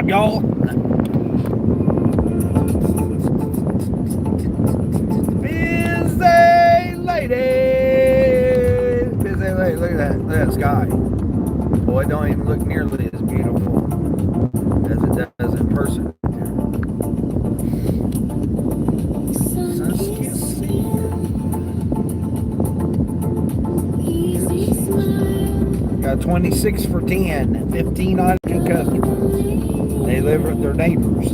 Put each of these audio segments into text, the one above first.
up, y'all? Busy lady. Busy lady. Look at that. Look at that sky. Boy, it don't even look nearly as beautiful as it does in person. Got 26 for 10, 15 on two customers. They live with their neighbors.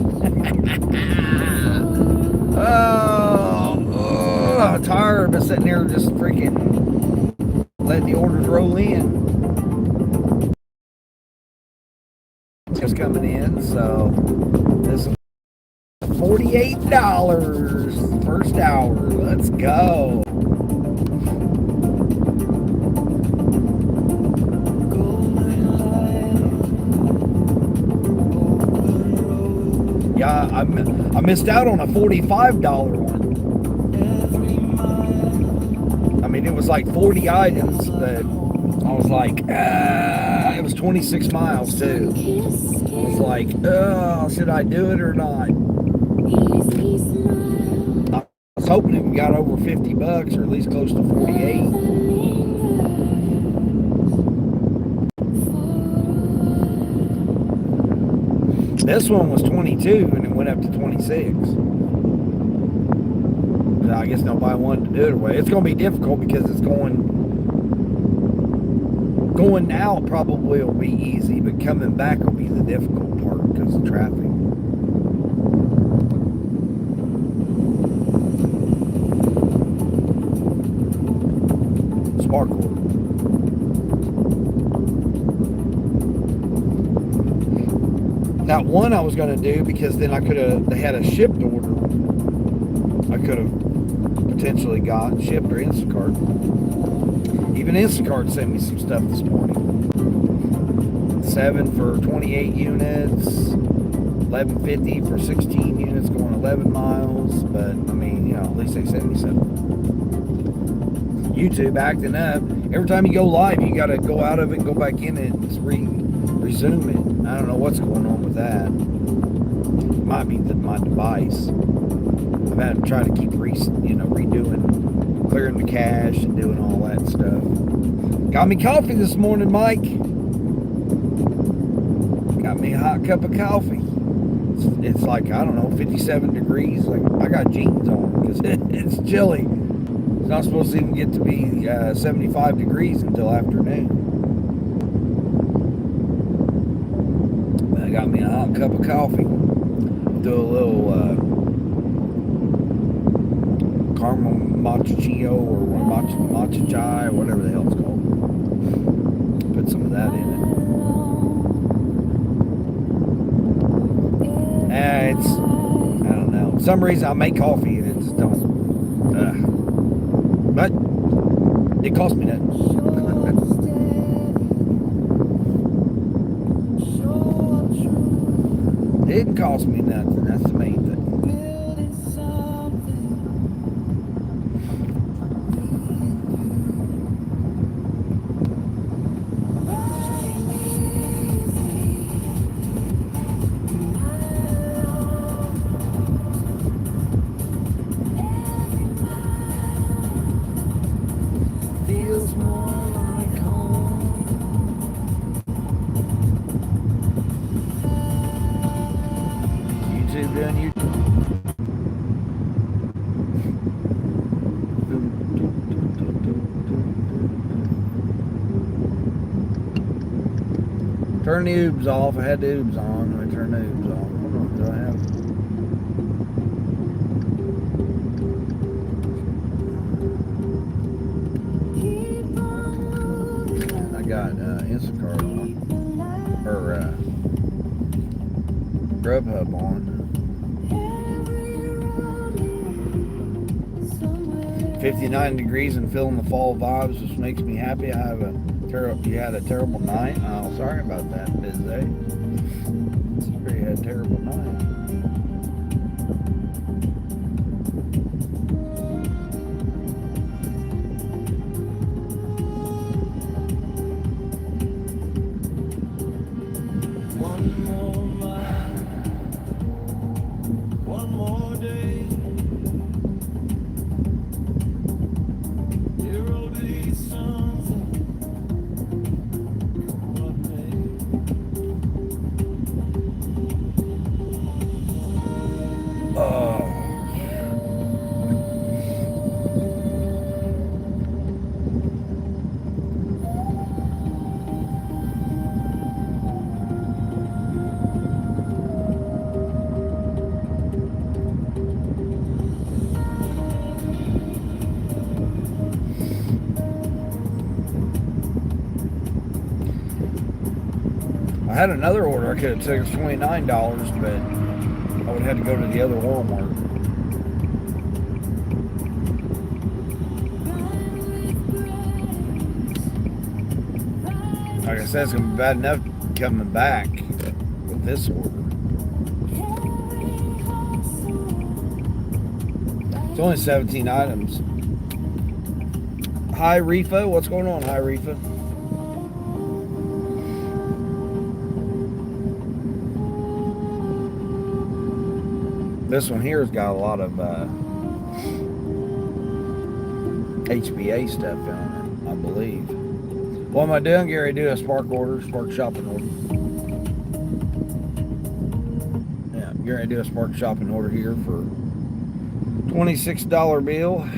I'm tired of sitting there just freaking letting the orders roll in. Just coming in, so this is $48 first hour. Let's go. Yeah, I missed out on a $45 one. I mean, it was like 40 items, but I was like, it was 26 miles too. I was like, should I do it or not? I was hoping it got over 50 bucks or at least close to 48. This one was 22 and it went up to 26. I guess nobody wanted to do it away. It's going to be difficult because it's going now probably will be easy, but coming back will be the difficult part because of traffic. Sparkle. Now, one I was going to do because then they had a shipped order. I could have potentially got shipped or Instacart. Even Instacart sent me some stuff this morning. 7 for 28 units, $11.50 for 16 units going 11 miles. But I mean, you know, at least they sent me something. YouTube acting up. Every time you go live, you got to go out of it and go back in it and resume it. I don't know what's going on with that. It might be my device. I've had to try to keep redoing, clearing the cache and doing all that stuff. Got me coffee this morning, Mike. Got me a hot cup of coffee. It's like, I don't know, 57 degrees. Like, I got jeans on because it's chilly. It's not supposed to even get to be 75 degrees until afternoon. But I got me a hot cup of coffee. Do a little caramel mochaccino or matcha chai or whatever the hell it's called. Put some of that in it. It's, I don't know. For some reason I make coffee and it just don't. But it cost me nothing. Didn't cost me nothing. That's the main thing. Turn the oobs off. I had the oobs on. Let me turn the oobs off. Hold on, do I have? I got Instacart on, or Grubhub on. 59 degrees and feeling the fall vibes, which makes me happy. You had a terrible night. Oh, sorry about that, Bizday. You had a terrible night. I had another order. I could have taken $29, but I would have had to go to the other Walmart. Like I said, it's gonna be bad enough coming back with this order. It's only 17 items. Hi Rifa, what's going on? Hi Rifa. This one here has got a lot of HBA stuff in it, I believe. What am I doing, Gary? Do a Spark order, Spark shopping order. Yeah, Gary, do a Spark shopping order here for $26 bill.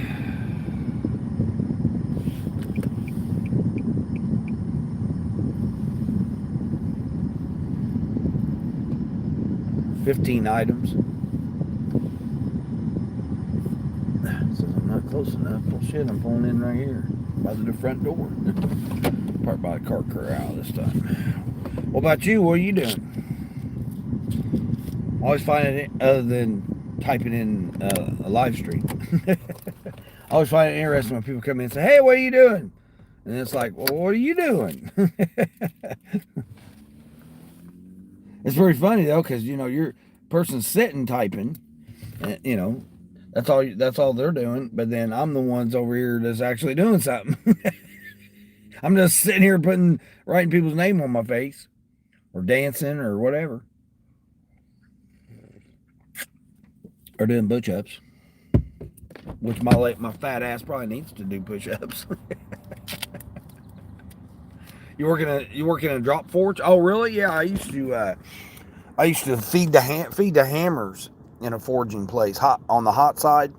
$15 items. Says I'm not close enough. Well, shit, I'm pulling in right here by the front door. Part by the car corral this time. What about you? What are you doing? I always find it, other than typing in a live stream, I always find it interesting when people come in and say, hey, what are you doing? And it's like, well, what are you doing? It's very funny though, because your person's sitting typing, and that's all they're doing. But then I'm the ones over here that's actually doing something. I'm just sitting here writing people's name on my face, or dancing, or whatever, or doing push-ups, which my fat ass probably needs to do push-ups. You working in a drop forge? Oh, really? Yeah, I used to feed the hammers in a forging place, hot on the hot side,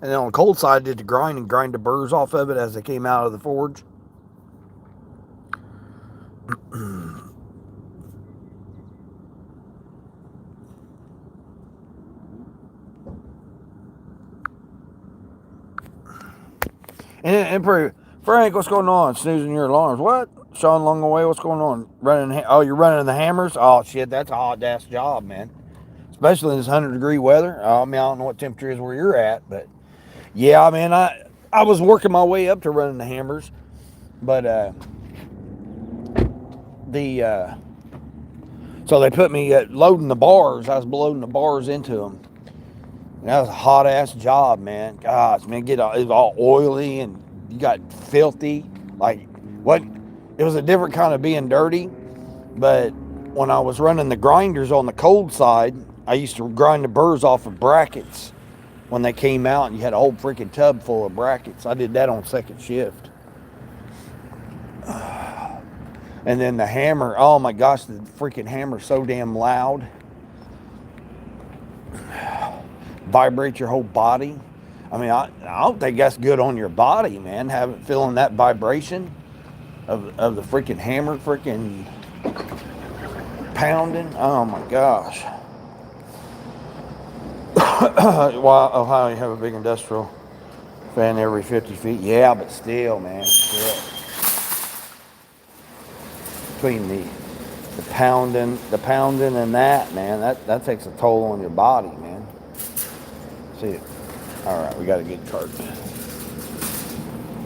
and then on the cold side, I did the grind the burrs off of it as they came out of the forge. And Frank, what's going on? Snoozing your alarms. What? Sean Longaway, what's going on? You're running the hammers? Oh, shit, that's a hot ass job, man. Especially in this 100-degree weather. I mean, I don't know what temperature is where you're at, but yeah, man, I was working my way up to running the hammers, but so they put me loading the bars. I was loading the bars into them. And that was a hot ass job, man. Gosh, man, it was all oily and you got filthy. Like what? It was a different kind of being dirty. But when I was running the grinders on the cold side, I used to grind the burrs off of brackets when they came out, and you had a whole freaking tub full of brackets. I did that on second shift. And then the hammer, oh my gosh, the freaking hammer's so damn loud. Vibrate your whole body. I mean, I don't think that's good on your body, man. Feeling that vibration of the freaking hammer freaking pounding. Oh my gosh. Why Ohio you have a big industrial fan every 50 feet? Yeah, but still, man, still. Between the pounding and that, man, that takes a toll on your body, man. See it. All right, we got a good cart.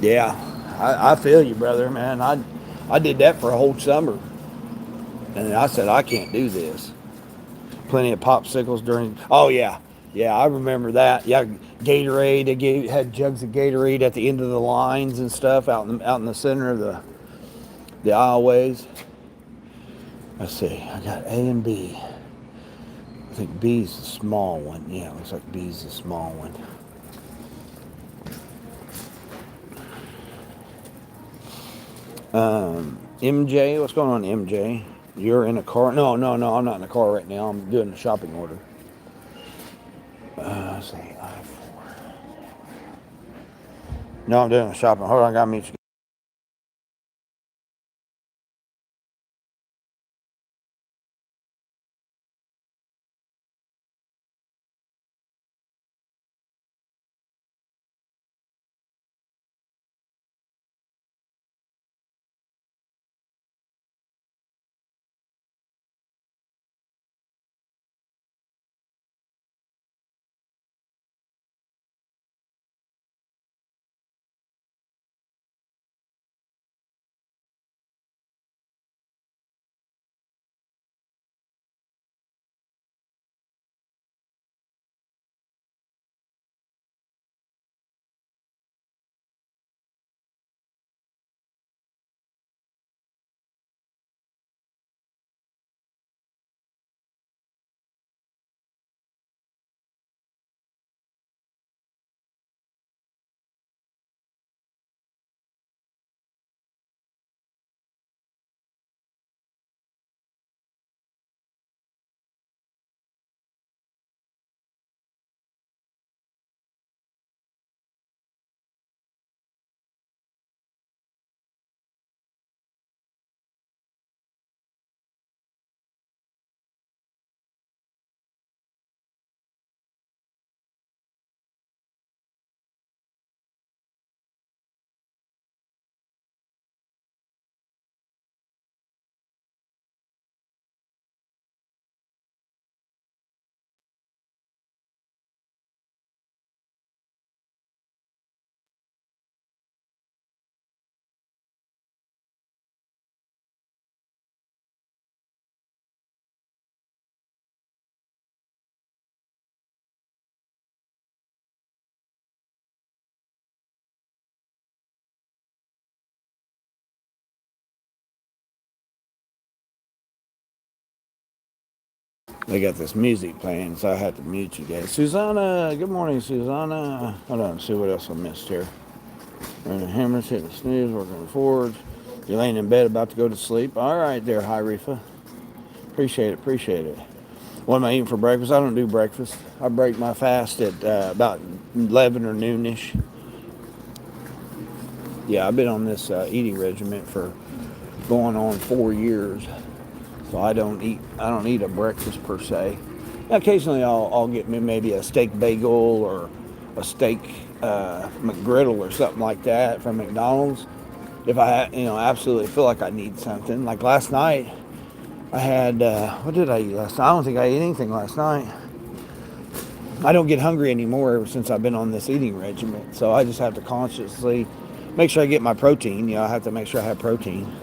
Yeah, I feel you, brother, man. I did that for a whole summer, and then I said I can't do this. Plenty of popsicles during. Oh yeah, yeah, I remember that. Yeah, Gatorade. They had jugs of Gatorade at the end of the lines and stuff out in the center of the aisleways. Let's see. I got A and B. I think B's the small one. Yeah, it looks like B's the small one. MJ, what's going on, MJ? You're in a car? No, I'm not in a car right now. I'm doing a shopping order. Let's see, I4. No, I'm doing a shopping. Hold on, I gotta meet you. They got this music playing, so I had to mute you guys. Susanna, good morning, Susanna. Hold on, see what else I missed here. Running hammers, hitting the snooze, working forward. You're laying in bed about to go to sleep. All right there, hi, Rifa. Appreciate it, appreciate it. What am I eating for breakfast? I don't do breakfast. I break my fast at about 11 or noonish. Yeah, I've been on this eating regimen for going on 4 years. So I don't eat a breakfast per se. Occasionally I'll get maybe a steak bagel or a steak McGriddle or something like that from McDonald's. If I absolutely feel like I need something. Like last night I had what did I eat last night? I don't think I ate anything last night. I don't get hungry anymore ever since I've been on this eating regimen. So I just have to consciously make sure I get my protein. I have to make sure I have protein.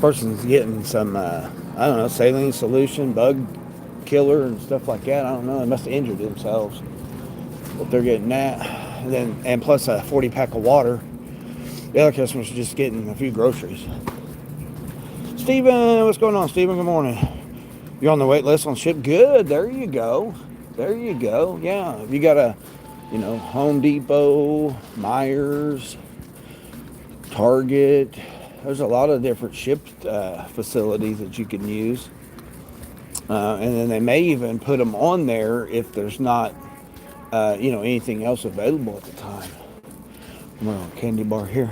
Person's getting some, I don't know, saline solution, bug killer, and stuff like that. I don't know. They must have injured themselves, but they're getting that. And plus a 40 pack of water. The other customers are just getting a few groceries. Steven, what's going on, Steven? Good morning. You're on the wait list on ship? Good. There you go. There you go. Yeah. If you got a, Home Depot, Myers, Target, there's a lot of different ship facilities that you can use. And then they may even put them on there if there's not, anything else available at the time. I'm on a candy bar here.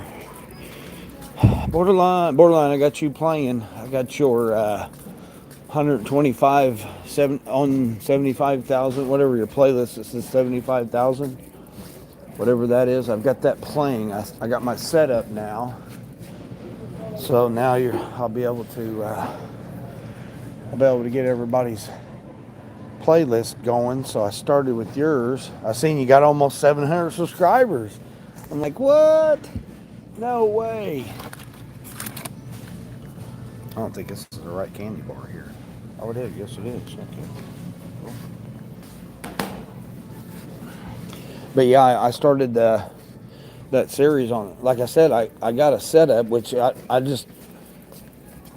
Borderline, I got you playing. I got your 125 on 75,000, whatever your playlist is, 75,000, whatever that is. I've got that playing. I got my setup now, so now I'll be able to get everybody's playlist going. So I started with yours. I seen you got almost 700 subscribers. I'm like, what? No way. I don't think this is the right candy bar here. Oh, it is. Yes, it is. Okay. But yeah, I started that series on. Like I said, I got a setup, which I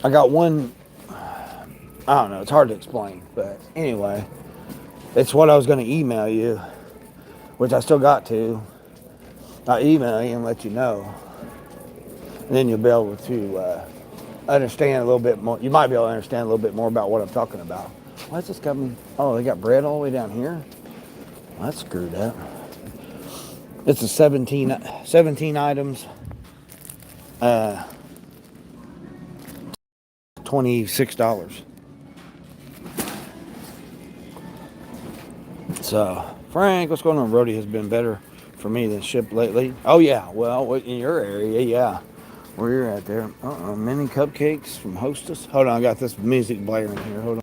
got one. I don't know. It's hard to explain, but anyway, it's what I was going to email you, which I still got to. I'll email you and let you know, and then you'll be able to understand a little bit more. You might be able to understand a little bit more about what I'm talking about. Why is this coming? Oh, they got bread all the way down here? Well, that's screwed up. It's a 17 items, $26. So, Frank, what's going on? Brody has been better for me than Ship lately. Oh, yeah. Well, in your area, yeah. Where you're at there. Mini cupcakes from Hostess. Hold on, I got this music blaring here. Hold on.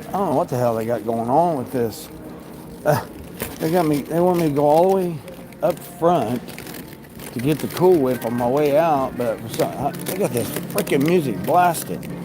I don't know what the hell they got going on with this. They want me to go all the way up front to get the Cool Whip on my way out, but they got this freaking music blasting.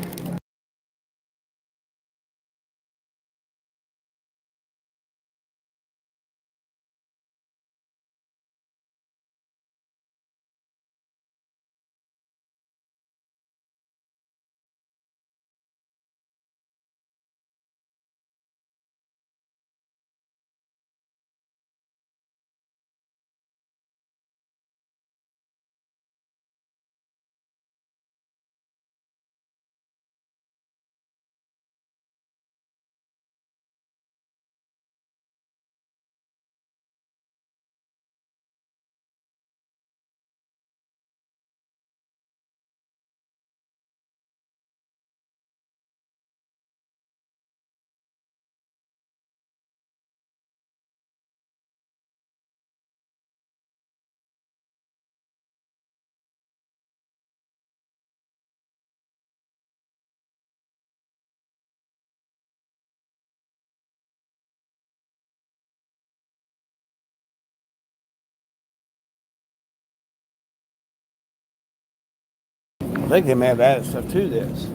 I think they may have added stuff to this.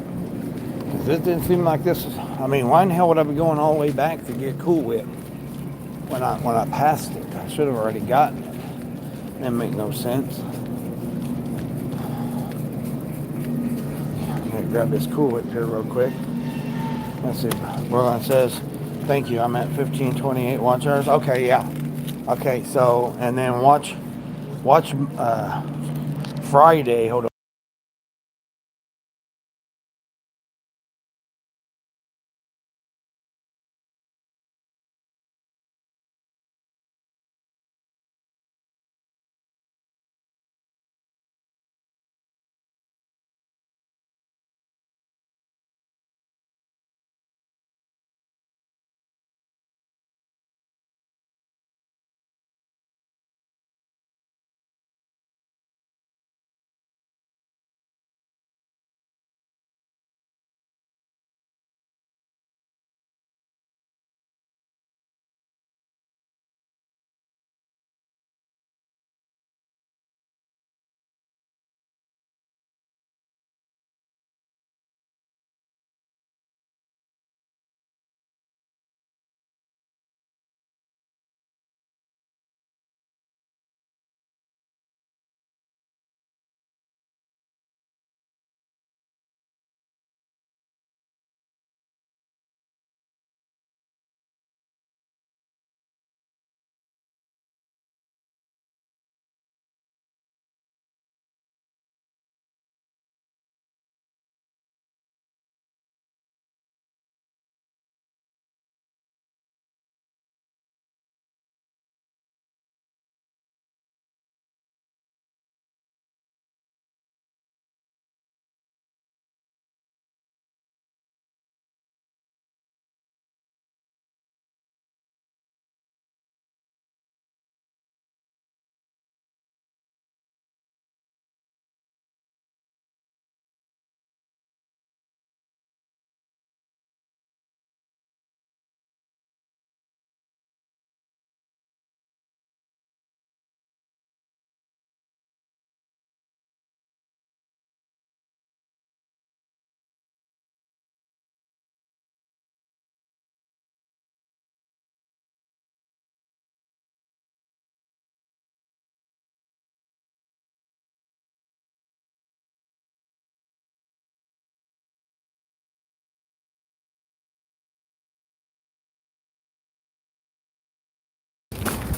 It didn't seem like this was, I mean, why in the hell would I be going all the way back to get Cool Whip when I passed it? I should have already gotten it. That make no sense. I'm gonna grab this Cool Whip here real quick. Let's see. Well, it says, thank you. I'm at 1528 watch hours. Okay, yeah. Okay, so, and then watch Friday. Hold on.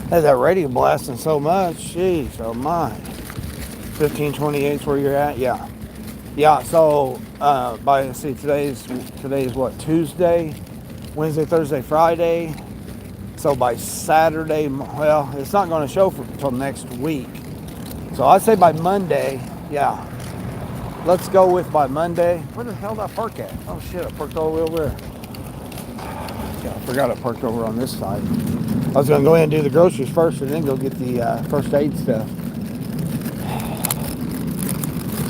Had that radio blasting so much. Jeez, oh my. 1528 is where you're at? Yeah. Yeah, so let's see, today's what, Tuesday, Wednesday, Thursday, Friday. So by Saturday, well, it's not going to show until next week. So I'd say by Monday, yeah. Let's go with by Monday. Where the hell did I park at? Oh shit, I parked all the way over there. Yeah, I forgot I parked over on this side. I was going to go ahead and do the groceries first and then go get the first aid stuff.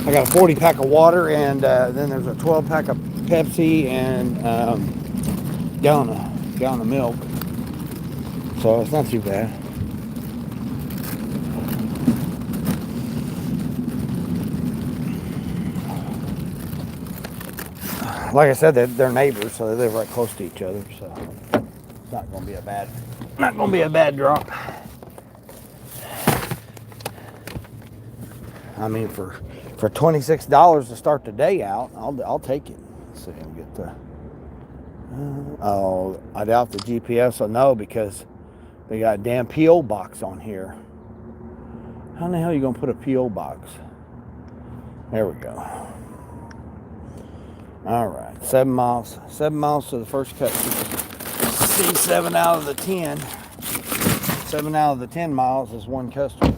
I got a 40 pack of water and then there's a 12 pack of Pepsi and gallon of milk. So it's not too bad. Like I said, they're neighbors, so they live right close to each other. So it's not going to be a bad drop. I mean, for $26 to start the day out, I'll take it. Let's see, I'll get the. Oh, I doubt the GPS will know because they got a damn PO box on here. How in the hell are you gonna put a PO box? There we go. All right, 7 miles. 7 miles to the first cut. See, 7 out of the 10. 7 out of the 10 miles is one customer.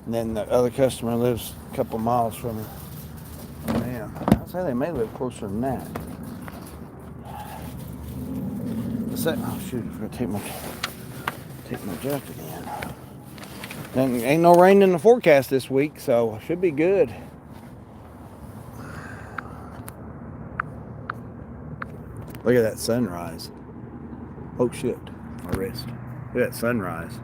And then the other customer lives a couple miles from me. Oh, man. I'd say they may live closer than that. Oh, shoot. I'm going to take my jacket in. And ain't no rain in the forecast this week, so should be good. Look at that sunrise. Oh, shit. My wrist. Look at that sunrise.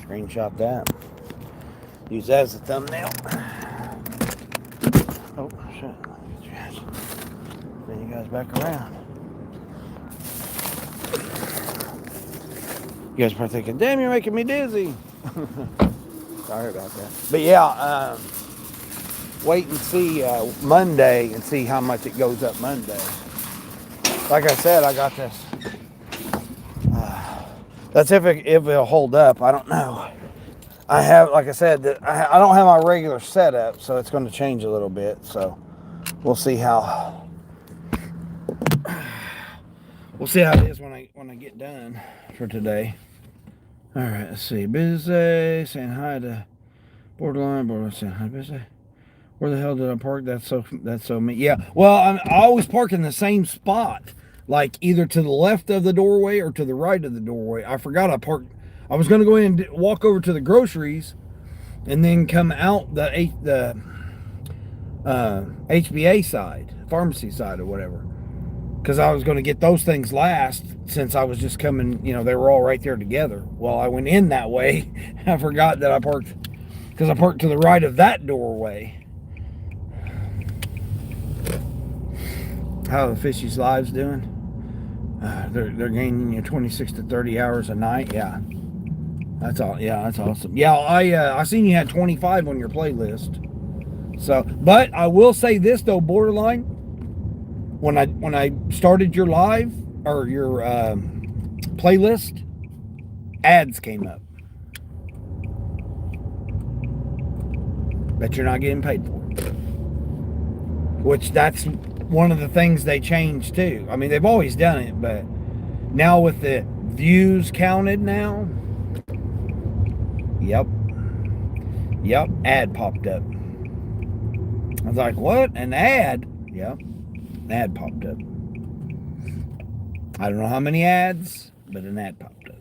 Screenshot that. Use that as a thumbnail. Oh, shit. Then you guys back around. You guys are probably thinking, damn, you're making me dizzy. Sorry about that. But yeah, wait and see Monday and see how much it goes up Monday. Like I said, I got this. That's if it'll hold up. I don't know. I have, like I said, I don't have my regular setup, so it's going to change a little bit. So we'll see how it is when I get done for today. All right, let's see. Busy saying hi to borderline saying hi busy. Where the hell did I park? That's so me. Yeah. Well, I always park in the same spot, like either to the left of the doorway or to the right of the doorway. I forgot I parked. I was going to go in and walk over to the groceries, and then come out the HBA side, pharmacy side, or whatever. Because I was going to get those things last, since I was just coming. They were all right there together. Well, I went in that way. I forgot that I parked, because I parked to the right of that doorway. How the Fishy's Lives doing? They're gaining 26 to 30 hours a night. Yeah, that's all. Yeah, that's awesome. Yeah, I seen you had 25 on your playlist. So, but I will say this though, Borderline. When I started your live or your playlist, ads came up. Bet you're not getting paid for it. Which that's one of the things they changed too. I mean, they've always done it, but now with the views counted now, yep, ad popped up. I was like, what? An ad? Yep, an ad popped up. I don't know how many ads, but an ad popped up.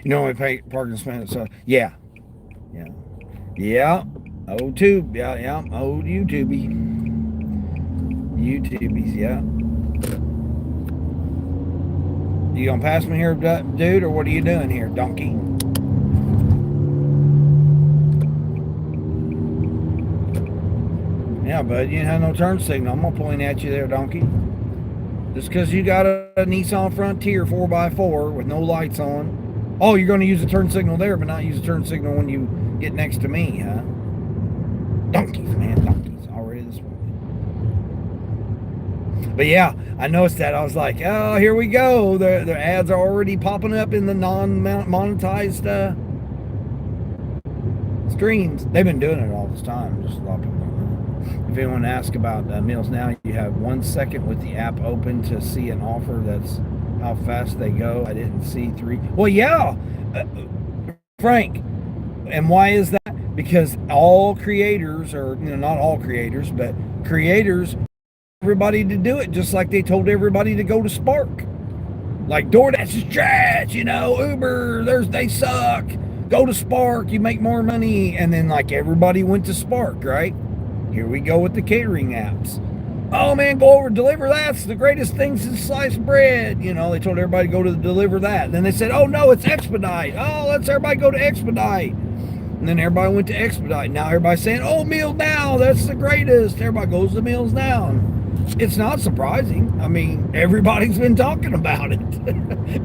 You know, we pay parking space, so yeah. Old tube, yeah, old YouTubey. YouTubies, yeah. You gonna pass me here, dude, or what are you doing here, donkey? Yeah, bud, you didn't have no turn signal. I'm gonna point at you there, donkey. Just because you got a Nissan Frontier 4x4 with no lights on. Oh, you're gonna use a turn signal there, but not use a turn signal when you get next to me, huh? Donkeys, man, donkeys, already this morning. But yeah, I noticed that. I was like, oh, here we go. The ads are already popping up in the non-monetized streams. They've been doing it all this time. Just a lot of people don't know. If anyone asks about Meals Now, you have 1 second with the app open to see an offer. That's how fast they go. I didn't see 3. Well, yeah, Frank. And why is that? Because all creators, or not all creators, but creators, everybody to do it, just like they told everybody to go to Spark. Like DoorDash is trash, Uber, they suck. go to Spark, you make more money. And then like everybody went to Spark, right? Here we go with the catering apps. Oh man, go over, deliver that's the greatest thing since sliced bread. You know, they told everybody to go to deliver that. And then they said, oh no, it's Expedite. Oh, let's everybody go to Expedite. And then everybody went to Expedite. Now everybody's saying, oh, Meals Now, that's the greatest. Everybody goes to Meals Now. It's not surprising. I mean, everybody's been talking about it.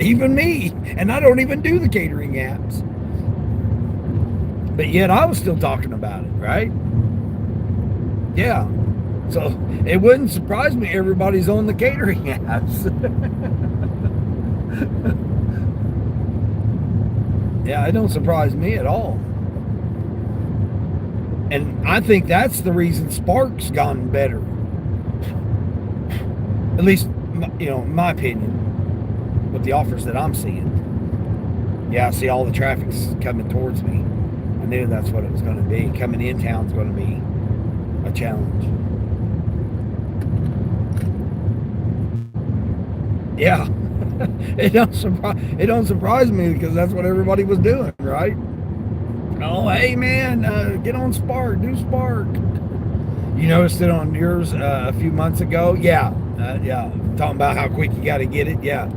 Even me. And I don't even do the catering apps. But yet I was still talking about it, right? Yeah. So it wouldn't surprise me everybody's on the catering apps. Yeah, it don't surprise me at all. And I think that's the reason Spark's gotten better. At least, you know, in my opinion, with the offers that I'm seeing. Yeah, I see all the traffic's coming towards me. I knew that's what it was going to be. Coming in town's going to be a challenge. Yeah, it don't surprise me because that's what everybody was doing, right? Oh, hey man, get on Spark, do Spark. You noticed it on yours a few months ago? Yeah, yeah. Talking about how quick you got to get it. Yeah,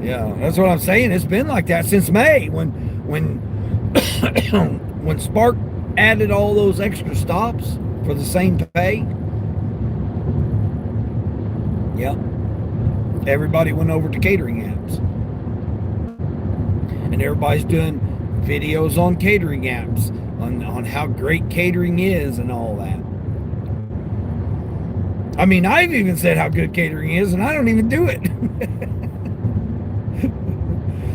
yeah. That's what I'm saying. It's been like that since May when when Spark added all those extra stops for the same pay. Yep. Everybody went over to catering apps. And everybody's doing videos on catering apps, on how great catering is and all that. I mean, I've even said how good catering is, and I don't even do it.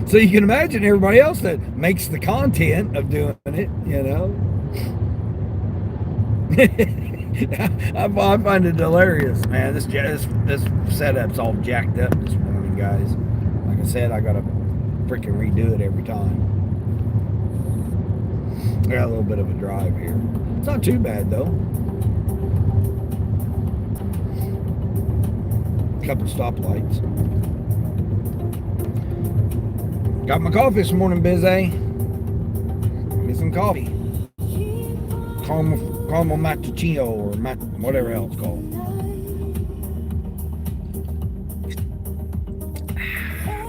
So you can imagine everybody else that makes the content of doing it, you know. I find it hilarious, man. This setup's all jacked up this morning, guys. Like I said, I gotta freaking redo it every time. I got a little bit of a drive here. It's not too bad though. A couple stoplights. Got my coffee this morning, busy. Give me some coffee. Caramel macchiato or whatever else it's called.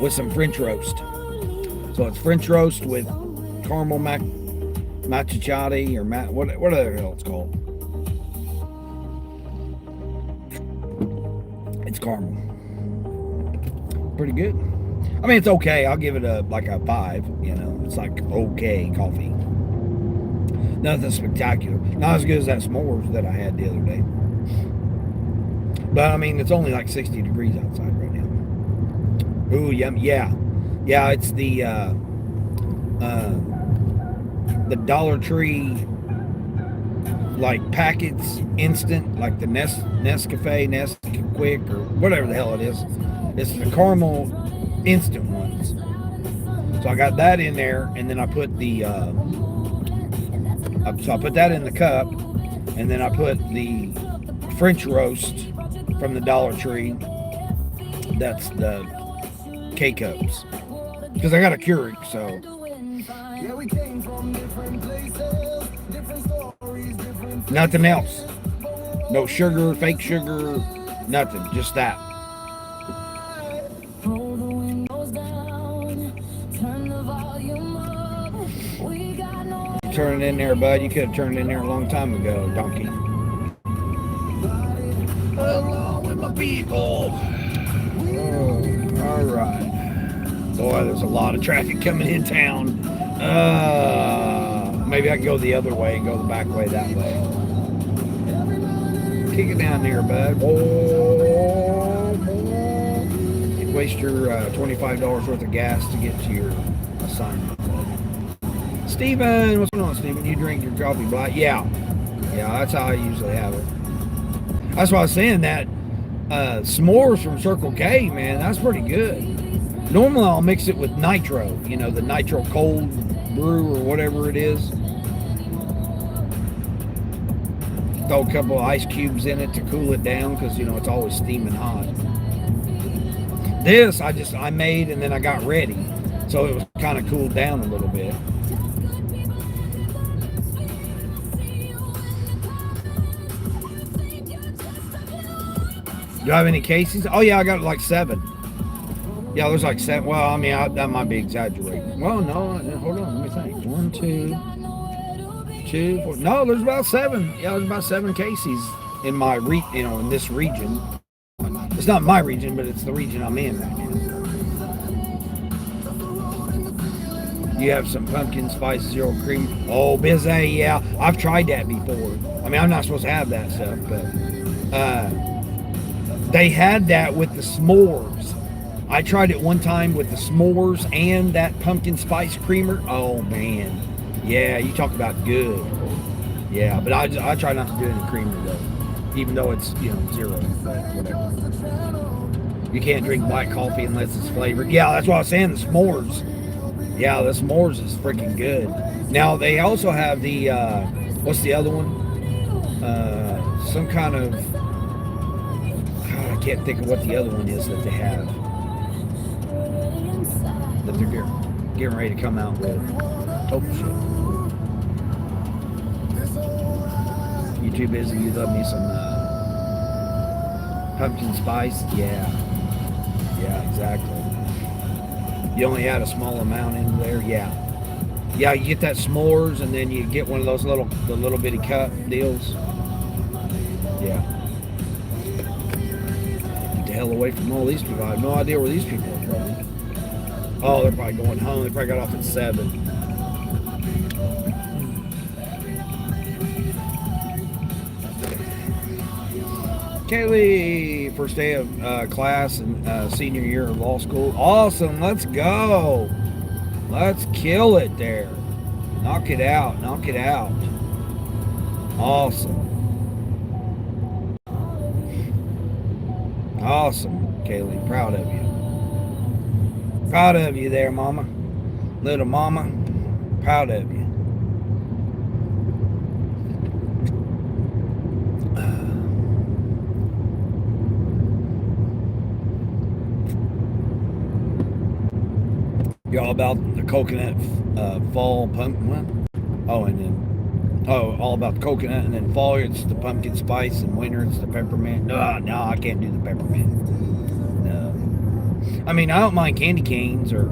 With some French roast. So it's French roast with caramel macchiato or whatever else it's called. It's caramel. Pretty good. I mean, it's okay. I'll give it like a 5. You know, it's like okay coffee. Nothing spectacular. Not as good as that s'mores that I had the other day. But I mean, it's only like 60 degrees outside right now. Ooh, yummy. Yeah. Yeah, it's the Dollar Tree like packets instant, like the Nescafe, Nesquik, or whatever the hell it is. It's the caramel instant ones. So I got that in there, and then I put the so I put that in the cup, and then I put the French roast from the Dollar Tree. That's the K-Cups. Because I got a Keurig, so. Nothing else. No sugar, fake sugar, nothing. Just that. Turn it in there, bud. You could have turned it in there a long time ago, donkey. Hello with my people. Oh, all right. Boy, there's a lot of traffic coming in town. Maybe I can go the other way and go the back way that way. Kick it down there, bud. Oh, you waste your $25 worth of gas to get to your assignment. Steven, what's going on, Steven? You drink your coffee black? Yeah. Yeah, that's how I usually have it. That's why I was saying that s'mores from Circle K, man, that's pretty good. Normally I'll mix it with nitro, you know, the nitro cold brew or whatever it is. Throw a couple of ice cubes in it to cool it down because, you know, it's always steaming hot. This I made and then I got ready. So it was kind of cooled down a little bit. Do I have any cases? Oh yeah, I got like 7. Yeah, there's like 7. Well, I mean, that might be exaggerating. Well, no, hold on, let me think. 1, 2, 2, 4. No, there's about 7. Yeah, there's about 7 cases in my in this region. It's not my region, but it's the region I'm in right now. You have some pumpkin spice zero cream. Oh, busy, yeah. I've tried that before. I mean, I'm not supposed to have that stuff, but they had that with the s'mores. I tried it one time with the s'mores and that pumpkin spice creamer. Oh, man. Yeah, you talk about good. Yeah, but I try not to do any creamer, though. Even though it's, zero. But whatever. You can't drink black coffee unless it's flavored. Yeah, that's what I was saying, the s'mores. Yeah, the s'mores is freaking good. Now, they also have the, what's the other one? Some kind of, I can't think of what the other one is that they have. That they're getting ready to come out with. Oh, shit. You too busy? You love me some pumpkin spice? Yeah. Yeah, exactly. You only had a small amount in there? Yeah. Yeah, you get that s'mores and then you get one of those little bitty cup deals. Yeah. Get the hell away from all these people. I have no idea where these people are from. Oh, they're probably going home. They probably got off at 7. Kaylee, first day of class and senior year of law school. Awesome, let's go. Let's kill it there. Knock it out, knock it out. Awesome. Awesome, Kaylee, proud of you. Proud of you there, mama. Little mama, proud of you. Y'all about the coconut fall pumpkin? Oh, and then all about the coconut, and then fall it's the pumpkin spice, and winter it's the peppermint. No, I can't do the peppermint. No, I mean I don't mind candy canes or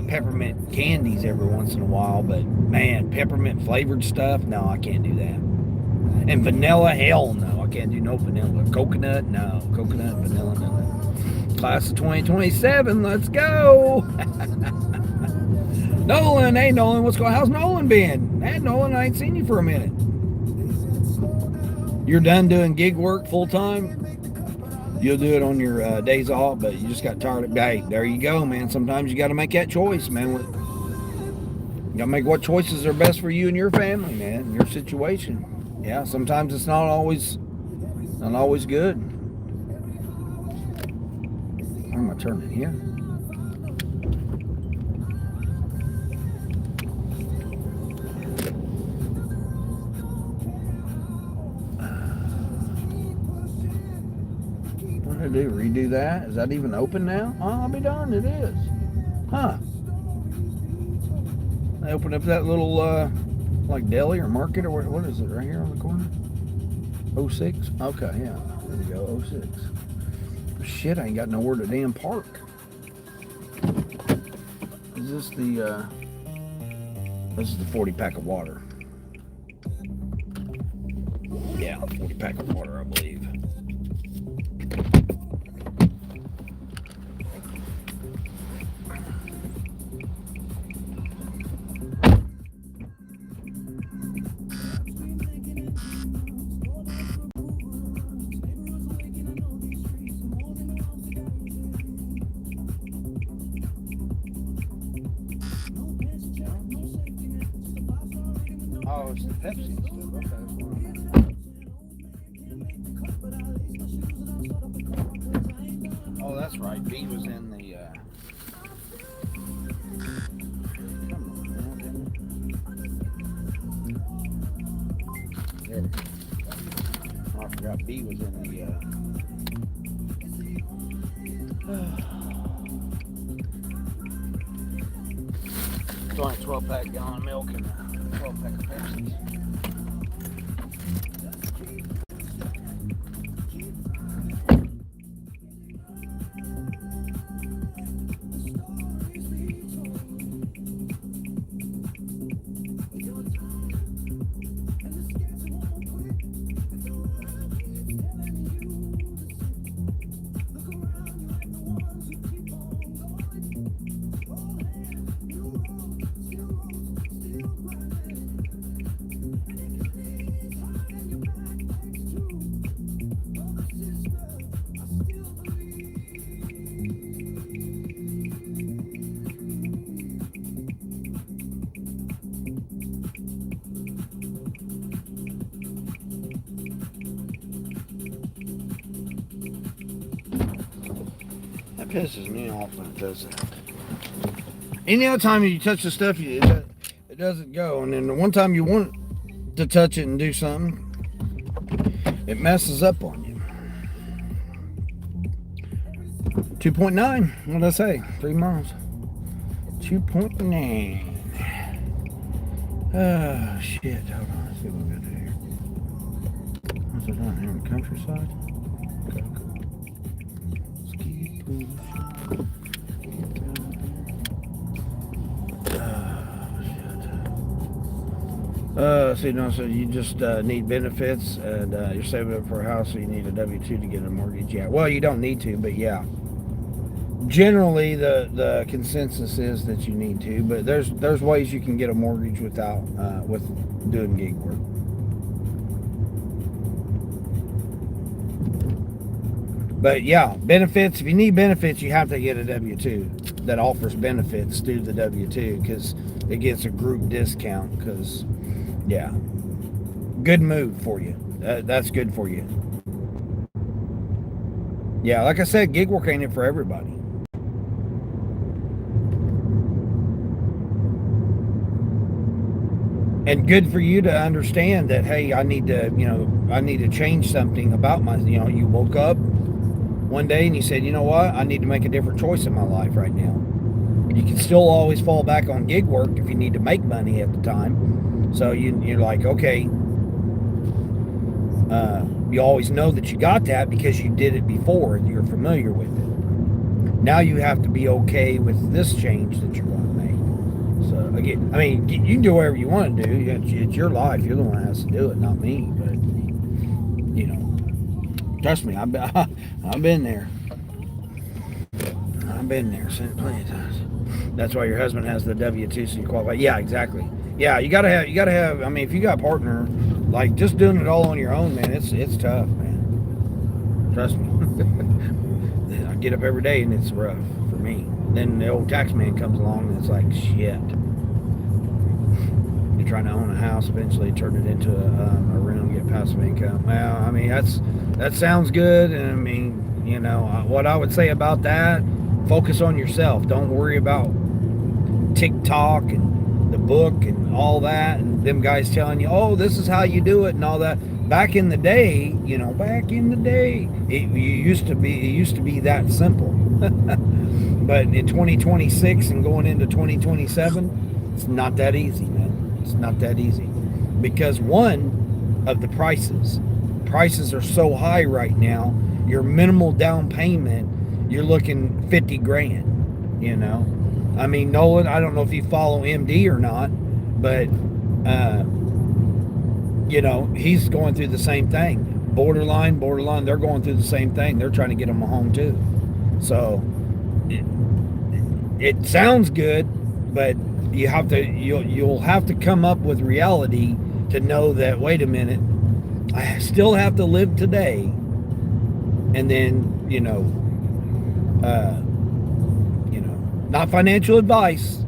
peppermint candies every once in a while, but man, peppermint flavored stuff, no, I can't do that. And vanilla, hell no, I can't do no vanilla. Coconut, no, coconut, vanilla, no. Class of 2027, let's go. Nolan, hey Nolan, what's going on? How's Nolan been? Hey Nolan, I ain't seen you for a minute. You're done doing gig work full time? You'll do it on your days off, but you just got tired of it. Hey, there you go, man. Sometimes you got to make that choice, man. You got to make what choices are best for you and your family, man, your situation. Yeah, sometimes it's not always good. Where am I turning here? What did I do? Redo that? Is that even open now? Oh, I'll be darned, it is. Huh. I opened up that little, like deli or market or what is it? Right here on the corner? 06? Okay, yeah. There we go, 06. Shit, I ain't got nowhere to damn park. Is this the, this is the 40 pack of water. Yeah, 40 pack of water, I believe. Oh, it's the Pepsi stuff. Okay, that's what I meant. Oh, that's right. B was in the. There we go. Oh, I forgot B was in the. It's only a 12-pack gallon of milk and 12-pack of Pepsi. Pisses me off when it does that. Any other time you touch the stuff, it doesn't go. And then the one time you want to touch it and do something, it messes up on you. 2.9. What did I say? 3 miles. 2.9. Oh, shit. Hold on. Let's see what we got to do here. What's it down here in the countryside? Okay, cool. Ski push. See, no, so you just need benefits, and you're saving up for a house, so you need a W-2 to get a mortgage. Yeah, well, you don't need to, but yeah. Generally, the consensus is that you need to, but there's ways you can get a mortgage without with doing gig work. But yeah, benefits. If you need benefits, you have to get a W-2 that offers benefits through the W-2 because it gets a group discount. Because yeah, good move for you. That's good for you. Yeah, like I said, gig work ain't it for everybody. And good for you to understand that, hey, I need to change something about my, you woke up one day and you said, you know what, I need to make a different choice in my life right now. You can still always fall back on gig work if you need to make money at the time. So you're like, okay, you always know that you got that because you did it before and you're familiar with it. Now you have to be okay with this change that you're going to make. So again, I mean, you can do whatever you want to do. It's your life. You're the one that has to do it, not me. But trust me, I've been there. I've been there plenty of times. That's why your husband has the W-2 so you qualify. Yeah, exactly. Yeah, you gotta have. I mean, if you got a partner, like just doing it all on your own, man, it's tough, man. Trust me. I get up every day and it's rough for me. Then the old tax man comes along and it's like, shit. You're trying to own a house, eventually turn it into a room, get passive income. Well, I mean, that sounds good. And I mean, what I would say about that, focus on yourself. Don't worry about TikTok and the book and all that. And them guys telling you, oh, this is how you do it and all that. Back in the day, it used to be that simple. But in 2026 and going into 2027, it's not that easy, man. It's not that easy. Because one of the prices are so high right now, your minimal down payment, you're looking 50 grand, I mean, Nolan, I don't know if you follow MD or not, but, he's going through the same thing. Borderline, they're going through the same thing. They're trying to get them a home too. So it sounds good, but you'll have to come up with reality to know that, wait a minute, I still have to live today. And then, not financial advice,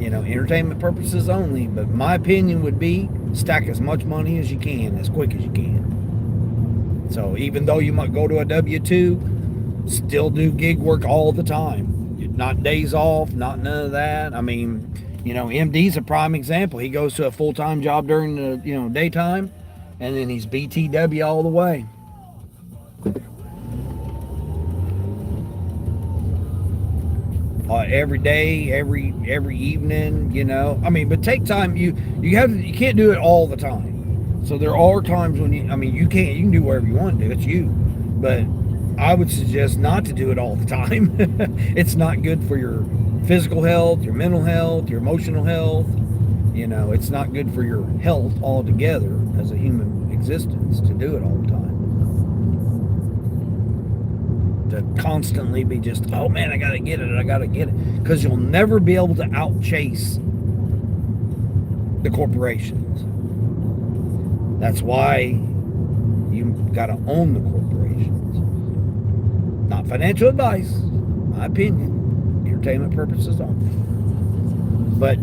entertainment purposes only, but my opinion would be stack as much money as you can, as quick as you can. So even though you might go to a W-2, still do gig work all the time. Not days off, not none of that. I mean, MD's a prime example. He goes to a full-time job during the, daytime, and then he's BTW all the way. Every day, every evening, I mean, but take time. You can't do it all the time. So there are times when you can do whatever you want to do. It's you, but I would suggest not to do it all the time. It's not good for your physical health, your mental health, your emotional health. It's not good for your health altogether as a human existence to do it all the time. To constantly be just, oh man, I gotta get it. Because you'll never be able to outchase the corporations. That's why you gotta own the corporations. Not financial advice, my opinion, entertainment purposes only. But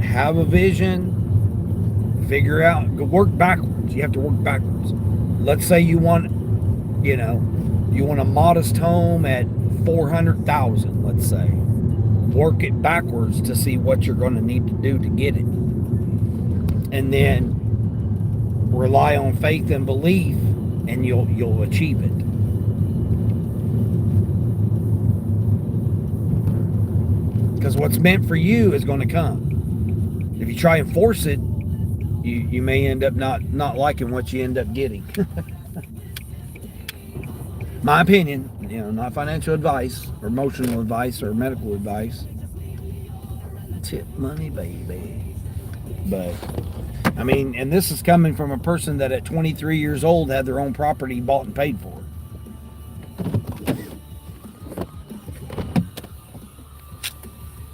have a vision, figure out, work backwards. You have to work backwards. Let's say you want, You want a modest home at 400,000, let's say. Work it backwards to see what you're going to need to do to get it. And then rely on faith and belief, and you'll achieve it. Because what's meant for you is going to come. If you try and force it, you may end up not liking what you end up getting. My opinion, not financial advice or emotional advice or medical advice. Tip money, baby. But I mean, and this is coming from a person that at 23 years old had their own property bought and paid for.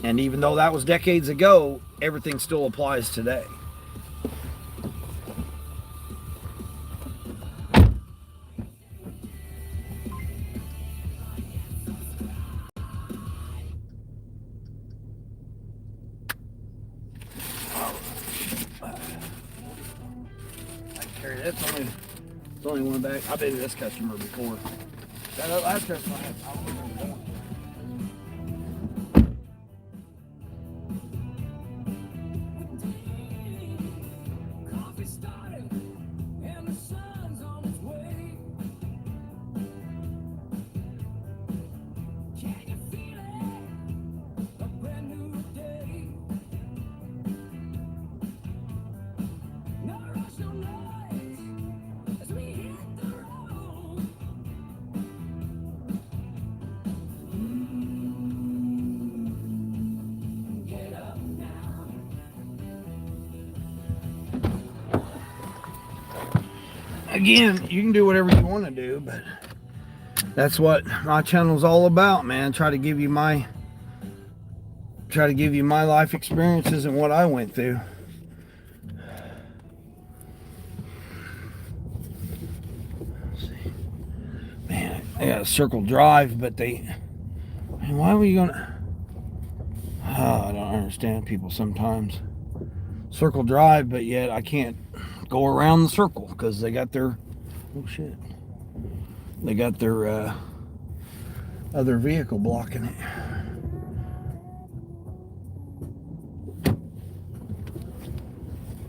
And even though that was decades ago, everything still applies today. It's only one bag. I've been to this customer before. That last customer, I don't remember going. Again, you can do whatever you want to do, but that's what my channel's all about, man. Try to give you my life experiences and what I went through. Let's see. Man, I got a circle drive, but why were you gonna? I don't understand people sometimes. Circle drive, but yet I can't go around the circle because they got their other vehicle blocking it.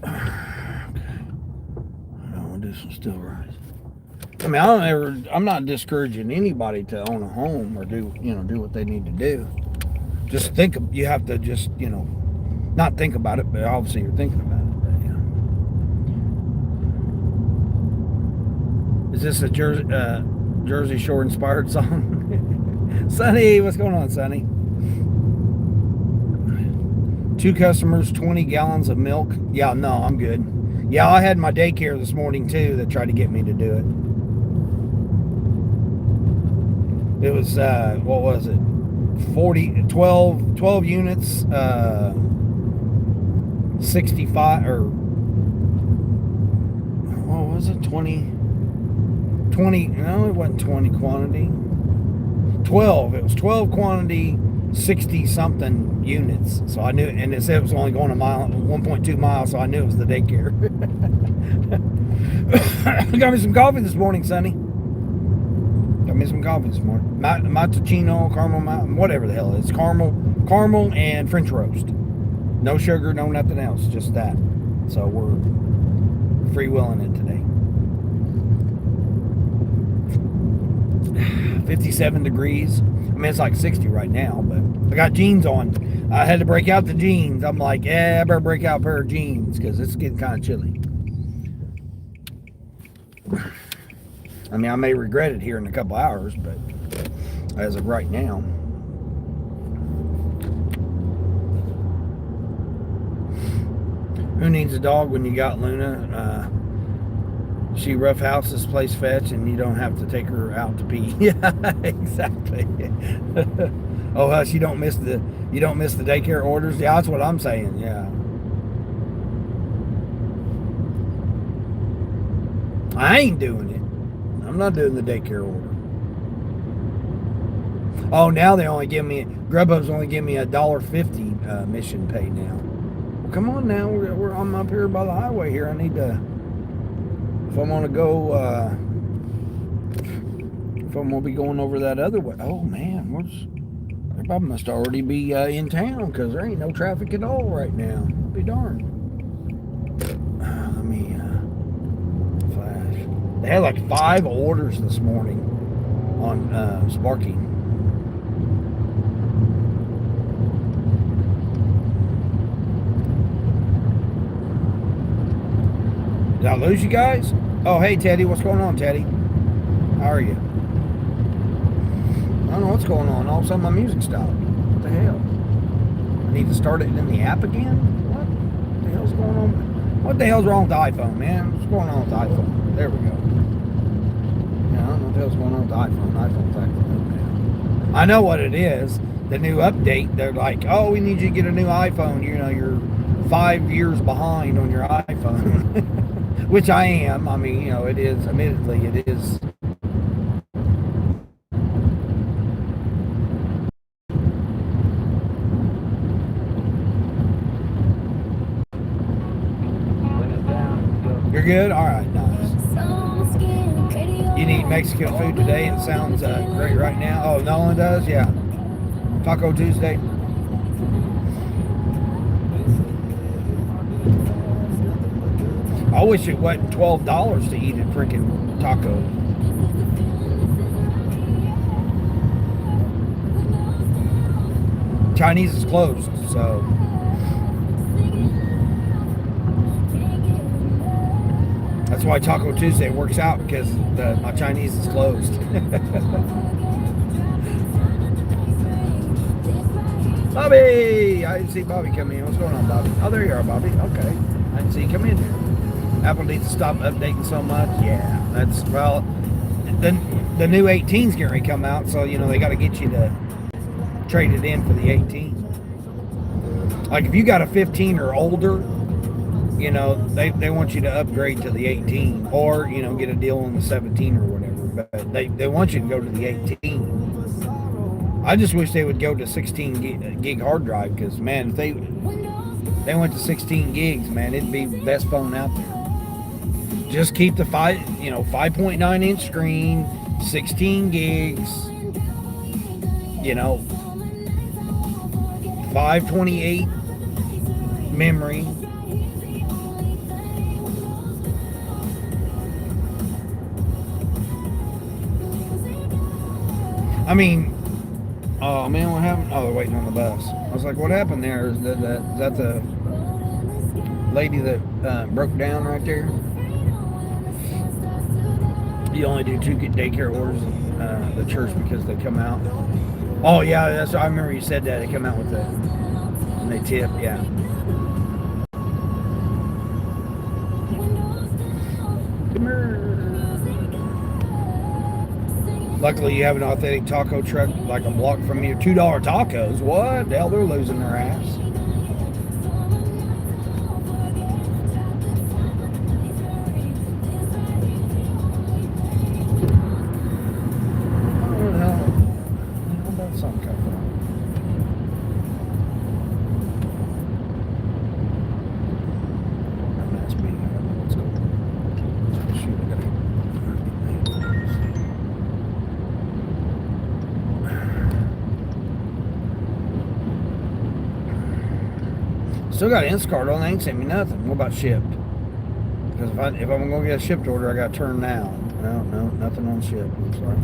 Okay. I want to do some still rise. I mean, I'm not discouraging anybody to own a home or do what they need to do. Just you have to just, not think about it, but obviously you're thinking about it. Is this a Jersey Shore inspired song? Sonny, what's going on, Sonny? 2 customers, 20 gallons of milk. Yeah, no, I'm good. Yeah, I had my daycare this morning too that tried to get me to do it. It was, what was it? 12 units, 65, or what was it? 20, no, it wasn't 20 quantity. 12, it was 12 quantity, 60 something units. So I knew, and it said it was only going 1.2 miles, so I knew it was the daycare. Got me some coffee this morning, Sonny. Got me some coffee this morning. Mattuccino, caramel, whatever the hell it is. Caramel and French roast. No sugar, no nothing else, just that. So we're freewheeling it today. 57 degrees. I mean, it's like 60 right now, but I got jeans on. I had to break out the jeans. I'm like, I better break out a pair of jeans because it's getting kind of chilly. I mean, I may regret it here in a couple hours, but as of right now. Who needs a dog when you got Luna? She roughhouses, plays fetch, and you don't have to take her out to pee. Yeah, exactly. Oh, hush! You don't miss the daycare orders. Yeah, that's what I'm saying. Yeah. I ain't doing it. I'm not doing the daycare order. Oh, now they only give me Grubhub's only give me $1.50 mission pay now. Well, come on now, I'm up here by the highway here. I need to. If I want to go iPhone will be going over that other way. Oh man, everybody must already be in town because there ain't no traffic at all right now. Be darned. Let me flash. They had like 5 orders this morning on Sparky. Did I lose you guys? Oh, hey, Teddy. What's going on, Teddy? How are you? I don't know what's going on. All of a sudden, my music stopped. What the hell? I need to start it in the app again? What the hell's going on? What the hell's wrong with the iPhone, man? What's going on with the iPhone? There we go. Yeah, I don't know what the hell's going on with the iPhone. iPhone's acting up now. I know what it is. The new update, they're like, oh, we need you to get a new iPhone. You know, you're 5 years behind on your iPhone. Which I am. I mean, you know, it is, admittedly, it is. You're good? All right, nice. You need Mexican food today? It sounds great right now. Oh, Nolan does? Yeah. Taco Tuesday. I wish it wasn't $12 to eat a freaking taco. Chinese is closed, so. That's why Taco Tuesday works out, because my Chinese is closed. Bobby! I didn't see Bobby come in. What's going on, Bobby? Oh, there you are, Bobby. Okay. I didn't see you come in here. Apple needs to stop updating so much. Yeah, that's, well, the new 18's getting ready to come out, so, you know, they got to get you to trade it in for the 18. Like, if you got a 15 or older, you know, they want you to upgrade to the 18, or, you know, get a deal on the 17 or whatever, but they want you to go to the 18. I just wish they would go to 16 gig hard drive, because, man, if they went to 16 gigs, man, it'd be the best phone out there. Just keep the 5.9 inch screen, 16 gigs, you know, 528 memory. I mean, oh man, what happened? Oh, they're waiting on the bus. I was like, what happened there? Is that the lady that broke down right there? You only do 2 daycare orders at the church because they come out. Oh yeah, I remember you said that. They come out with and they tip, yeah. Luckily, you have an authentic taco truck like a block from you. $2 tacos. What? The hell, they're losing their ass. Where the hell? How about something come from? That's me. I don't know what's going on. Shoot, I gotta. Still got Instacart on. They ain't sent me nothing. What about shipped? Because if I'm going to get a shipped order, I got to turn now. No, nothing on ship. Looks like.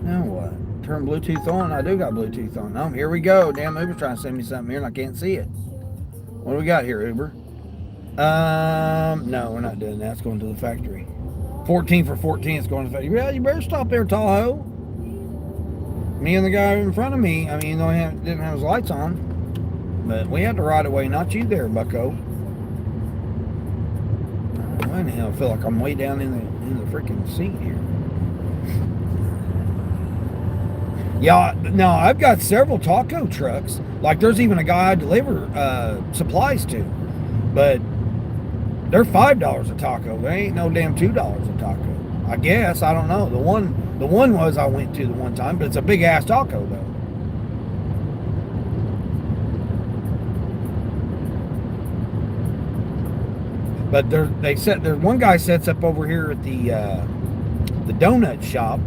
Now what? Turn Bluetooth on. I do got Bluetooth on. Oh, here we go. Damn, Uber's trying to send me something here and I can't see it. What do we got here, Uber? No, we're not doing that. It's going to the factory. 14 for 14. It's going to the factory. Yeah, you better stop there, Tahoe. Me and the guy in front of me, I mean, didn't have his lights on, but we had to ride away, not you there, bucko. Why the hell? I feel like I'm way down in the freaking seat here. Yeah, no, I've got several taco trucks. Like, there's even a guy I deliver supplies to, but they're $5 a taco. They ain't no damn $2 a taco. I guess, I don't know. The one was I went to the one time, but it's a big ass taco though. But there's one guy sets up over here at the donut shop.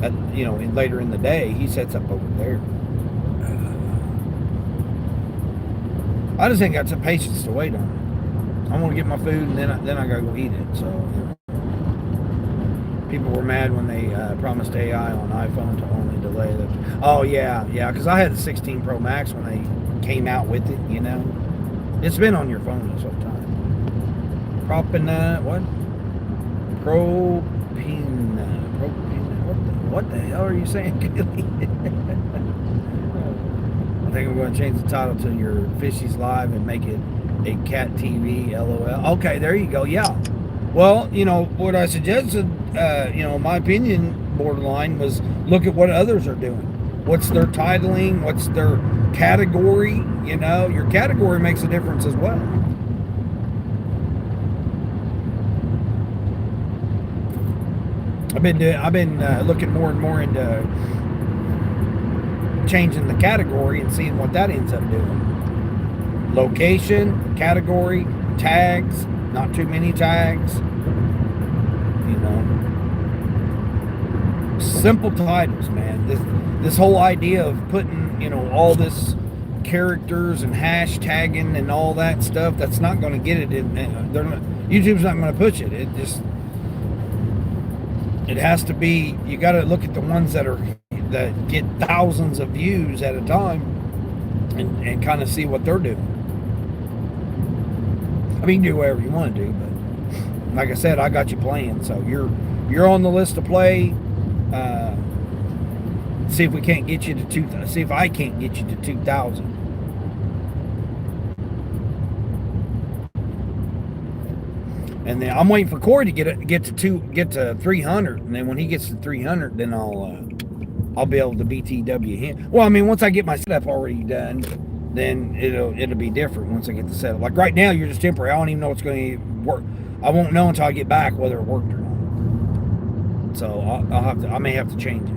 At, later in the day, he sets up over there. I just ain't got some patience to wait on it. I want to get my food and then I gotta go eat it. So people were mad when they promised AI on iPhone to only delay the. Oh yeah, because I had the 16 Pro Max when they came out with it. It's been on your phone this whole time. What? What the hell are you saying, Kaylee? I think I'm going to change the title to Your Fishies Live and make it a cat TV, LOL. Okay, there you go. Yeah. Well, what I suggested, my opinion, borderline, was look at what others are doing. What's their titling? What's their category? Your category makes a difference as well. I've been looking more and more into changing the category and seeing what that ends up doing. Location, category, tags, not too many tags. Simple titles, man. This whole idea of putting, all this characters and hashtagging and all that stuff, that's not going to get it in. YouTube's not going to push it. It has to be. You got to look at the ones that get thousands of views at a time, and kind of see what they're doing. I mean, do whatever you want to do, but like I said, I got you playing, so you're on the list to play. See if we can't get you to 2,000. See if I can't get you to 2,000. And then I'm waiting for Corey to get to 300, and then when he gets to 300, then I'll be able to BTW him. Well, I mean, once I get my setup already done, then it'll be different once I get the setup. Like right now, you're just temporary. I don't even know what's going to work. I won't know until I get back whether it worked or not. So I may have to change it.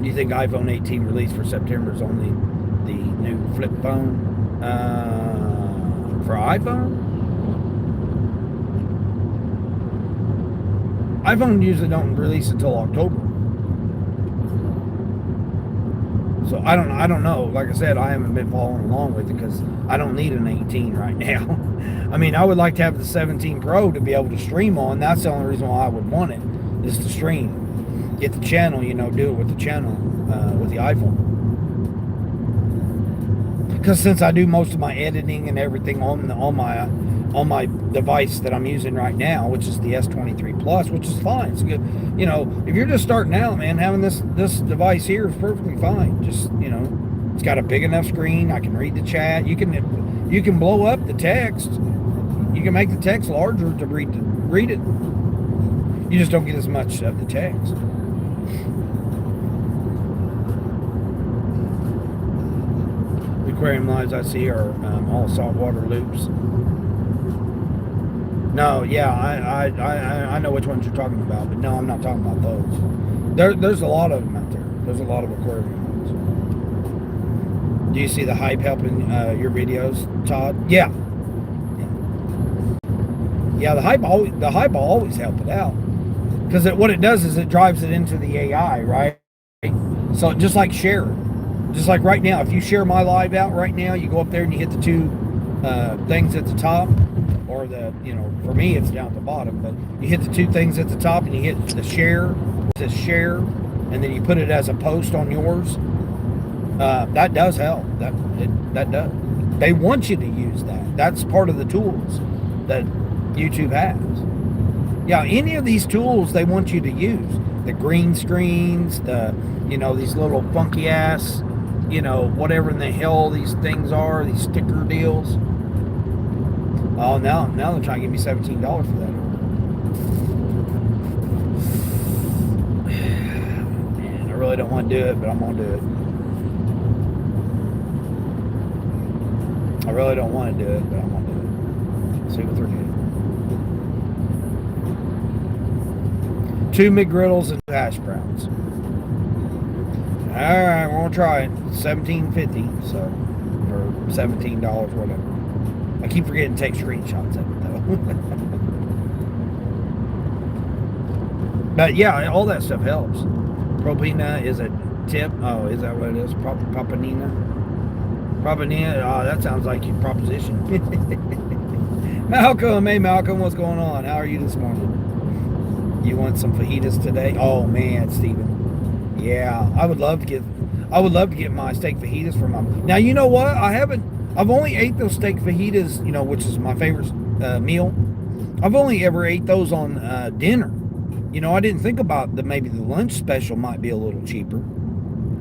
Do you think iPhone 18 release for September is only the new flip phone? For iPhone usually don't release until October. So I don't know. Like I said, I haven't been following along with it because I don't need an 18 right now. I mean, I would like to have the 17 Pro to be able to stream on. That's the only reason why I would want it, is to stream. Get the channel, do it with the channel, with the iPhone. Because since I do most of my editing and everything on my device that I'm using right now, which is the S23 Plus, which is fine. It's good. If you're just starting out, man, having this device here is perfectly fine. Just, it's got a big enough screen. I can read the chat. You can blow up the text. You can make the text larger to read it. You just don't get as much of the text. The aquarium lives I see are all saltwater loops. No, yeah, I know which ones you're talking about, but no, I'm not talking about those. There's a lot of them out there. There's a lot of aquarium ones. Do you see the hype helping your videos, Todd? Yeah. Yeah, the hype will always help it out, because what it does is it drives it into the AI, right? So just like share, just like right now, if you share my live out right now, you go up there and you hit the two things at the top, or for me it's down at the bottom, but you hit the two things at the top and you hit the share, it says share, and then you put it as a post on yours. That does help. That does. They want you to use that. That's part of the tools that YouTube has. Yeah, any of these tools they want you to use. The green screens, these little funky ass, whatever in the hell these things are, these sticker deals. Oh, now they're trying to give me $17 for that. Man, I really don't want to do it, but I'm going to do it. I really don't want to do it, but I'm going to do it. See what they're doing. 2 McGriddles and 2 hash browns. All right, we're going to try it. $17.50, so for $17, whatever. I keep forgetting to take screenshots of it though. But yeah, all that stuff helps. Propina is a tip. Oh, is that what it is? Propanina? Propanina? Oh, that sounds like your proposition. Malcolm, hey Malcolm, what's going on? How are you this morning? You want some fajitas today? Oh man, Steven. Yeah, I would love to get my steak fajitas for my. Now you know what? I've only ate those steak fajitas, you know, which is my favorite meal. I've only ever ate those on dinner. You know, I didn't think about maybe the lunch special might be a little cheaper.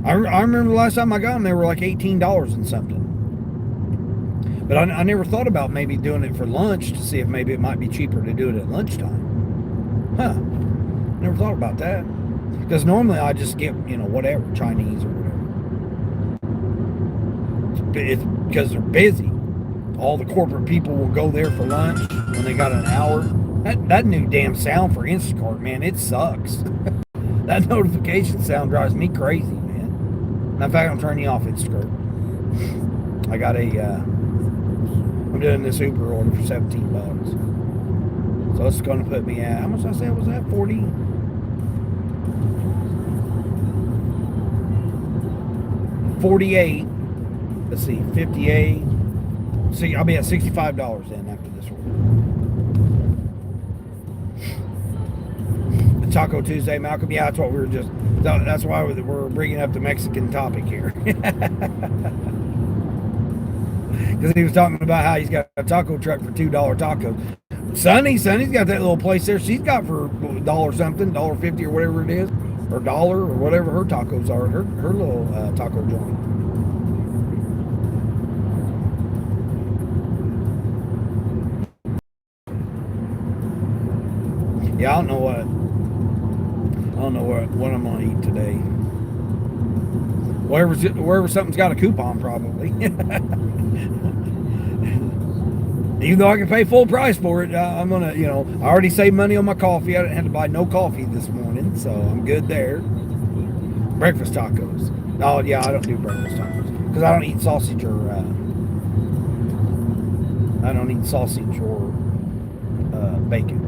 I remember the last time I got them, they were like $18 and something. But I never thought about maybe doing it for lunch to see if maybe it might be cheaper to do it at lunchtime. Huh. Never thought about that. Because normally I just get, you know, whatever, Chinese or whatever. It's because they're busy. All the corporate people will go there for lunch when they got an hour. That new damn sound for Instacart, man, it sucks. That notification sound drives me crazy, man. In fact, I'm turning you off Instacart. I got I'm doing this Uber order for $17. So it's going to put me at, how much I said was that? 40? 48. Let's see, 58. See, I'll be at $65 then after this order. Taco Tuesday, Malcolm. Yeah, that's what we were just. That's why we're bringing up the Mexican topic here. Because he was talking about how he's got a taco truck for $2 tacos. Sonny's got that little place there. She's got for $1 something, $1.50 or whatever it is, or dollar or whatever her tacos are. Her little taco joint. Yeah, I don't know what I'm gonna eat today. Wherever something's got a coupon, probably. Even though I can pay full price for it, I'm gonna, you know, I already saved money on my coffee. I didn't have to buy no coffee this morning, so I'm good there. Breakfast tacos. Oh yeah, I don't do breakfast tacos because I don't eat sausage or bacon.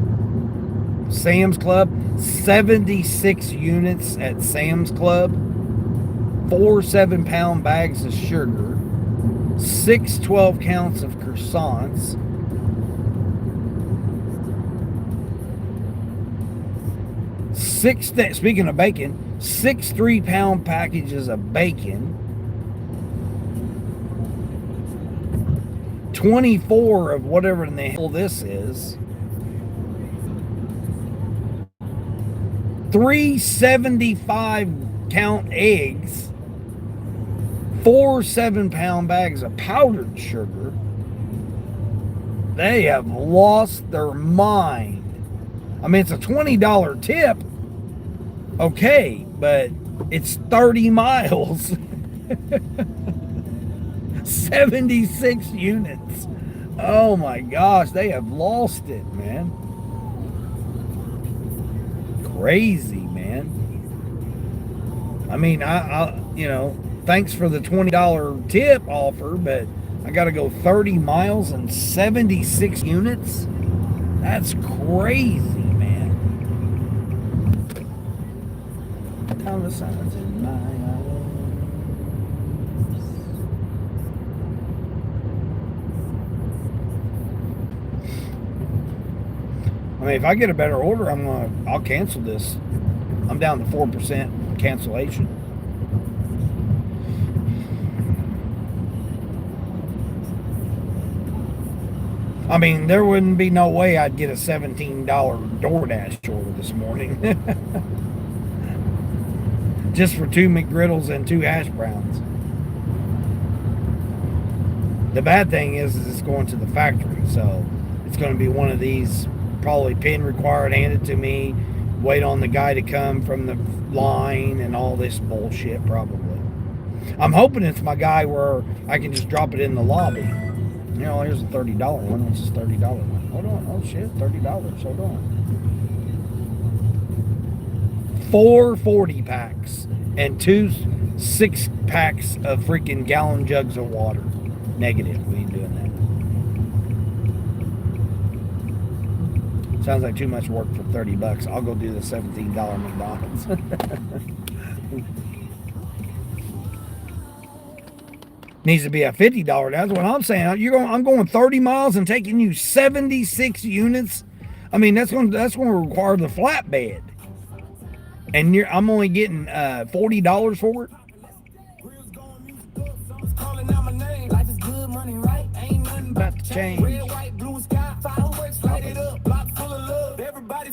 Sam's Club, 76 units at Sam's Club, 4 7-pound bags of sugar, 6 12 counts of croissants, speaking of bacon, 6 3-pound packages of bacon, 24 of whatever in the hell this is, 3 75-count eggs, 4 7-pound bags of powdered sugar. They have lost their mind. I mean, it's a $20 tip. Okay, but it's 30 miles. 76 units. Oh my gosh, they have lost it, man. Crazy, man. I mean, I you know, thanks for the $20 tip offer, but I got to go 30 miles and 76 units? That's crazy, man. Down the signs in my eyes. I mean, if I get a better order, I'll cancel this. I'm down to 4% cancellation. I mean, there wouldn't be no way I'd get a $17 Doordash order this morning. Just for 2 McGriddles and 2 hash browns. The bad thing is it's going to the factory, so it's going to be one of these, probably pin required, handed to me, wait on the guy to come from the line and all this bullshit, probably. I'm hoping it's my guy where I can just drop it in the lobby. You know, here's a $30 one. What's this $30 one? Hold on. Oh shit, $30. Hold on. 4 40 packs and 2 6 packs of freaking gallon jugs of water. Negative. We ain't doing that. Sounds like too much work for $30. I'll go do the $17 McDonald's. Needs to be a $50. That's what I'm saying. I'm going 30 miles and taking you 76 units. I mean, that's going to require the flatbed, and I'm only getting $40 for it. About to change.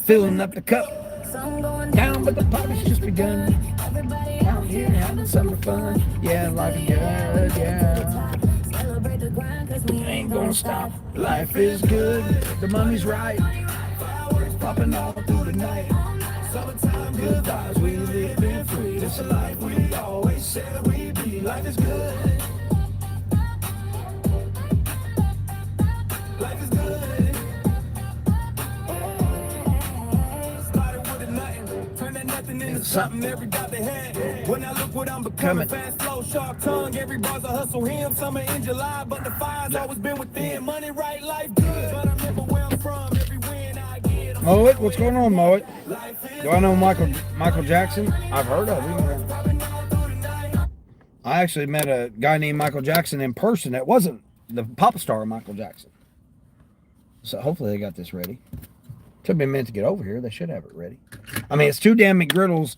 Filling up the cup. Down, but the party's just begun. Out here having summer fun. Yeah, life is good, yeah. Ain't gonna stop. Life is good. The money's right. Popping all through the night. Summertime, good times, we live in free. It's a life we always said we'd be. Life is good. Life is good. Something every doubt they had. When I look what I'm becoming, fast, slow, sharp tongue. Every bar's a hustle him. Summer in July, but the fire's always been within. Money right, life good. But I remember where I'm from. Every win I get. Moet, what's going on, Moet? Do I know Michael Jackson? I've heard of him. I actually met a guy named Michael Jackson in person. That wasn't the pop star Michael Jackson. So hopefully they got this ready. Took me a minute to get over here. They should have it ready. I mean, it's two McGriddles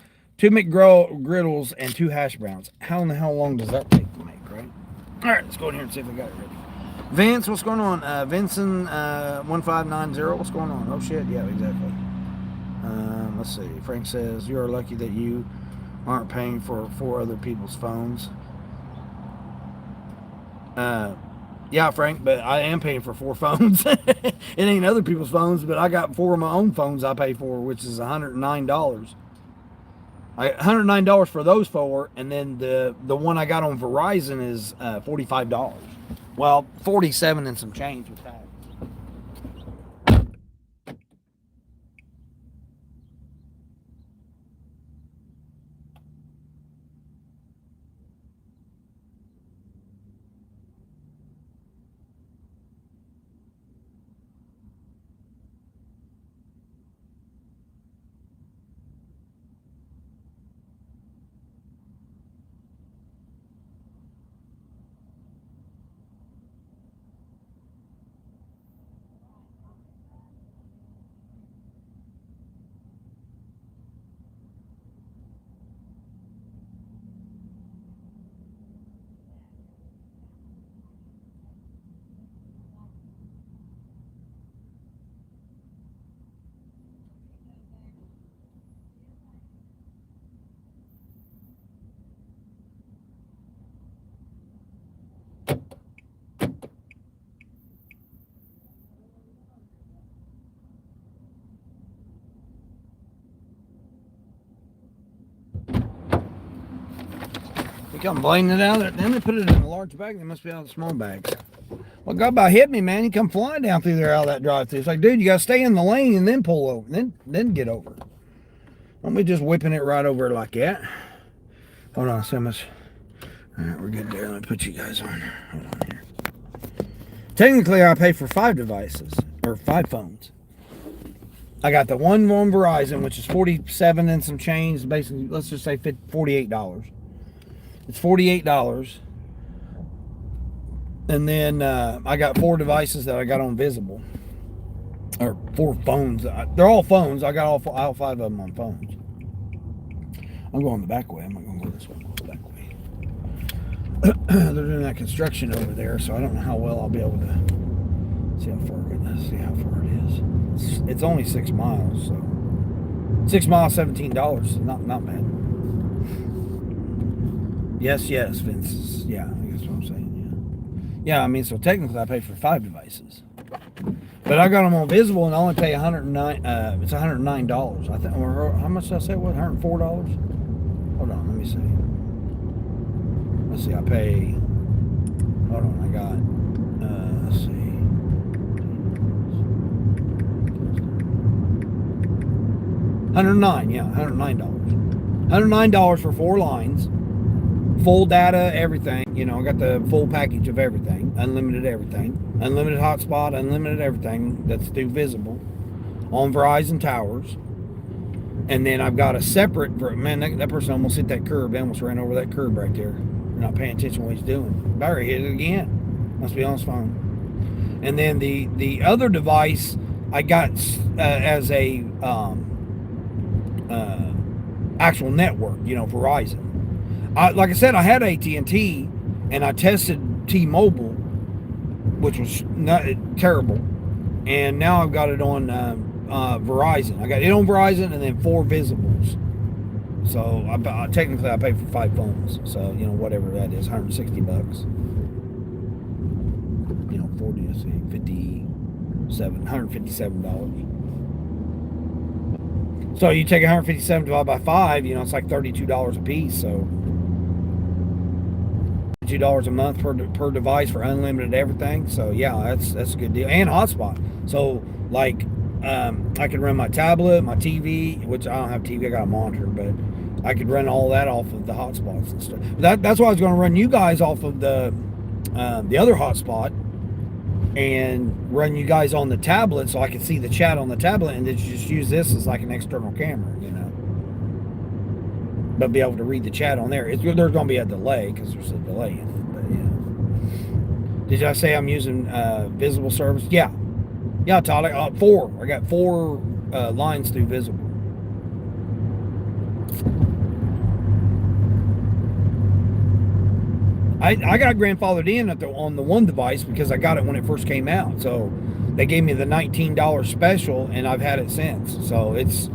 and 2 hash browns. How in the hell long does that take to make, right? All right, let's go in here and see if we got it ready. Vince, what's going on? Vincent 1590, what's going on? Oh shit, yeah, exactly. Let's see. Frank says, you are lucky that you aren't paying for 4 other people's phones. Yeah, Frank, but I am paying for 4 phones. It ain't other people's phones, but I got 4 of my own phones I pay for, which is $109. $109 for those 4, and then the one I got on Verizon is $45. Well, 47 and some change with that. They come blading it out. Then they put it in a large bag. They must be out of the small bags. Well, God about hit me, man. He come flying down through there out of that drive-through. It's like, dude, you got to stay in the lane and then pull over. Then get over. Don't be just whipping it right over like that. Hold on, so much. All right, we're good there. Let me put you guys on. Hold on here. Technically, I pay for 5 devices or 5 phones. I got the one on Verizon, which is 47 and some change. Basically, let's just say $48. It's $48. And then I got 4 devices that I got on Visible. Or 4 phones. They're all phones. I got all 5 of them on phones. I'm going the back way. I'm not going to go this way. I'm going the back way. They're doing that construction over there, so I don't know how well I'll be able to see how far it is. It's only 6 miles, so 6 miles, $17. Not bad. Yes, Vince. Yeah, that's what I'm saying. Yeah, I mean, so technically I pay for 5 devices, but I got them on Visible and I only pay $109. It's $109. I think. Or how much did I say it was? $104. Hold on, let me see. Let's see. I pay. Hold on, I got. Let's see. $109. Yeah, $109. $109 for 4 lines. full data, everything. You know, I got the full package of everything, unlimited everything, unlimited hotspot, unlimited everything that's through Visible on Verizon towers. And then I've got a separate, man, that person almost hit that curb. They almost ran over that curb right there. They're not paying attention to what he's doing. Barry hit it again. Must be on his phone. And then the other device I got as a actual network, you know, Verizon. Like I said, I had AT&T, and I tested T-Mobile, which was not terrible. And now I've got it on Verizon. I got it on Verizon and then 4 Visibles. So technically I paid for 5 phones. So, you know, whatever that is, $160. You know, 40, let's see, $157. So you take 157 divided by 5, you know, it's like $32 a piece. So $2 a month per device for unlimited everything. So yeah, that's a good deal. And hotspot. So like I could run my tablet, my TV, which I don't have TV, I got a monitor, but I could run all that off of the hotspots and stuff. That's why I was going to run you guys off of the other hotspot and run you guys on the tablet so I could see the chat on the tablet, and then just use this as like an external camera, you know. But be able to read the chat on there. There's going to be a delay because there's a delay in it. But yeah. Did I say I'm using Visible service? Yeah. Yeah, Todd. 4. I got 4 lines through Visible. I got grandfathered in on the one device because I got it when it first came out. So they gave me the $19 special, and I've had it since. So it's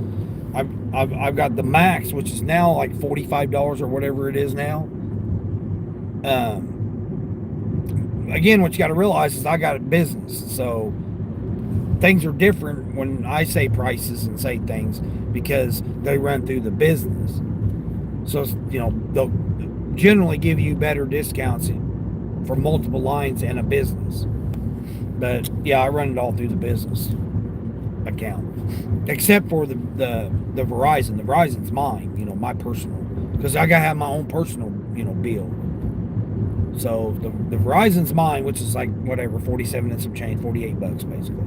I've got the max, which is now like $45 or whatever it is now. Again, what you got to realize is I got a business, so things are different when I say prices and say things because they run through the business. So, you know, they'll generally give you better discounts for multiple lines and a business. But yeah, I run it all through the business account, except for the Verizon. The Verizon's mine, you know, my personal, because I gotta have my own personal, you know, bill. So the Verizon's mine, which is like whatever, 47 and some change, $48 basically.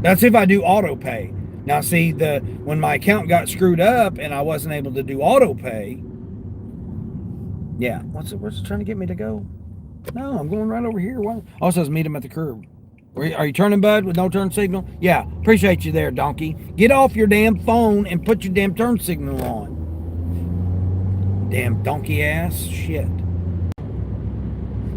That's if I do auto pay. Now see, when my account got screwed up and I wasn't able to do auto pay. Yeah, where's it trying to get me to go? No, I'm going right over here. What? Oh, it says meet him at the curb. Are you turning, bud, with no turn signal? Yeah, appreciate you there, donkey. Get off your damn phone and put your damn turn signal on. Damn donkey ass shit.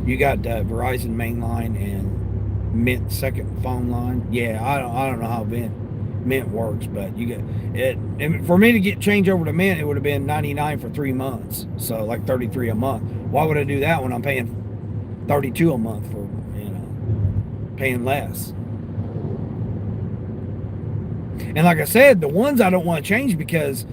You got Verizon main line and Mint second phone line. Yeah, I don't know how Mint works, but you get it. And for me to get change over to Mint, it would have been $99 for 3 months, so like $33 a month. Why would I do that when I'm paying $32 a month for, you know, paying less? And like I said, the ones I don't want to change because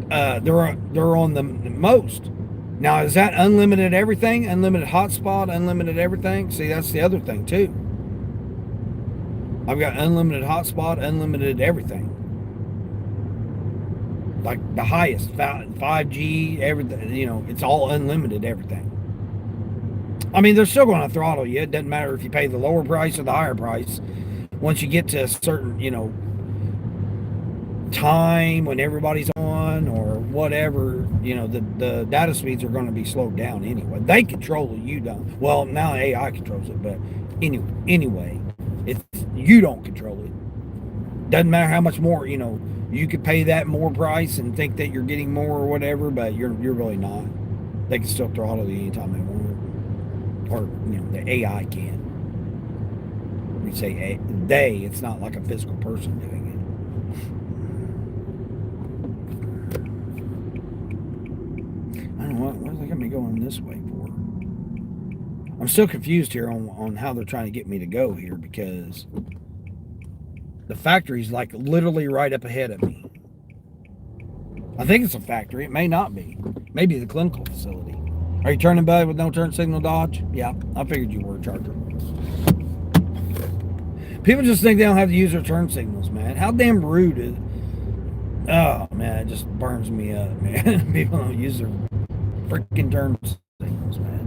they're on the most. Now, is that unlimited everything? Unlimited hotspot, unlimited everything? See, that's the other thing too. I've got unlimited hotspot, unlimited everything. Like the highest, 5G, everything, you know, it's all unlimited everything. I mean, they're still going to throttle you. It doesn't matter if you pay the lower price or the higher price. Once you get to a certain, you know, time when everybody's on or whatever, you know, the data speeds are going to be slowed down anyway. They control it, you don't. Well, now AI controls it, but anyway, it's you don't control it. Doesn't matter how much more, you know, you could pay that more price and think that you're getting more or whatever, but you're really not. They can still throttle you anytime they want, or you know, the AI can. We say they, it's not like a physical person doing it. I don't know what are they got me going this way for. I'm still confused here on how they're trying to get me to go here because the factory's like literally right up ahead of me. I think it's a factory. It may not be. Maybe the clinical facility. Are you turning, bud, with no turn signal, Dodge? Yeah, I figured you were, Charger. People just think they don't have to use their turn signals, man. How damn rude is... Oh, man, it just burns me up, man. People don't use their freaking turn signals, man.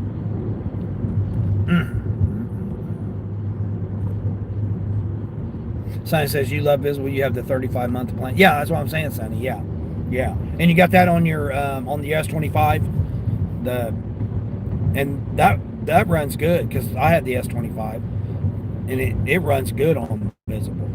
Sonny says you love Visible. You have the 35-month plan. Yeah, that's what I'm saying, Sonny. Yeah, yeah. And you got that on your on the S25. And that runs good because I had the S25, and it runs good on Visible.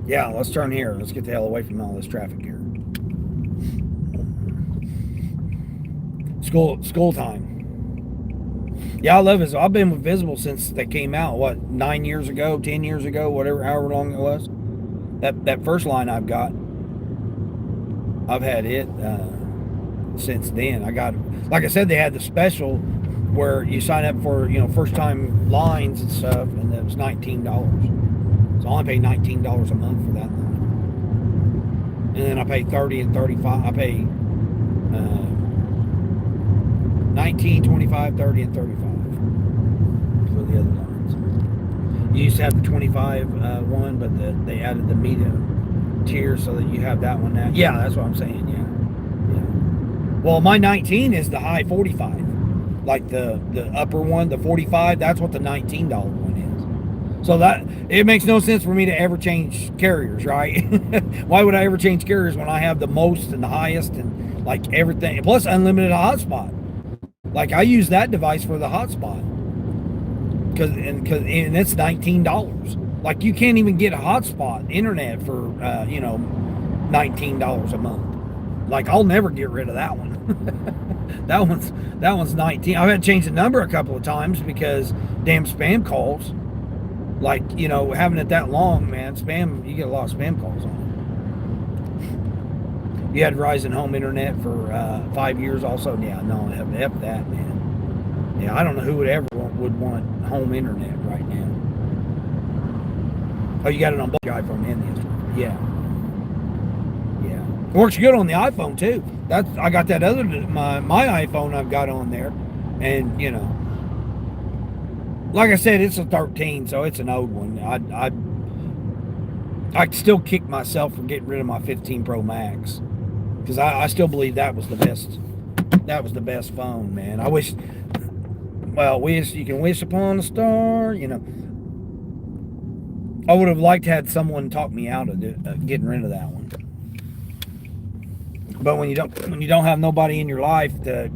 Yeah, let's turn here. Let's get the hell away from all this traffic here. School time. Yeah, I love Visible. I've been with Visible since they came out. What, 9 years ago, 10 years ago, whatever, however long it was. That first line I've got, I've had it since then. I got, like I said, they had the special where you sign up for first time lines and stuff, and it was $19. So I only pay $19 a month for that line. And then I pay 30 and 35. I pay 19, 25, 30, and 35 for the other lines. You used to have the 25 one, but they added the medium tier so that you have that one now. Yeah, that's what I'm saying. Yeah. Well, my 19 is the high 45, like the upper one, the 45. That's what the $19 one is. So that it makes no sense for me to ever change carriers, right? Why would I ever change carriers when I have the most and the highest and like everything, plus unlimited hotspot? Like I use that device for the hotspot because it's $19. Like you can't even get a hotspot internet for $19 a month. Like I'll never get rid of that one. that one's 19. I've had to change the number a couple of times because damn spam calls. Like having it that long, man, spam. You get a lot of spam calls on it. You had Verizon Home Internet for 5 years also. Yeah, no, F that, man. Yeah, I don't know who would want home internet right now. Oh, you got it on both your iPhone and the Android. Yeah. It works good on the iPhone too. I got that other my iPhone I've got on there, and like I said, it's a 13, so it's an old one. I still kick myself for getting rid of my 15 Pro Max because I still believe that was the best. That was the best phone, man. I wish. Well, you can wish upon a star. I would have liked to have someone talk me out of getting rid of that one. But when you don't have nobody in your life to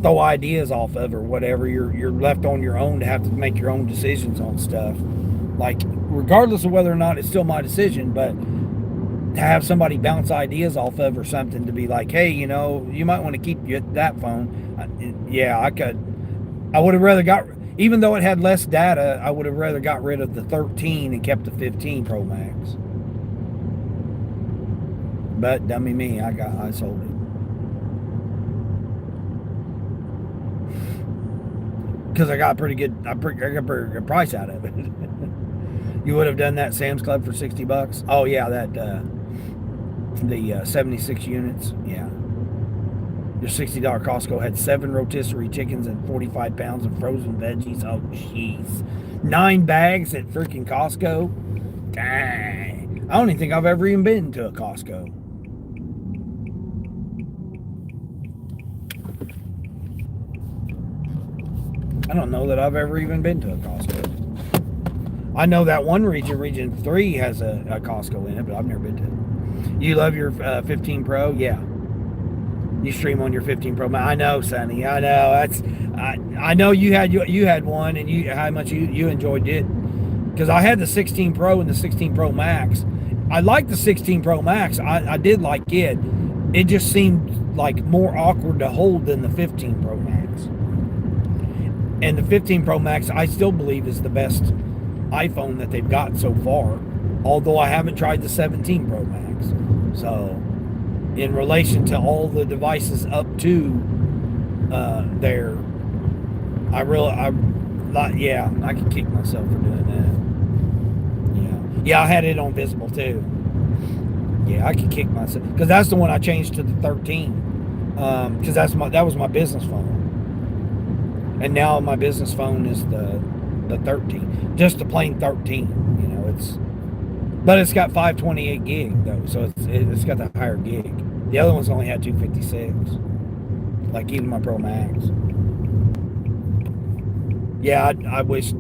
throw ideas off of or whatever, you're left on your own to have to make your own decisions on stuff. Like regardless of whether or not it's still my decision, but to have somebody bounce ideas off of or something to be like, hey, you might want to keep that phone. Yeah, I would have rather even though it had less data, I would have rather got rid of the 13 and kept the 15 Pro Max. But dummy me, I sold it. Because I got a pretty good price out of it. You would have done that Sam's Club for $60. Oh yeah, that the 76 units. Yeah, your $60 Costco had 7 rotisserie chickens and 45 pounds of frozen veggies. Oh jeez, 9 bags at freaking Costco. Dang, I don't even think I've ever even been to a Costco. I don't know that I've ever even been to a Costco. I know that one region 3 has a Costco in it, but I've never been to it. You love your 15 Pro? Yeah. You stream on your 15 Pro. I know, Sonny. I know. I know you had one, and how much you enjoyed it. Because I had the 16 Pro and the 16 Pro Max. I liked the 16 Pro Max. I did like it. It just seemed like more awkward to hold than the 15 Pro Max. And the 15 Pro Max, I still believe, is the best iPhone that they've got so far. Although I haven't tried the 17 Pro Max. So, in relation to all the devices up to there, I can kick myself for doing that. Yeah, I had it on Visible too. Yeah, I can kick myself because that's the one I changed to the 13. because that was my business phone, and now my business phone is the 13, just the plain 13. You know, but it's got 528 gig though, so it's got the higher gig. The other ones only had 256, like even my Pro Max. Yeah, I wish.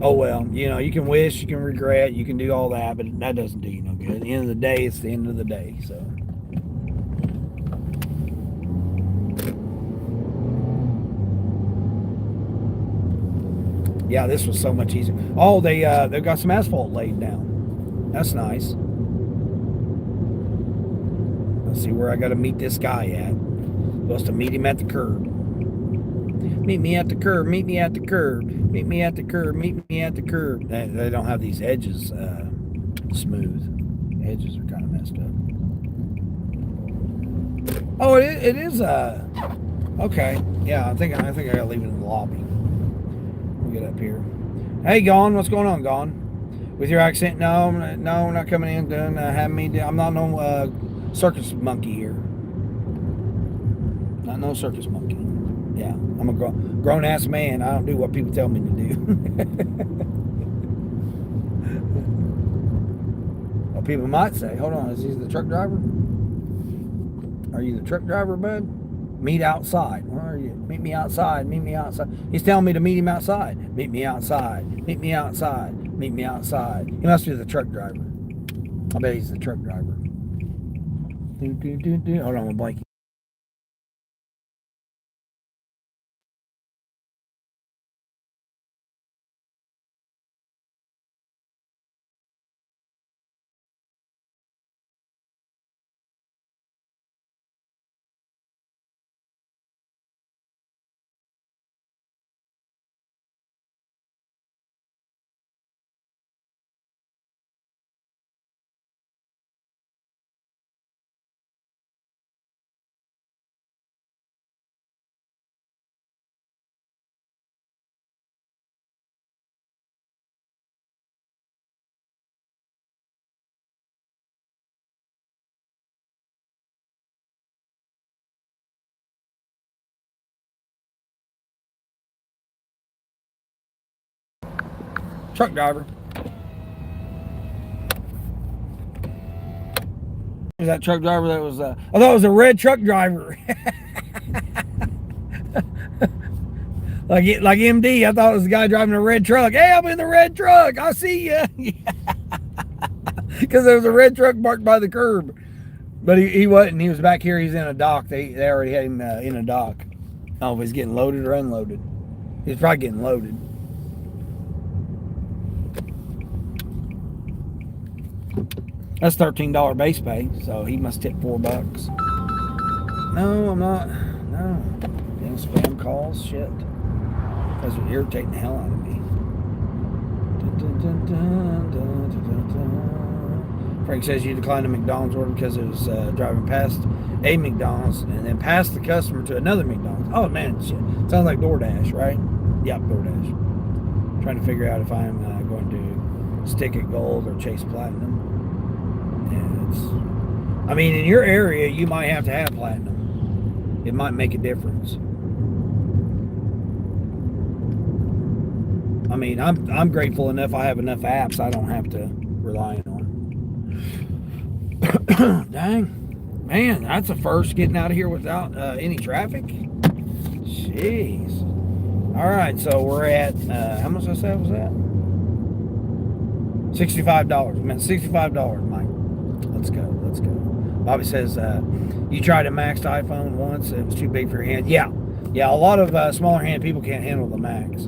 Oh well, you know, you can wish, you can regret, you can do all that, but that doesn't do you no good. At the end of the day, it's the end of the day. So, yeah, this was so much easier. Oh, they've got some asphalt laid down. That's nice. Let's see where I got to meet this guy at. Supposed to meet him at the curb. Meet me at the curb. Meet me at the curb. Meet me at the curb. Meet me at the curb. They don't have these edges smooth. The edges are kind of messed up. Oh, it is. Okay. Yeah, I think I gotta leave it in the lobby. We'll get up here. Hey, Gone. What's going on, Gone? With your accent? No, not coming in. Doing having me. I'm not no circus monkey here. Not no circus monkey. Yeah, I'm a grown ass man. I don't do what people tell me to do. Well, people might say, hold on, is he the truck driver? Are you the truck driver, bud? Meet outside. Where are you? Meet me outside. Meet me outside. He's telling me to meet him outside. Meet me outside. Meet me outside. Meet me outside. He must be the truck driver. I bet he's the truck driver. Hold on, I'm blanking. Truck driver. Was that truck driver that was I thought it was a red truck driver. like MD, I thought it was the guy driving a red truck. Hey, I'm in the red truck. I see you. Because there was a red truck parked by the curb. But he wasn't. He was back here. He's in a dock. They already had him in a dock. I don't know if he's getting loaded or unloaded. He's probably getting loaded. That's $13 base pay, so he must tip $4. No, I'm not. No. Damn spam calls. Shit. Those are irritating the hell out of me. Frank says you declined a McDonald's order because it was driving past a McDonald's and then passed the customer to another McDonald's. Oh man, shit. Sounds like DoorDash, right? Yep, DoorDash. Trying to figure out if I'm going to stick at gold or chase platinum. I mean, in your area, you might have to have platinum. It might make a difference. I mean, I'm grateful enough I have enough apps I don't have to rely on. Dang. Man, that's a first getting out of here without any traffic. Jeez. All right, so we're at, how much I said was that? $65. I meant $65, Mike. Let's go. Bobby says, you tried a maxed iPhone once. It was too big for your hand. Yeah. A lot of smaller hand people can't handle the max.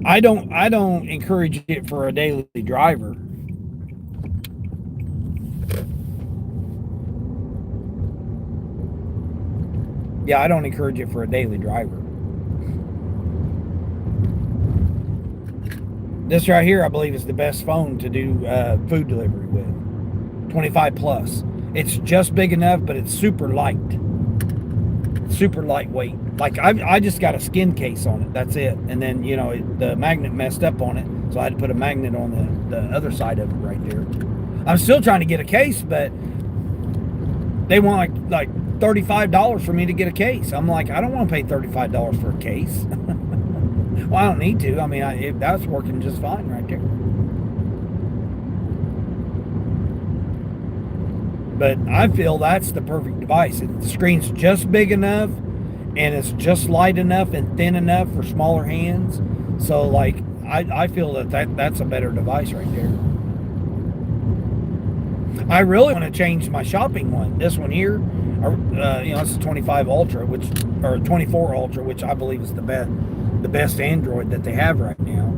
I don't encourage it for a daily driver. Yeah, I don't encourage it for a daily driver. This right here, I believe, is the best phone to do food delivery with. 25 plus. It's just big enough, but it's super light. Super lightweight. Like I just got a skin case on it. That's it. And then the magnet messed up on it, so I had to put a magnet on the other side of it right there. I'm still trying to get a case, but They want like $35 for me to get a case. I'm like, I don't want to pay $35 for a case. Well, I don't need to. I mean, that's working just fine right there. But I feel that's the perfect device. The screen's just big enough, and it's just light enough and thin enough for smaller hands. So, like, I feel that's a better device right there. I really want to change my shopping one. This one here, it's a 25 Ultra, or 24 Ultra, which I believe is the best Android that they have right now.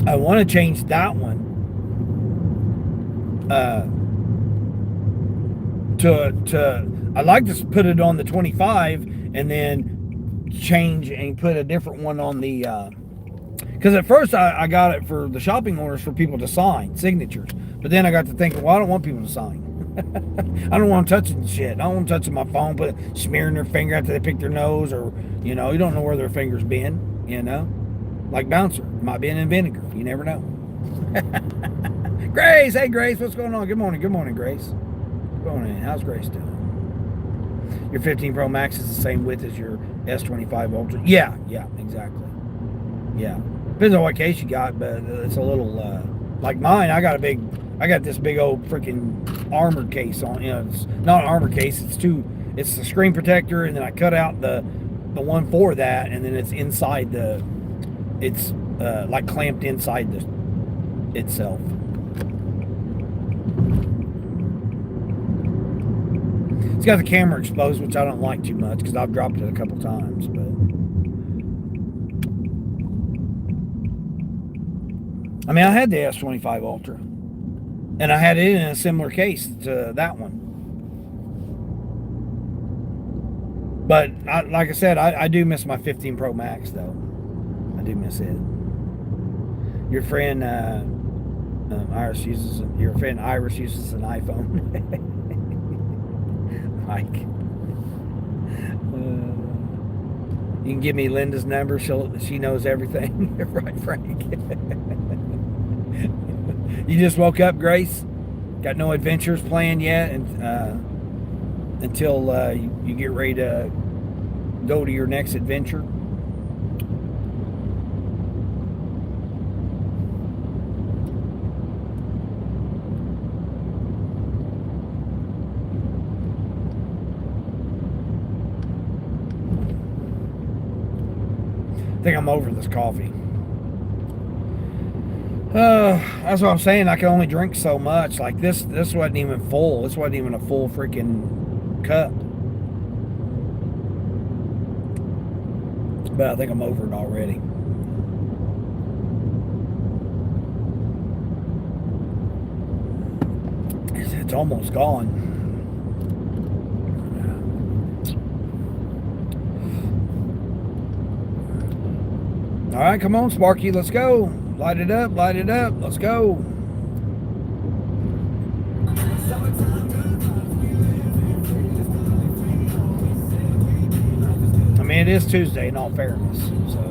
I want to change that one I'd like to put it on the 25 and then change and put a different one on the because at first I got it for the shopping orders for people to sign signatures, but then I got to thinking, well, I don't want people to sign. I don't want them touching shit. I don't want them touching my phone, smearing their finger after they pick their nose, or you don't know where their finger's been, like Bouncer might be in vinegar, you never know. Grace, hey Grace, what's going on? Good morning, Grace. What's going on? How's Grace doing? Your 15 Pro Max is the same width as your S25 Ultra. Yeah, exactly. Yeah, depends on what case you got, but it's a little like mine. I got this big old freaking armored case on. It's not an armored case. It's the screen protector, and then I cut out the one for that, and then it's inside it's like clamped inside itself. It's got the camera exposed, which I don't like too much because I've dropped it a couple times. But I mean, I had the S25 Ultra, and I had it in a similar case to that one. But like I said, I do miss my 15 Pro Max, though. I do miss it. Your friend Iris uses an iPhone. Mike, you can give me Linda's number. She knows everything. Right, Frank? You just woke up, Grace? Got no adventures planned yet, and until you get ready to go to your next adventure? I think I'm over this coffee. That's what I'm saying. I can only drink so much. Like this wasn't even full. This wasn't even a full freaking cup. But I think I'm over it already. It's almost gone. All right, come on, Sparky, let's go. Light it up, let's go. I mean, it is Tuesday, in all fairness, so.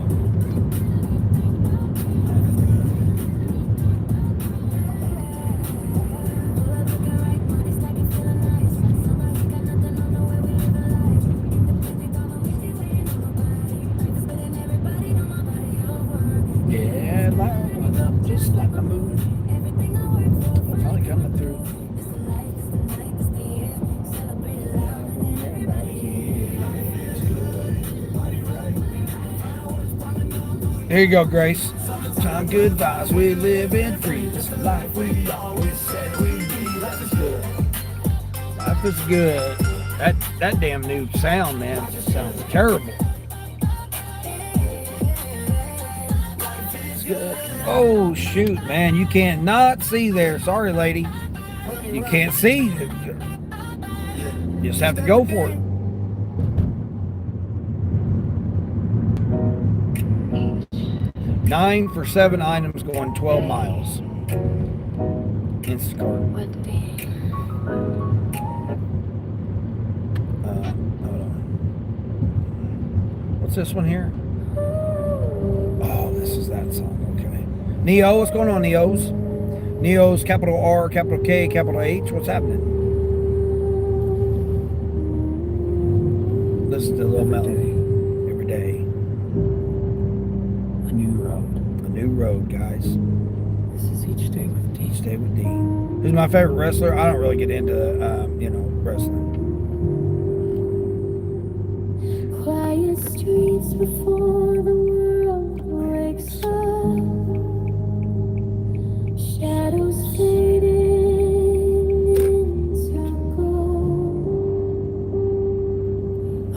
Here you go, Grace. Time, good vibes, we live in free. It's the life we always said we'd be. Life is good. Life is good. That damn new sound, man, just sounds terrible. It's good. Oh shoot, man, you can't not see there. Sorry, lady. You can't see. You just have to go for it. Nine for 7 items going 12 miles. Instacart. Hold on. What's this one here? Oh, this is that song. Okay. Neo, what's going on, Neos? Neo's capital R, capital K, capital H. What's happening? Listen to Lil Melody. Every day. A new road. A new road, guys. This is Each Day with D. Each Day with D. Who's my favorite wrestler? I don't really get into, wrestling. Quiet streets before the world wakes up. Shadows fading into gold.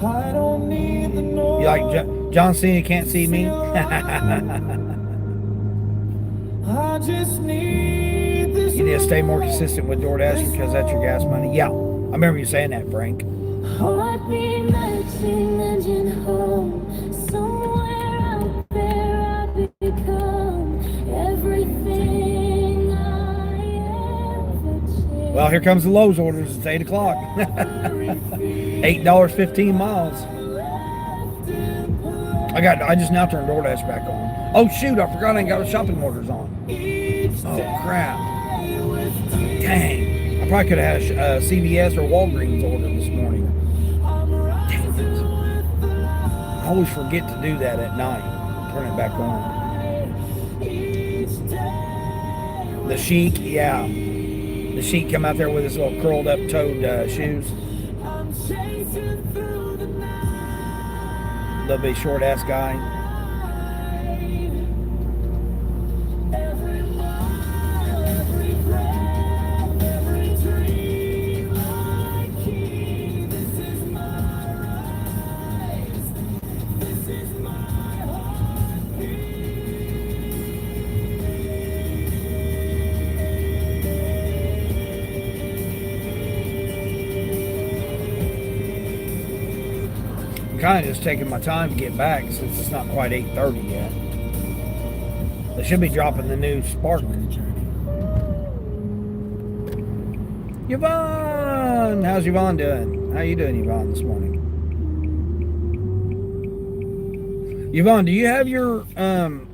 I don't need the noise. You like John Cena Can't See Me? I just need this. You need to stay more consistent with Doordashing because that's your gas money. Yeah, I remember you saying that, Frank. Heartbeat matching engine home. Somewhere out there I become everything I ever chased. Well, here comes the Lowe's orders. It's 8 o'clock. $8.15 miles. I just now turned DoorDash back on. Oh shoot, I forgot I ain't got the shopping orders on. Oh crap. Dang. I probably could have had a CVS or Walgreens order this morning. Dang it. I always forget to do that at night. Turn it back on. The Chic, yeah. The Chic come out there with his little curled up toed shoes. Little bit short ass guy. Kind of just taking my time to get back since it's not quite 8:30 yet. They should be dropping the new Spark. Yvonne! How's Yvonne doing? How you doing, Yvonne, this morning? Yvonne, do you have your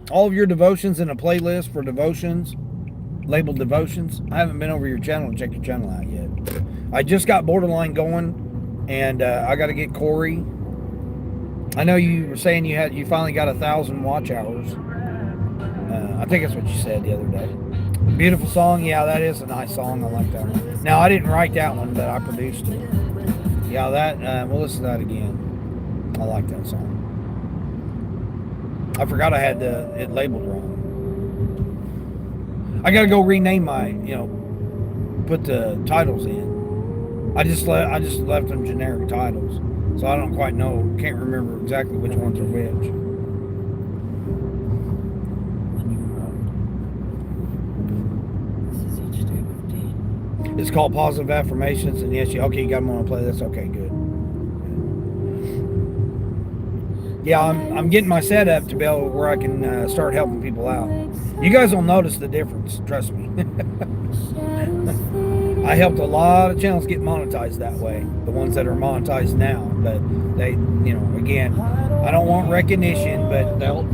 all of your devotions in a playlist for devotions? Labeled devotions? I haven't been over your channel and checked your channel out yet. I just got Borderline going, and I got to get Corey. I know you were saying you finally got 1,000 watch hours. I think that's what you said the other day. Beautiful song. Yeah, that is a nice song. I like that one. Now, I didn't write that one, but I produced it. Yeah, that we'll listen to that again. I like that song. I forgot I had it labeled wrong. I gotta go rename my, put the titles in. I just left them generic titles. So I don't quite know, can't remember exactly which ones are which. A new road. This is Each Day with D. It's called Positive Affirmations, and yes, you got them on a playlist. Okay, good. Yeah, I'm getting my setup to be able where I can start helping people out. You guys will notice the difference, trust me. I helped a lot of channels get monetized that way, the ones that are monetized now, but they, again, I don't want recognition, but they'll,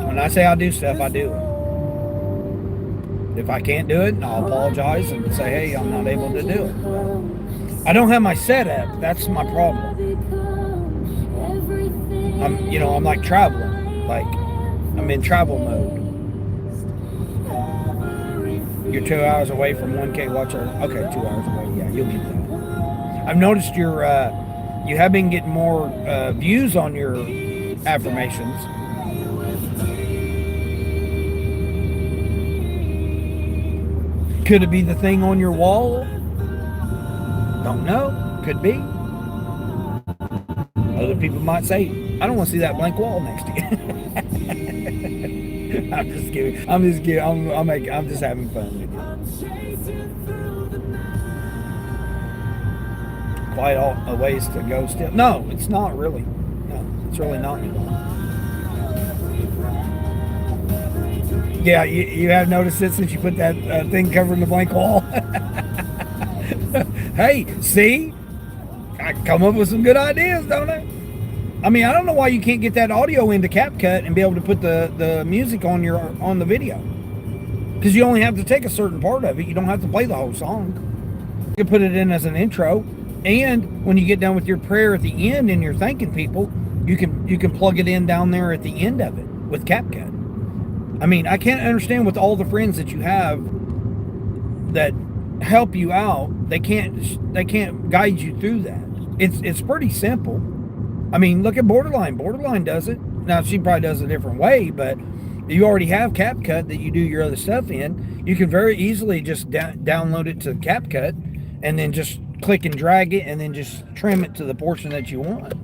when I say I do stuff, I do it. If I can't do it, I'll apologize and say, hey, I'm not able to do it. I don't have my setup, that's my problem. I'm like traveling, like, I'm in travel mode. You're 2 hours away from 1K watch hours. Okay, 2 hours away. Yeah, you'll get that. I've noticed you have been getting more views on your affirmations. Could it be the thing on your wall? Don't know. Could be. Other people might say, I don't want to see that blank wall next to you. I'm just kidding. I'm just having fun with you. Quite a ways to go still. No, it's not really. No, it's really not. Yeah, you have noticed it since you put that thing covering the blank wall. Hey, see? I come up with some good ideas, don't I? I mean, I don't know why you can't get that audio into CapCut and be able to put the music on the video. Because you only have to take a certain part of it. You don't have to play the whole song. You can put it in as an intro. And when you get done with your prayer at the end and you're thanking people, you can plug it in down there at the end of it with CapCut. I mean, I can't understand with all the friends that you have that help you out, they can't guide you through that. It's pretty simple. I mean, look at Borderline. Borderline does it. Now, she probably does it a different way, but you already have CapCut that you do your other stuff in. You can very easily just download it to CapCut and then just click and drag it and then just trim it to the portion that you want.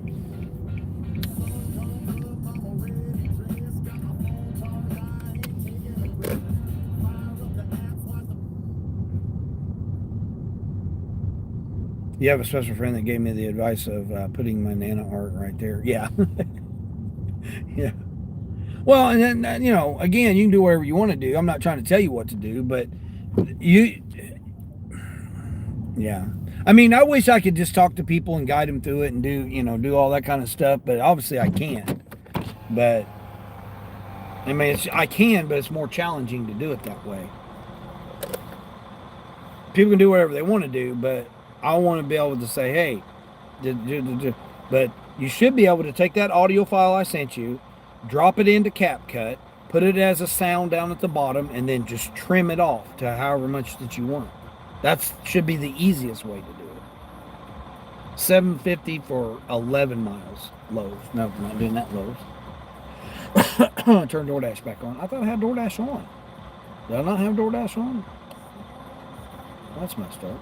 You have a special friend that gave me the advice of putting my Nana art right there. Yeah. Yeah. Well, and then, you know, again, you can do whatever you want to do. I'm not trying to tell you what to do, but yeah. I mean, I wish I could just talk to people and guide them through it and do all that kind of stuff, but obviously I can't. But, I mean, I can, but it's more challenging to do it that way. People can do whatever they want to do, but I want to be able to say, hey, but you should be able to take that audio file I sent you, drop it into CapCut, put it as a sound down at the bottom, and then just trim it off to however much that you want. That should be the easiest way to do it. $7.50 for 11 miles. Lowe's. No, I'm not doing that, Lowe's. Turn DoorDash back on. I thought I had DoorDash on. Did I not have DoorDash on? That's messed up.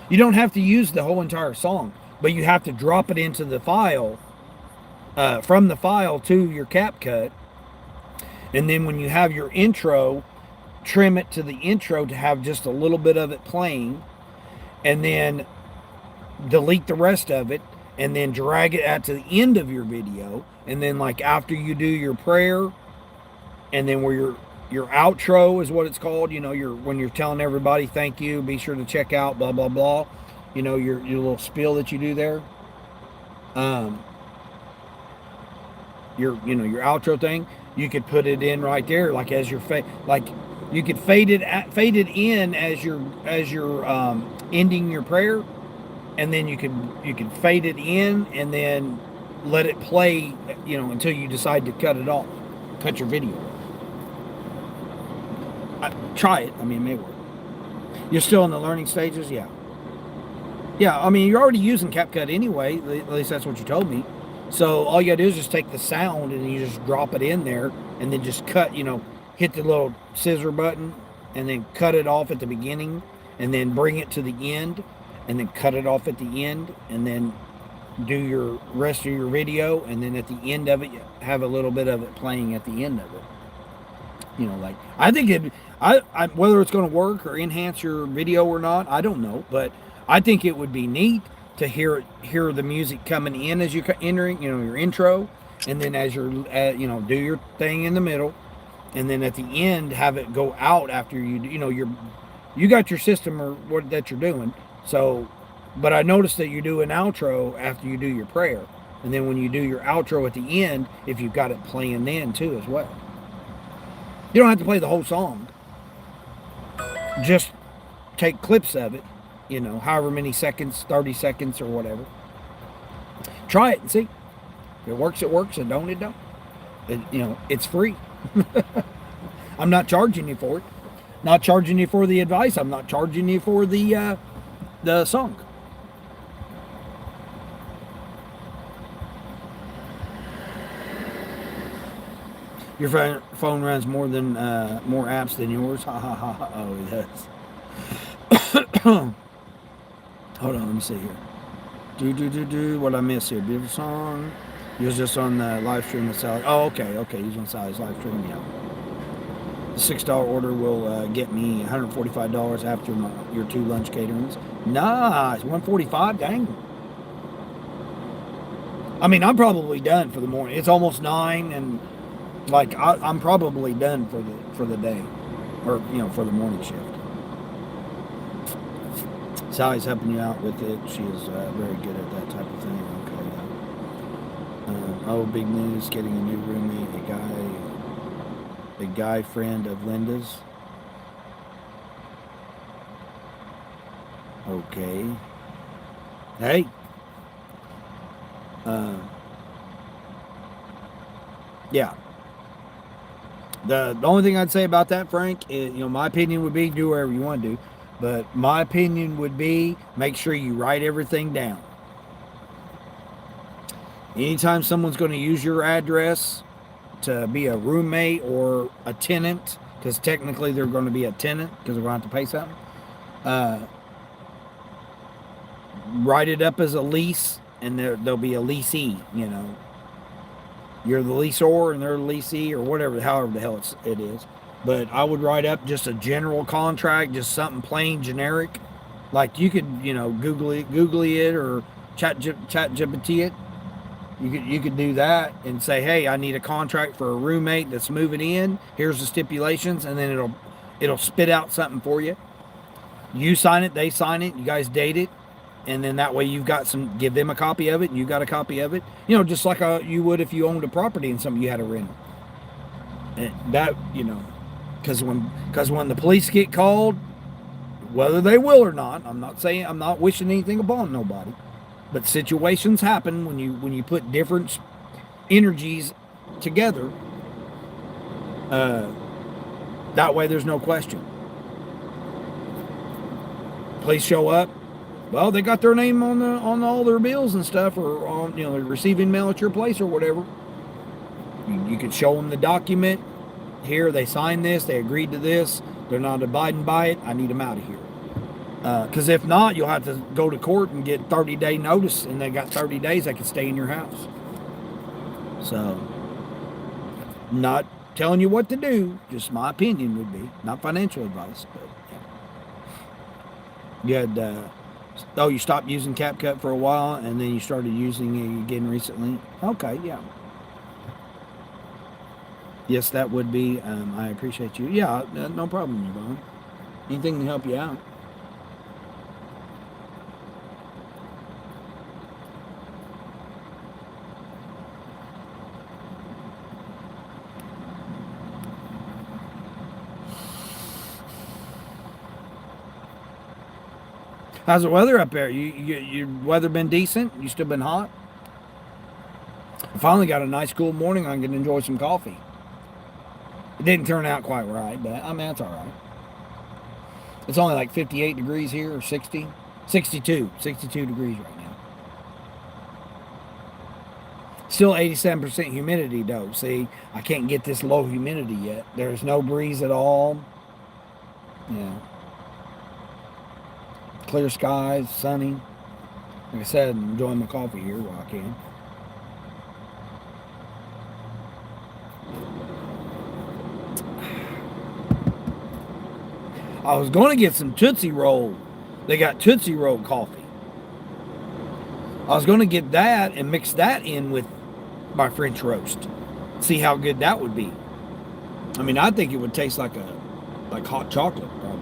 You don't have to use the whole entire song, but you have to drop it into the file, from the file to your CapCut. And then when you have your intro, trim it to the intro to have just a little bit of it playing, and then delete the rest of it, and then drag it out to the end of your video. And then, like, after you do your prayer, and then where your outro is what it's called, you know, when you're telling everybody thank you, be sure to check out blah blah blah, you know, your little spiel that you do there, your outro thing, you could put it in right there, like as your like you could fade it in as you're ending your prayer, and then you could fade it in and then let it play, you know, until you decide to cut it off, cut your video. Try it. I mean, it may work. You're still in the learning stages? Yeah. Yeah, I mean, you're already using CapCut anyway. At least that's what you told me. So all you got to do is just take the sound and you just drop it in there and then just cut, you know, hit the little scissor button and then cut it off at the beginning and then bring it to the end and then cut it off at the end and then do your rest of your video, and then at the end of it, have a little bit of it playing at the end of it. You know, like, I think whether it's going to work or enhance your video or not, I don't know, but I think it would be neat to hear the music coming in as you're entering, you know, your intro, and then as you're, you know, do your thing in the middle, and then at the end have it go out after you got your system or what that you're doing. So, but I noticed that you do an outro after you do your prayer, and then when you do your outro at the end, if you've got it playing then too as well. You don't have to play the whole song. Just take clips of it, you know, however many seconds, 30 seconds or whatever. Try it and see. If it works, it works. If it don't, it don't. You know, it's free. I'm not charging you for it. Not charging you for the advice. I'm not charging you for the song. Your phone runs more apps than yours. Ha ha ha. Oh, it does. Hold on, let me see here. What I miss here? Beautiful song. He was just on the live stream with Sally. Oh, okay. He's on Sally's live stream. Yeah. The $6 order will get me $145 after your 2 lunch caterings. Nice. $145. Dang. I mean, I'm probably done for the morning. It's almost 9, and like I'm probably done for the day, or you know, for the morning shift. Sally's helping you out with it. She is very good at that type of thing. Okay. Oh, big news, getting a new roommate, a guy friend of Linda's. Okay. Hey. Yeah. The only thing I'd say about that, Frank, is, my opinion would be do whatever you want to do. But my opinion would be make sure you write everything down. Anytime someone's going to use your address to be a roommate or a tenant, because technically they're going to be a tenant because they're going to have to pay something, write it up as a lease, and there'll be a leasee. You're the leaseor and they're the leasee, or whatever, however the hell it is. But I would write up just a general contract, just something plain generic, like you could Google it or chat GPT it. You could do that and say, hey, I need a contract for a roommate that's moving in. Here's the stipulations, and then it'll spit out something for you. You sign it, they sign it, you guys date it, and then that way you've got give them a copy of it, and you got a copy of it. Just like you would if you owned a property and something you had to rent. And that, because when the police get called, whether they will or not, I'm not wishing anything upon nobody. But situations happen when you put different energies together. That way, there's no question. Police show up. Well, they got their name on all their bills and stuff, or on they're receiving mail at your place or whatever. You could show them the document. Here, they signed this. They agreed to this. They're not abiding by it. I need them out of here. Because if not, you'll have to go to court and get 30-day notice, and they got 30 days they can stay in your house. So, not telling you what to do, just my opinion would be, not financial advice, but yeah. You had, you stopped using CapCut for a while, and then you started using it again recently. Okay, yeah. Yes, that would be, I appreciate you. Yeah, no problem, Yvonne. Anything to help you out. How's the weather up there? Your weather been decent? You still been hot? I finally got a nice cool morning. I can enjoy some coffee. It didn't turn out quite right, but that's all right. It's only like 58 degrees here, or 60. 62 degrees right now. Still 87% humidity though. See, I can't get this low humidity yet. There's no breeze at all. Yeah. Clear skies, sunny. Like I said, I'm enjoying my coffee here while I can. I was going to get some Tootsie Roll. They got Tootsie Roll coffee. I was going to get that and mix that in with my French roast. See how good that would be. I mean, I think it would taste like hot chocolate, probably.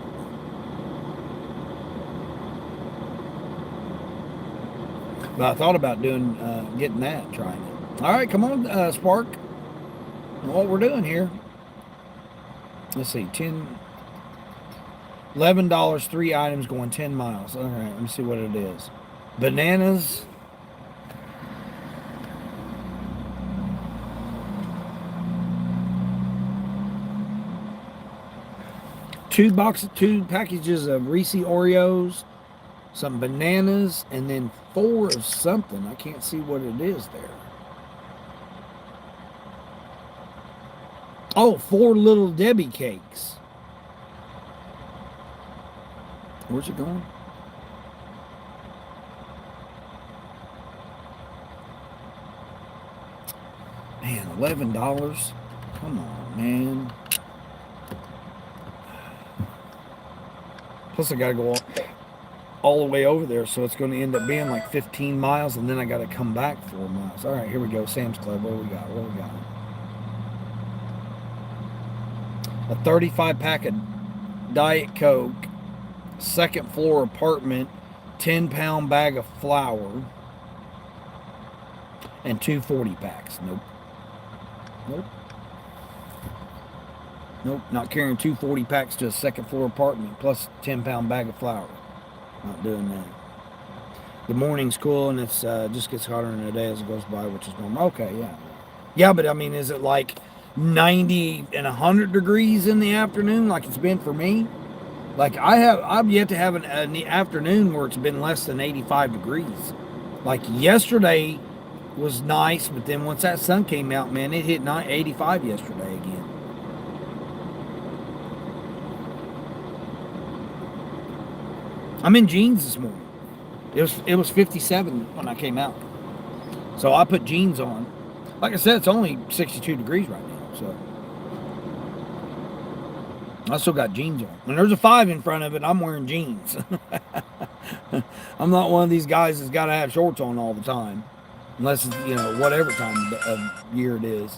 But I thought about getting that, trying it. All right, come on, Spark. What we're doing here. Let's see, $11, 3 items going 10 miles. All right, let me see what it is. Bananas. Two packages of Reese Oreos, some bananas, and then 4 of something. I can't see what it is there. Oh, 4 Little Debbie cakes. Where's it going? Man, $11. Come on, man. Plus, I gotta go all the way over there, so it's going to end up being like 15 miles, and then I got to come back 4 miles. All right, here we go. Sam's Club. What do we got? A 35-pack of Diet Coke, second floor apartment, 10-pound bag of flour, And 2 40 packs. Nope. Nope. Nope. Not carrying 2 40 packs to a second floor apartment plus 10-pound bag of flour. Not doing that. The morning's cool and it's just gets hotter in the day as it goes by, which is normal. Okay, yeah. Yeah, but I mean, is it like 90 and 100 degrees in the afternoon like it's been for me? Like I've yet to have an afternoon where it's been less than 85 degrees. Like yesterday was nice, but then once that sun came out, man, it hit 85 yesterday again. I'm in jeans this morning. It was 57 when I came out. So I put jeans on. Like I said, it's only 62 degrees right now, so I still got jeans on. When there's a 5 in front of it, I'm wearing jeans. I'm not one of these guys that's got to have shorts on all the time, unless it's, you know, whatever time of year it is.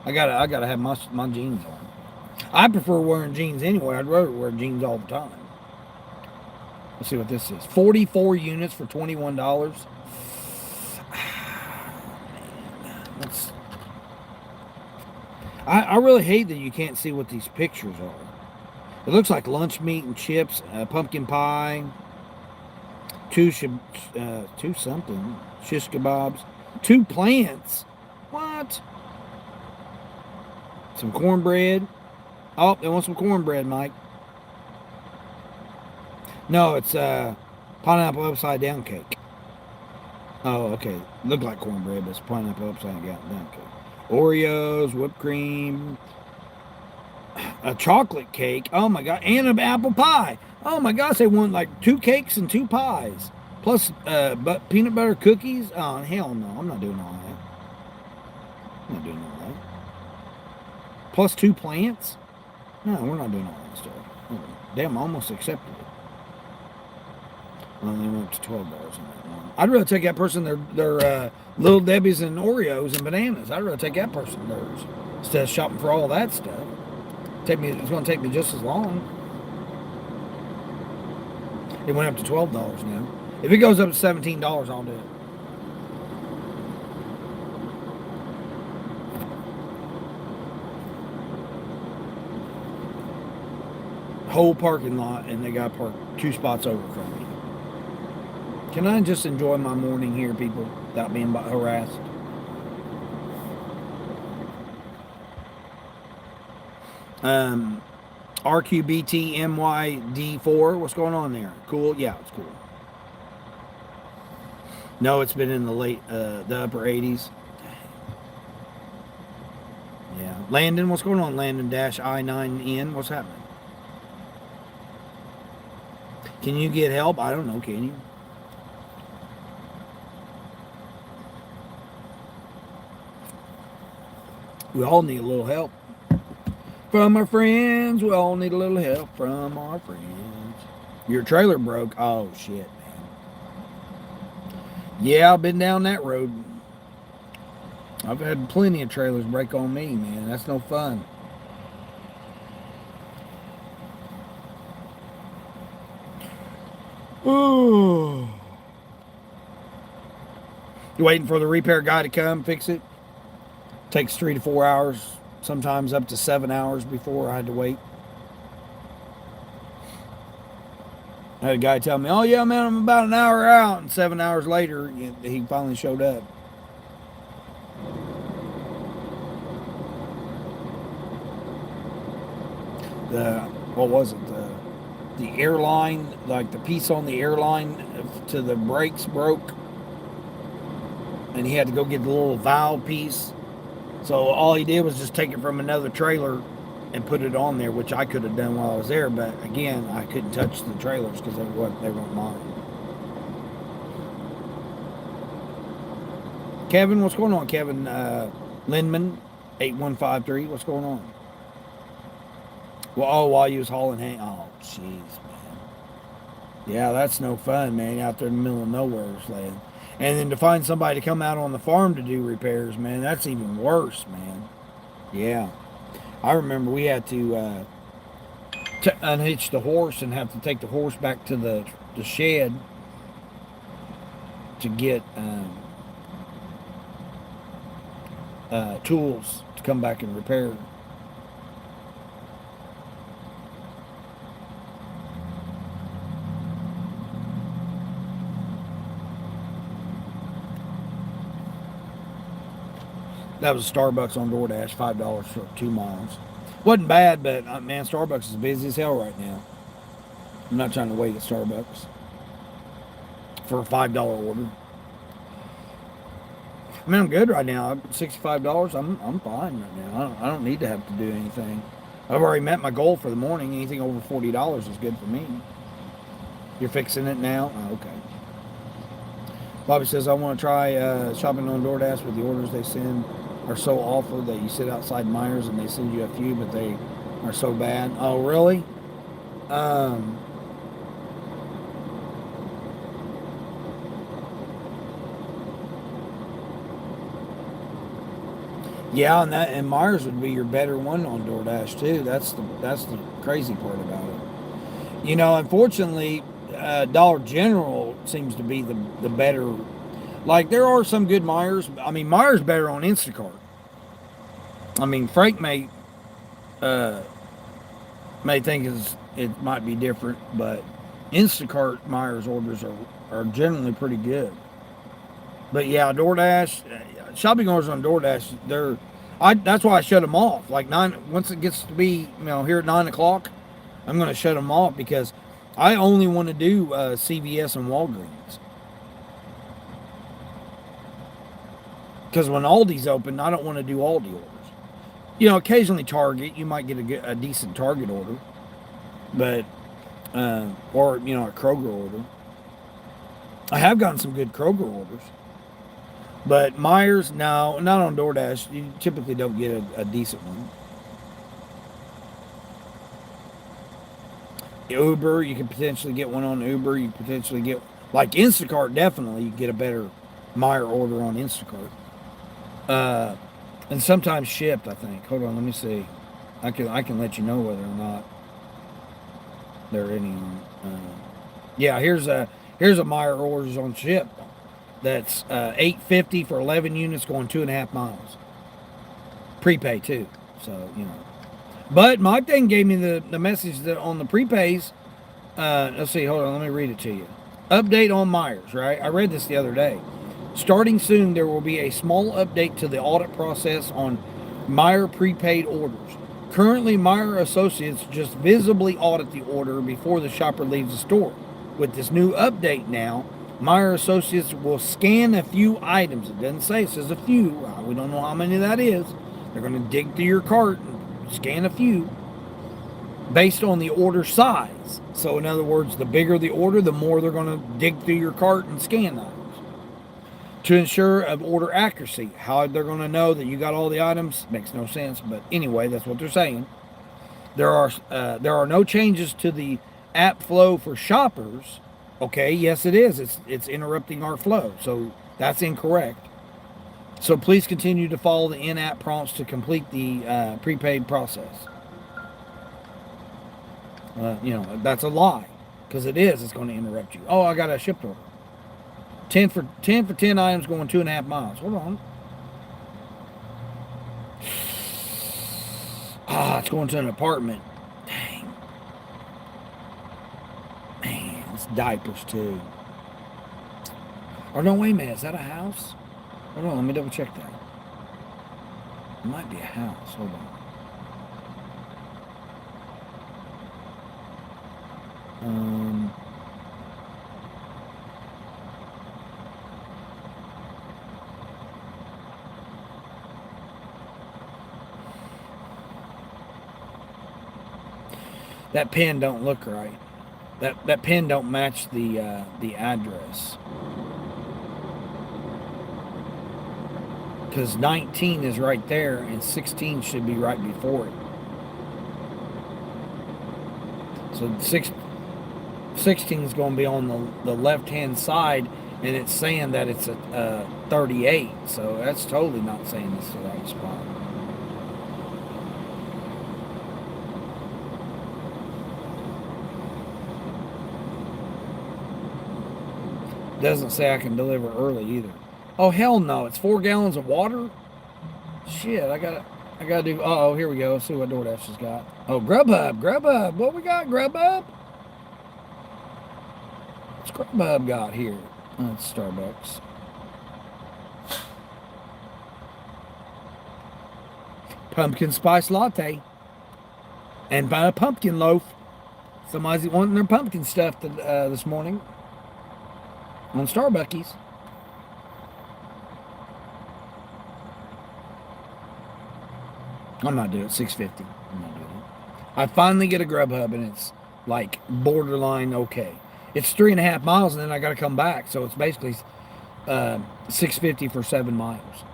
I gotta have my jeans on. I prefer wearing jeans anyway. I'd rather wear jeans all the time. Let's see what this is. 44 units for $21. I really hate that you can't see what these pictures are. It looks like lunch meat and chips, pumpkin pie, two something, shish kebabs, 2 plants. What? Some cornbread. Oh, they want some cornbread, Mike. No, it's pineapple upside down cake. Oh, okay. Looked like cornbread, but it's pineapple upside down cake. Oreos, whipped cream, a chocolate cake. Oh my god, and an apple pie. Oh my gosh, they want like 2 cakes and 2 pies, plus peanut butter cookies. Oh hell no, I'm not doing all that. I'm not doing all that. Plus 2 plants. No, we're not doing all that stuff. Damn, I almost accepted it. Well, they went up to $12 on that one. I'd rather take that person their Little Debbie's and Oreos and bananas. I'd rather take that person theirs instead of shopping for all that stuff. It's going to take me just as long. It went up to $12 now. If it goes up to $17, I'll do it. Whole parking lot, and they got parked 2 spots over from me. Can I just enjoy my morning here, people, without being harassed? RQBTMYD4, what's going on there? Cool? Yeah, it's cool. No, it's been in the upper 80s. Yeah. Landon, what's going on? Landon-I9N, what's happening? Can you get help? I don't know, can you? We all need a little help from our friends. We all need a little help from our friends. Your trailer broke. Oh, shit, man. Yeah, I've been down that road. I've had plenty of trailers break on me, man. That's no fun. Ooh. You waiting for the repair guy to come fix it? Takes 3 to 4 hours, sometimes up to 7 hours before I had to wait. I had a guy tell me, oh yeah, man, I'm about an hour out. And 7 hours later, he finally showed up. What was it? The airline, like the piece on the airline to the brakes broke. And he had to go get the little valve piece. So all he did was just take it from another trailer and put it on there, which I could have done while I was there. But again, I couldn't touch the trailers because they weren't mine. Kevin, what's going on? Kevin Lindman, 8153, what's going on? Well, oh, while you was hauling hay. Oh, jeez, man. Yeah, that's no fun, man, out there in the middle of nowhere, land. And then to find somebody to come out on the farm to do repairs, man, that's even worse, man. Yeah. I remember we had to unhitch the horse and have to take the horse back to the shed to get tools to come back and repair. That was a Starbucks on DoorDash, $5 for 2 miles. Wasn't bad, but man, Starbucks is busy as hell right now. I'm not trying to wait at Starbucks for a $5 order. I mean, I'm good right now. $65. I'm fine right now. I don't need to have to do anything. I've already met my goal for the morning. Anything over $40 is good for me. You're fixing it now? Oh, okay. Bobby says, I want to try shopping on DoorDash with the orders they send are so awful that you sit outside Myers and they send you a few, but they are so bad. Oh, really? Yeah, and Myers would be your better one on DoorDash too. That's the crazy part about it. You know, unfortunately, Dollar General seems to be the better. Like, there are some good Myers. I mean, Myers better on Instacart. I mean, Frank may think it might be different, but Instacart Myers orders are generally pretty good. But yeah, DoorDash, shopping orders on DoorDash, that's why I shut them off. Like once it gets to be, here at 9 o'clock, I'm going to shut them off because I only want to do CVS and Walgreens. Because when Aldi's open, I don't want to do Aldi orders. Occasionally Target, you might get a decent Target order, but or a Kroger order. I have gotten some good Kroger orders, but Myers, no, not on DoorDash. You typically don't get a decent one. Uber, you can potentially get one on Uber. You can potentially get, like Instacart, definitely you can get a better Meyer order on Instacart. And sometimes shipped, I think. Hold on, let me see. I can let you know whether or not there are any on. Yeah, here's a Meyer orders on ship. That's $8.50 for 11 units going 2.5 miles. Prepay too, so But my thing gave me the message that on the prepays. Let's see. Hold on, let me read it to you. Update on Myers. Right, I read this the other day. Starting soon, there will be a small update to the audit process on Meyer prepaid orders. Currently, Meyer associates just visibly audit the order before the shopper leaves the store. With this new update now, Meyer associates will scan a few items. It doesn't say, it says a few. We don't know how many that is. They're going to dig through your cart and scan a few based on the order size. So in other words, the bigger the order, the more they're going to dig through your cart and scan those. To ensure of order accuracy. How they're going to know that you got all the items makes no sense, but anyway, that's what they're saying. There are no changes to the app flow for shoppers. Okay, yes it is. It's interrupting our flow, so that's incorrect. So please continue to follow the in-app prompts to complete the prepaid process. That's a lie, because it's going to interrupt you. Oh, I got a shipped order. 10 for 10 items going 2.5 miles. Hold on. It's going to an apartment. Dang. Man, it's diapers too. Or no, wait a minute. Is that a house? Hold on, let me double check that. It might be a house. Hold on. That pen don't look right. That pen don't match the address. Because 19 is right there and 16 should be right before it. So 16 is going to be on the left-hand side, and it's saying that it's a 38. So that's totally not saying it's the right spot. Doesn't say I can deliver early either. Oh, hell no. It's 4 gallons of water? Shit, I gotta do. Oh, here we go. Let's see what DoorDash has got. Oh, Grubhub. What we got, Grubhub? What's Grubhub got here? Oh, it's Starbucks. Pumpkin spice latte and a pumpkin loaf. Somebody's wanting their pumpkin stuff this morning on Starbuckies. I'm not doing it. $6.50. I'm not doing it. I finally get a Grubhub and it's like borderline okay. It's 3.5 miles and then I got to come back, so it's basically $6.50 for 7 miles.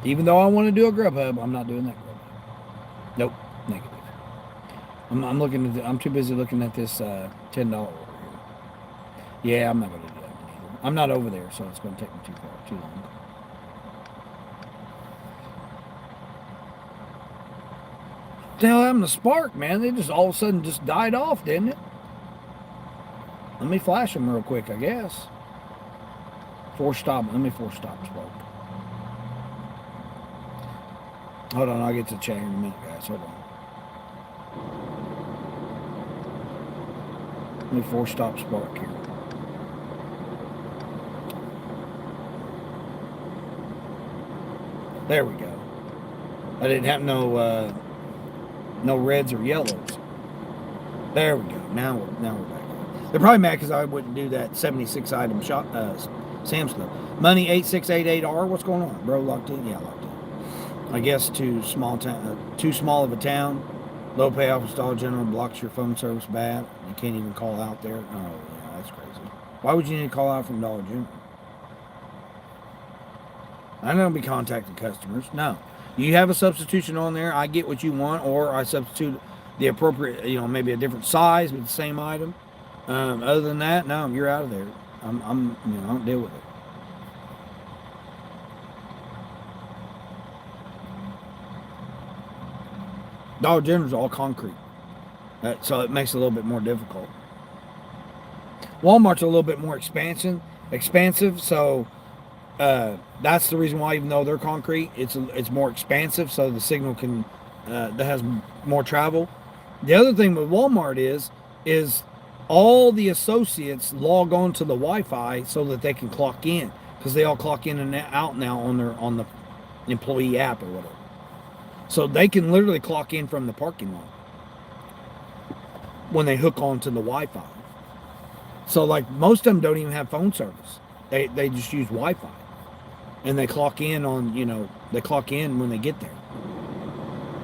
Even though I want to do a Grubhub, I'm not doing that Grubhub. Nope, negative. I'm looking at. I'm too busy looking at this $10 order here. Yeah, I'm not going to do that one either. I'm not over there, so it's going to take me too long. What the hell happened to Spark, man? They just all of a sudden just died off, didn't it? Let me flash them real quick, I guess. Force stop. Let me force stop Spark. Hold on, I'll get to chat here in a minute, guys. Hold on. Let me force stop Spark here. There we go. I didn't have no reds or yellows. There we go. Now we're back. They're probably mad because I wouldn't do that 76 item shop Sam's Club. Money 8688R. What's going on, bro? Locked in? Yeah, locked in. I guess too small of a town. Low payoff install general blocks your phone service bad. You can't even call out there. Oh yeah, that's crazy. Why would you need to call out from Dollar General? I don't be contacting customers. No. You have a substitution on there, I get what you want, or I substitute the appropriate, maybe a different size with the same item. Other than that, no, you're out of there. I don't deal with it. Dollar General's all concrete, so it makes it a little bit more difficult. Walmart's a little bit more expansive, so that's the reason why, even though they're concrete, it's more expansive, so the signal that has more travel. The other thing with Walmart is all the associates log on to the Wi-Fi so that they can clock in, because they all clock in and out now on the employee app or whatever. So they can literally clock in from the parking lot when they hook onto the Wi-Fi. So like most of them don't even have phone service. They just use Wi-Fi. And they clock in they clock in when they get there.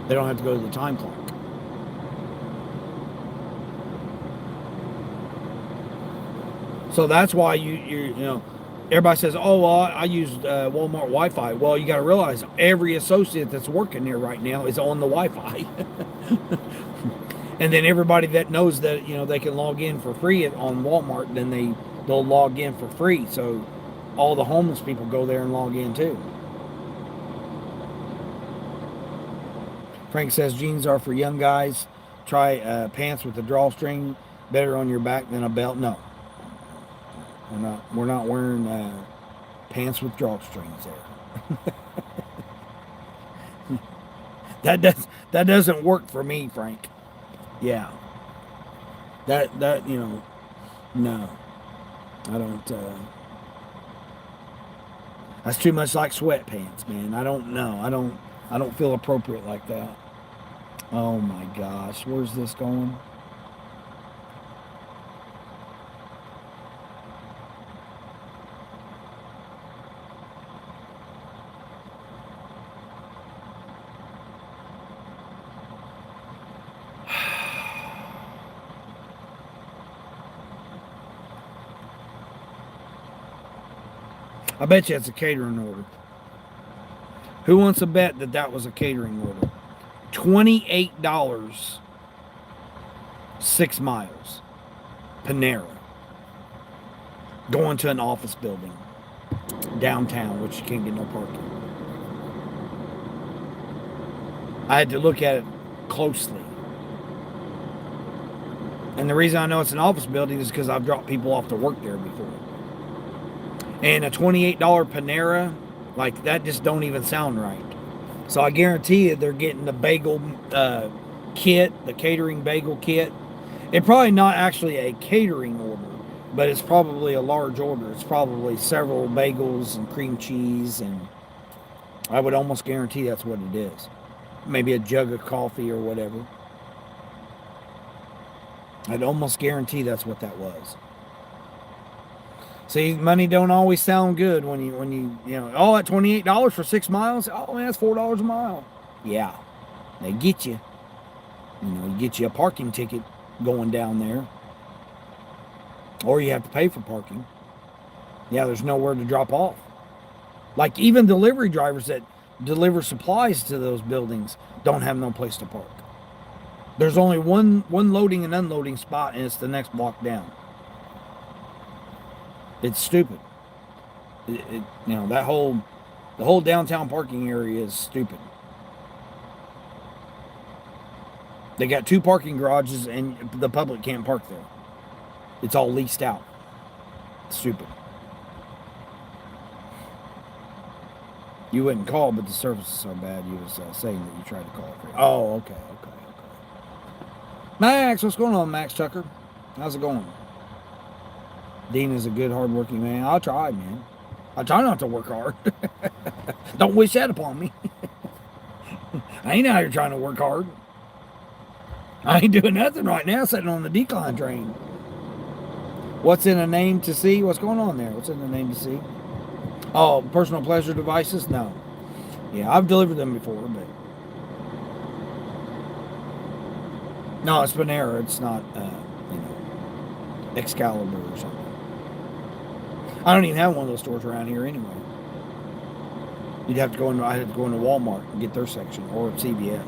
They don't have to go to the time clock. So that's why everybody says, oh, well, I use Walmart Wi-Fi. Well, you got to realize every associate that's working there right now is on the Wi-Fi. And then everybody that knows that, they can log in for free on Walmart, then they'll log in for free. So all the homeless people go there and log in too. Frank says jeans are for young guys. Try pants with a drawstring. Better on your back than a belt. No. We're not wearing pants with drawstrings there. That doesn't work for me, Frank. Yeah. That no. I don't that's too much like sweatpants, man. I don't know. I don't feel appropriate like that. Oh my gosh, where's this going? I bet you it's a catering order. Who wants to bet that was a catering order? $28, 6 miles. Panera. Going to an office building. Downtown, which you can't get no parking. I had to look at it closely. And the reason I know it's an office building is because I've dropped people off to work there before. And a $28 Panera Like, that just don't even sound right. So I guarantee you they're getting the bagel kit, the catering bagel kit. It's probably not actually a catering order, but it's probably a large order. It's probably several bagels and cream cheese, and I would almost guarantee that's what it is. Maybe a jug of coffee or whatever. I'd almost guarantee that's what that was. See, money don't always sound good when you oh, at $28 for 6 miles. Oh man, that's $4 a mile. Yeah, they get you. You get you a parking ticket going down there, or you have to pay for parking. Yeah, there's nowhere to drop off. Like, even delivery drivers that deliver supplies to those buildings don't have no place to park. There's only one loading and unloading spot, and it's the next block down. It's stupid. The whole downtown parking area is stupid. They got 2 parking garages, and the public can't park there. It's all leased out. Stupid. You wouldn't call, but the service is so bad. You was saying that you tried to call it. Oh, okay. Max, what's going on, Max Tucker? How's it going? Dean is a good, hard-working man. I'll try, man. I try not to work hard. Don't wish that upon me. I ain't out here trying to work hard. I ain't doing nothing right now, sitting on the decline train. What's in a name to see? What's going on there? What's in the name to see? Oh, personal pleasure devices? No. Yeah, I've delivered them before, but... No, it's Panera. It's not, Excalibur or something. I don't even have one of those stores around here anyway. I'd have to go into Walmart and get their section, or CVS.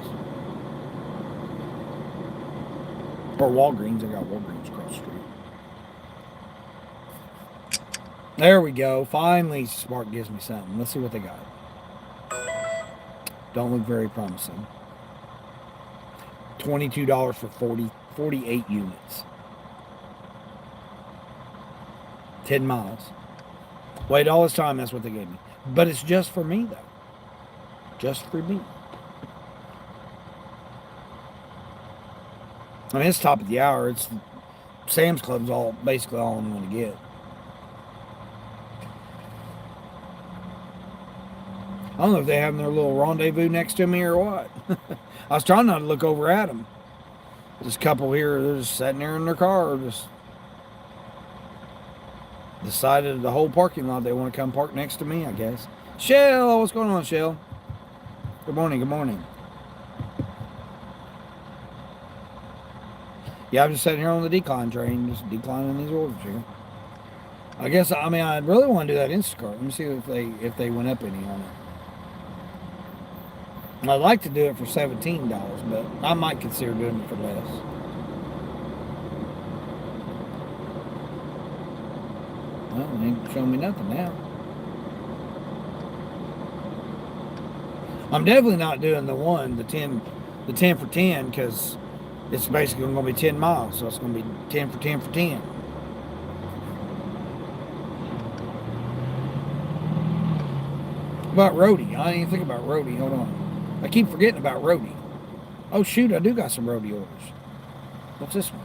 Or Walgreens. I got Walgreens across the street. There we go. Finally, Spark gives me something. Let's see what they got. Don't look very promising. $22 for 48 units. 10 miles. Wait all this time, that's what they gave me. But it's just for me, though. Just for me. I mean, it's top of the hour. It's Sam's Club's basically all I'm going to get. I don't know if they have their little rendezvous next to me or what. I was trying not to look over at them. This couple here, they're just sitting there in their car, just decided the whole parking lot they want to come park next to me, I guess. Shell, what's going on, Shell? Good morning, good morning. Yeah, I'm just sitting here on the decline train, just declining these orders here. I guess, I really want to do that Instacart. Let me see if they went up any on it. I'd like to do it for $17, but I might consider doing it for less. Well, they ain't showing me nothing now. I'm definitely not doing the 10 for 10, because it's basically going to be 10 miles, so it's going to be 10 for 10 for 10. About roadie. I didn't even think about roadie. Hold on. I keep forgetting about roadie. Oh shoot, I do got some roadie orders. What's this one?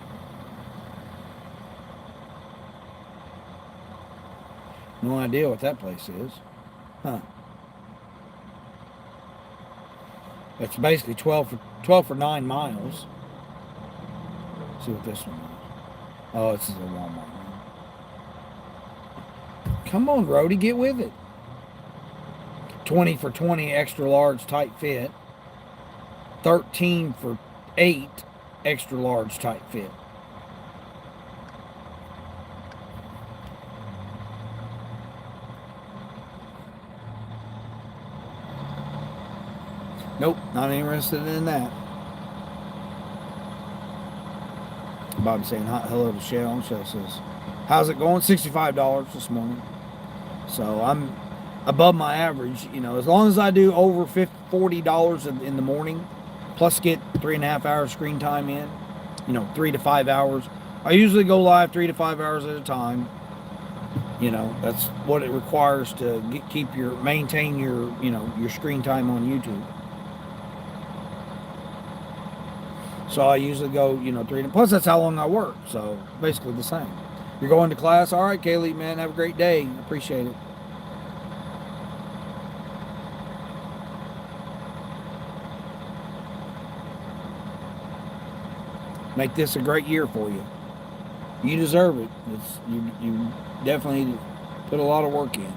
No idea what that place is. Huh. It's basically 12 for 9 miles. Let's see what this one is. Oh, this is a Walmart one. Come on, roadie, get with it. 20 for 20 extra large tight fit. 13 for 8 extra large tight fit. Nope, not interested in that. Bobby saying hello to Shell. Shell says, how's it going? $65 this morning. So I'm above my average, as long as I do over $40 in the morning, plus get 3.5 hours screen time in, 3 to 5 hours. I usually go live 3 to 5 hours at a time. You know, that's what it requires to maintain your, you know, your screen time on YouTube. So I usually go, you know, 3 to, plus that's how long I work. So basically the same. You're going to class. All right, Kaylee, man, have a great day. Appreciate it. Make this a great year for you. You deserve it. You definitely put a lot of work in.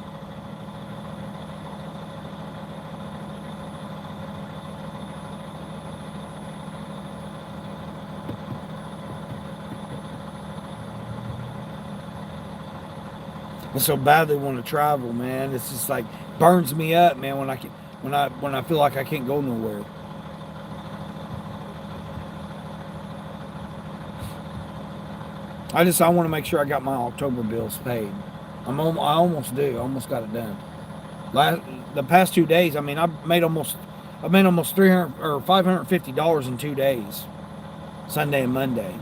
I so badly want to travel, man. It's just like burns me up, man, when I feel like I can't go nowhere. I want to make sure I got my October bills paid. I almost do. I almost got it done. The past 2 days, I mean, I made almost $300 or $550 in 2 days, Sunday and Monday.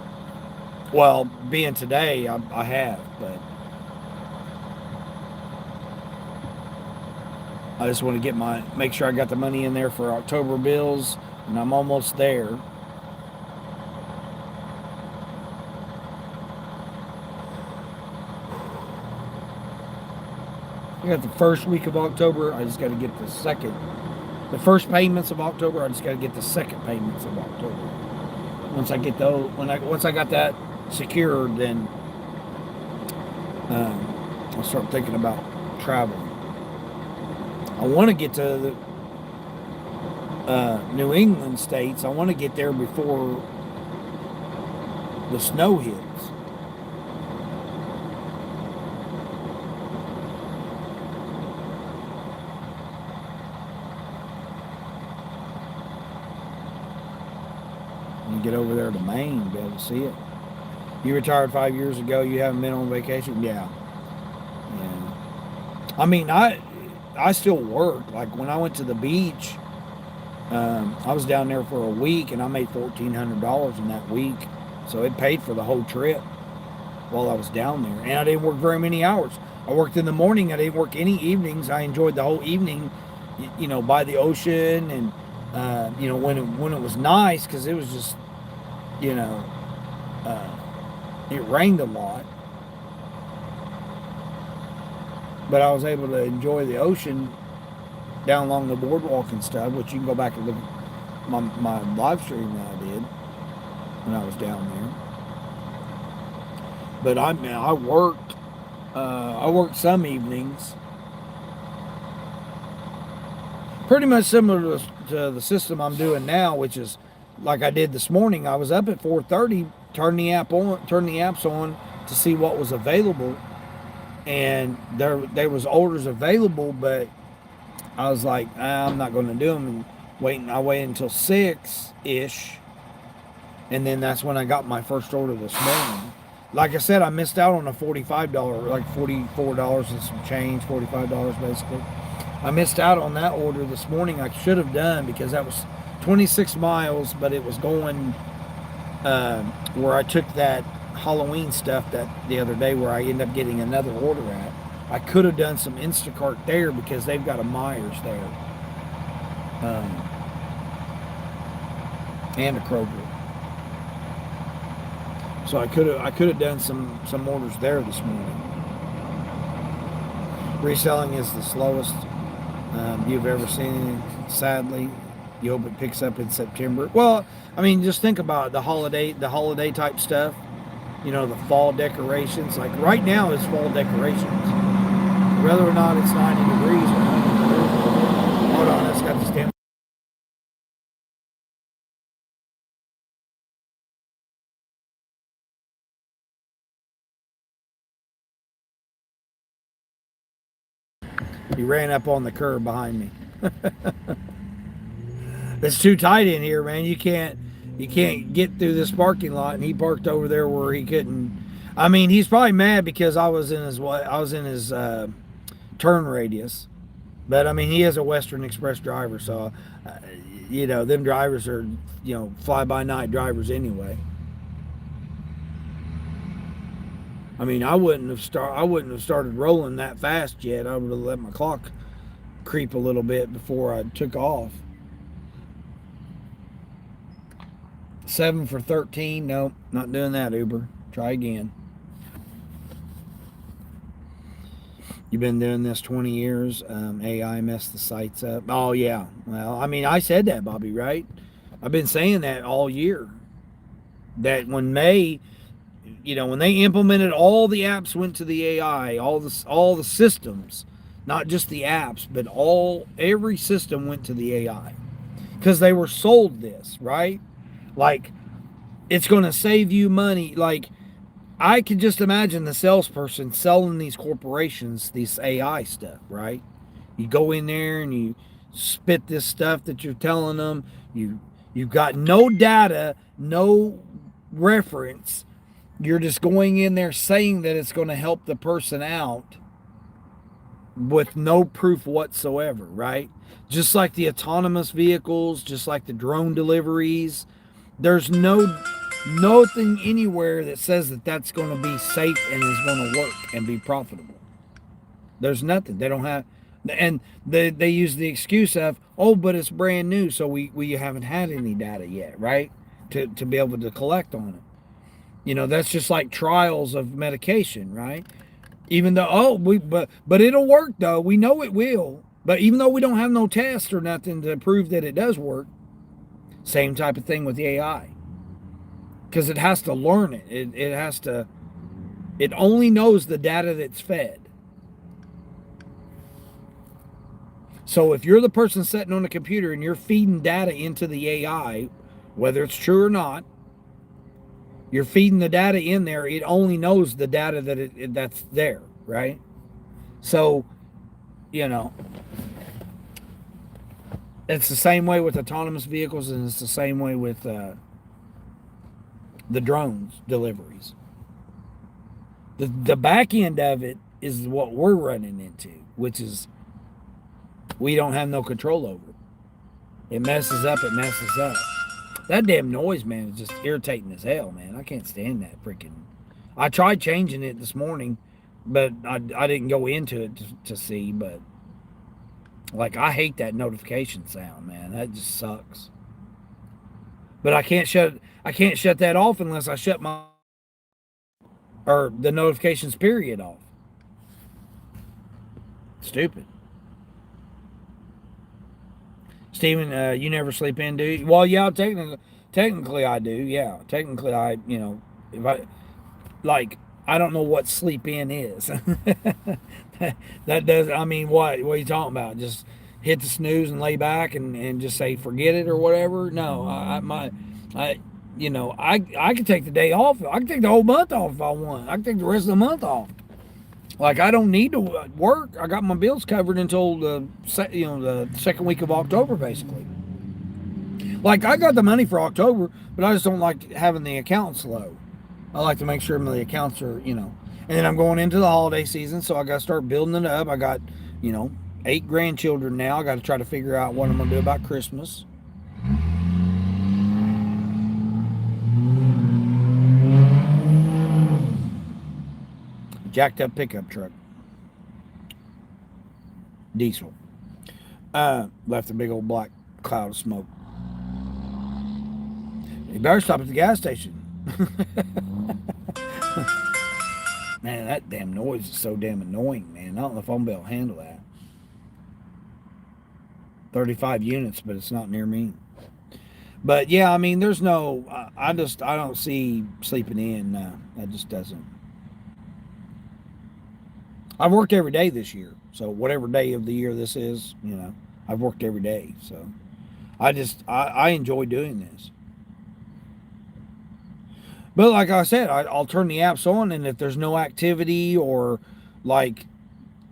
Well, being today, I have, but I just want to make sure I got the money in there for October bills, and I'm almost there. I got the first week of October. I just got to get the first payments of October. I just got to get the second payments of October. Once I get those, once I got that secured, then I'll start thinking about traveling. I want to get to the New England states. I want to get there before the snow hits. Get over there to Maine, be able to see it. You retired 5 years ago. You haven't been on vacation? Yeah. I mean, I still work. Like when I went to the beach, I was down there for a week and I made $1,400 in that week. So it paid for the whole trip while I was down there. And I didn't work very many hours. I worked in the morning. I didn't work any evenings. I enjoyed the whole evening, you know, by the ocean and, you know, when it was nice, because it was just, you know, it rained a lot, but I was able to enjoy the ocean down along the boardwalk and stuff, which you can go back and look at my live stream that I did when I was down there. But I worked some evenings, pretty much similar to the system I'm doing now, which is like I did this morning. I was up at 4:30, turned the apps on to see what was available, and there was orders available, but I was like, I'm not going to do them, and I waited until 6-ish, and then that's when I got my first order this morning. Like I said, I missed out on a $45, like $44 and some change, $45 basically. I missed out on that order this morning. I should have done, because that was 26 miles, but it was going where I took that Halloween stuff that the other day, where I ended up getting another order at. I could have done some Instacart there because they've got a Myers there, and a Kroger. So I could have done some orders there this morning. Reselling is the slowest you've ever seen, sadly. You hope it picks up in September. Well, I mean, just think about it, the holiday type stuff. You know, the fall decorations. Like right now, it's fall decorations. Whether or not it's 90 degrees or 100 degrees. Hold on, it's got the stem. He ran up on the curb behind me. It's too tight in here, man. You can't get through this parking lot, and he parked over there where he couldn't. I mean, he's probably mad because I was in his turn radius. But I mean, he is a Western Express driver, so you know, them drivers are, you know, fly by night drivers anyway. I mean, I wouldn't have started rolling that fast yet. I would have let my clock creep a little bit before I took off. 7 for 13. Nope, not doing that, Uber. Try again. You've been doing this 20 years. AI messed the sites up. Oh, yeah. Well, I mean, I said that, Bobby, right? I've been saying that all year. That when when they implemented, all the apps went to the AI, all the systems, not just the apps, but every system went to the AI. Because they were sold this, right? Like, it's going to save you money. Like, I could just imagine the salesperson selling these corporations this AI stuff, right? You go in there and you spit this stuff that you're telling them. You've got no data, no reference. You're just going in there saying that it's going to help the person out with no proof whatsoever, right? Just like the autonomous vehicles, just like the drone deliveries. There's nothing anywhere that says that that's going to be safe and is going to work and be profitable. There's nothing. They don't have, and they use the excuse of, oh, but it's brand new, so we haven't had any data yet, right? To be able to collect on it. That's just like trials of medication, right? Even though, but it'll work though. We know it will. But even though we don't have no tests or nothing to prove that it does work, same type of thing with the AI. Because it has to learn it. It only knows the data that's fed. So if you're the person sitting on the computer and you're feeding data into the AI, whether it's true or not, you're feeding the data in there, it only knows the data that's there, right? So, it's the same way with autonomous vehicles, and it's the same way with the drones deliveries. The back end of it is what we're running into, which is we don't have no control over it. It messes up. That damn noise, man, is just irritating as hell, man. I can't stand that freaking. I tried changing it this morning, but I didn't go into it to see, but like, I hate that notification sound, man. That just sucks. But I can't shut that off unless I shut the notifications period off. Stupid. Steven, you never sleep in, do you? Well, yeah, technically I do. Yeah, technically if I don't know what sleep in is. that does. I mean, what are you talking about? Just hit the snooze and lay back and just say forget it or whatever? No, I could take the day off. I could take the whole month off if I want. I could take the rest of the month off. Like, I don't need to work. I got my bills covered until the second week of October, basically. Like, I got the money for October, but I just don't like having the accounts low. I like to make sure the accounts are, And then I'm going into the holiday season, so I got to start building it up. I got, 8 grandchildren now. I got to try to figure out what I'm going to do about Christmas. Jacked up pickup truck. Diesel. Left a big old black cloud of smoke. You better stop at the gas station. Man, that damn noise is so damn annoying, man. I don't know if I'm going to be able to handle that. 35 units, but it's not near me. But yeah, I mean, there's no, I don't see sleeping in. That just doesn't. I've worked every day this year. So whatever day of the year this is, I've worked every day. So I enjoy doing this. But like I said, I'll turn the apps on, and if there's no activity, or like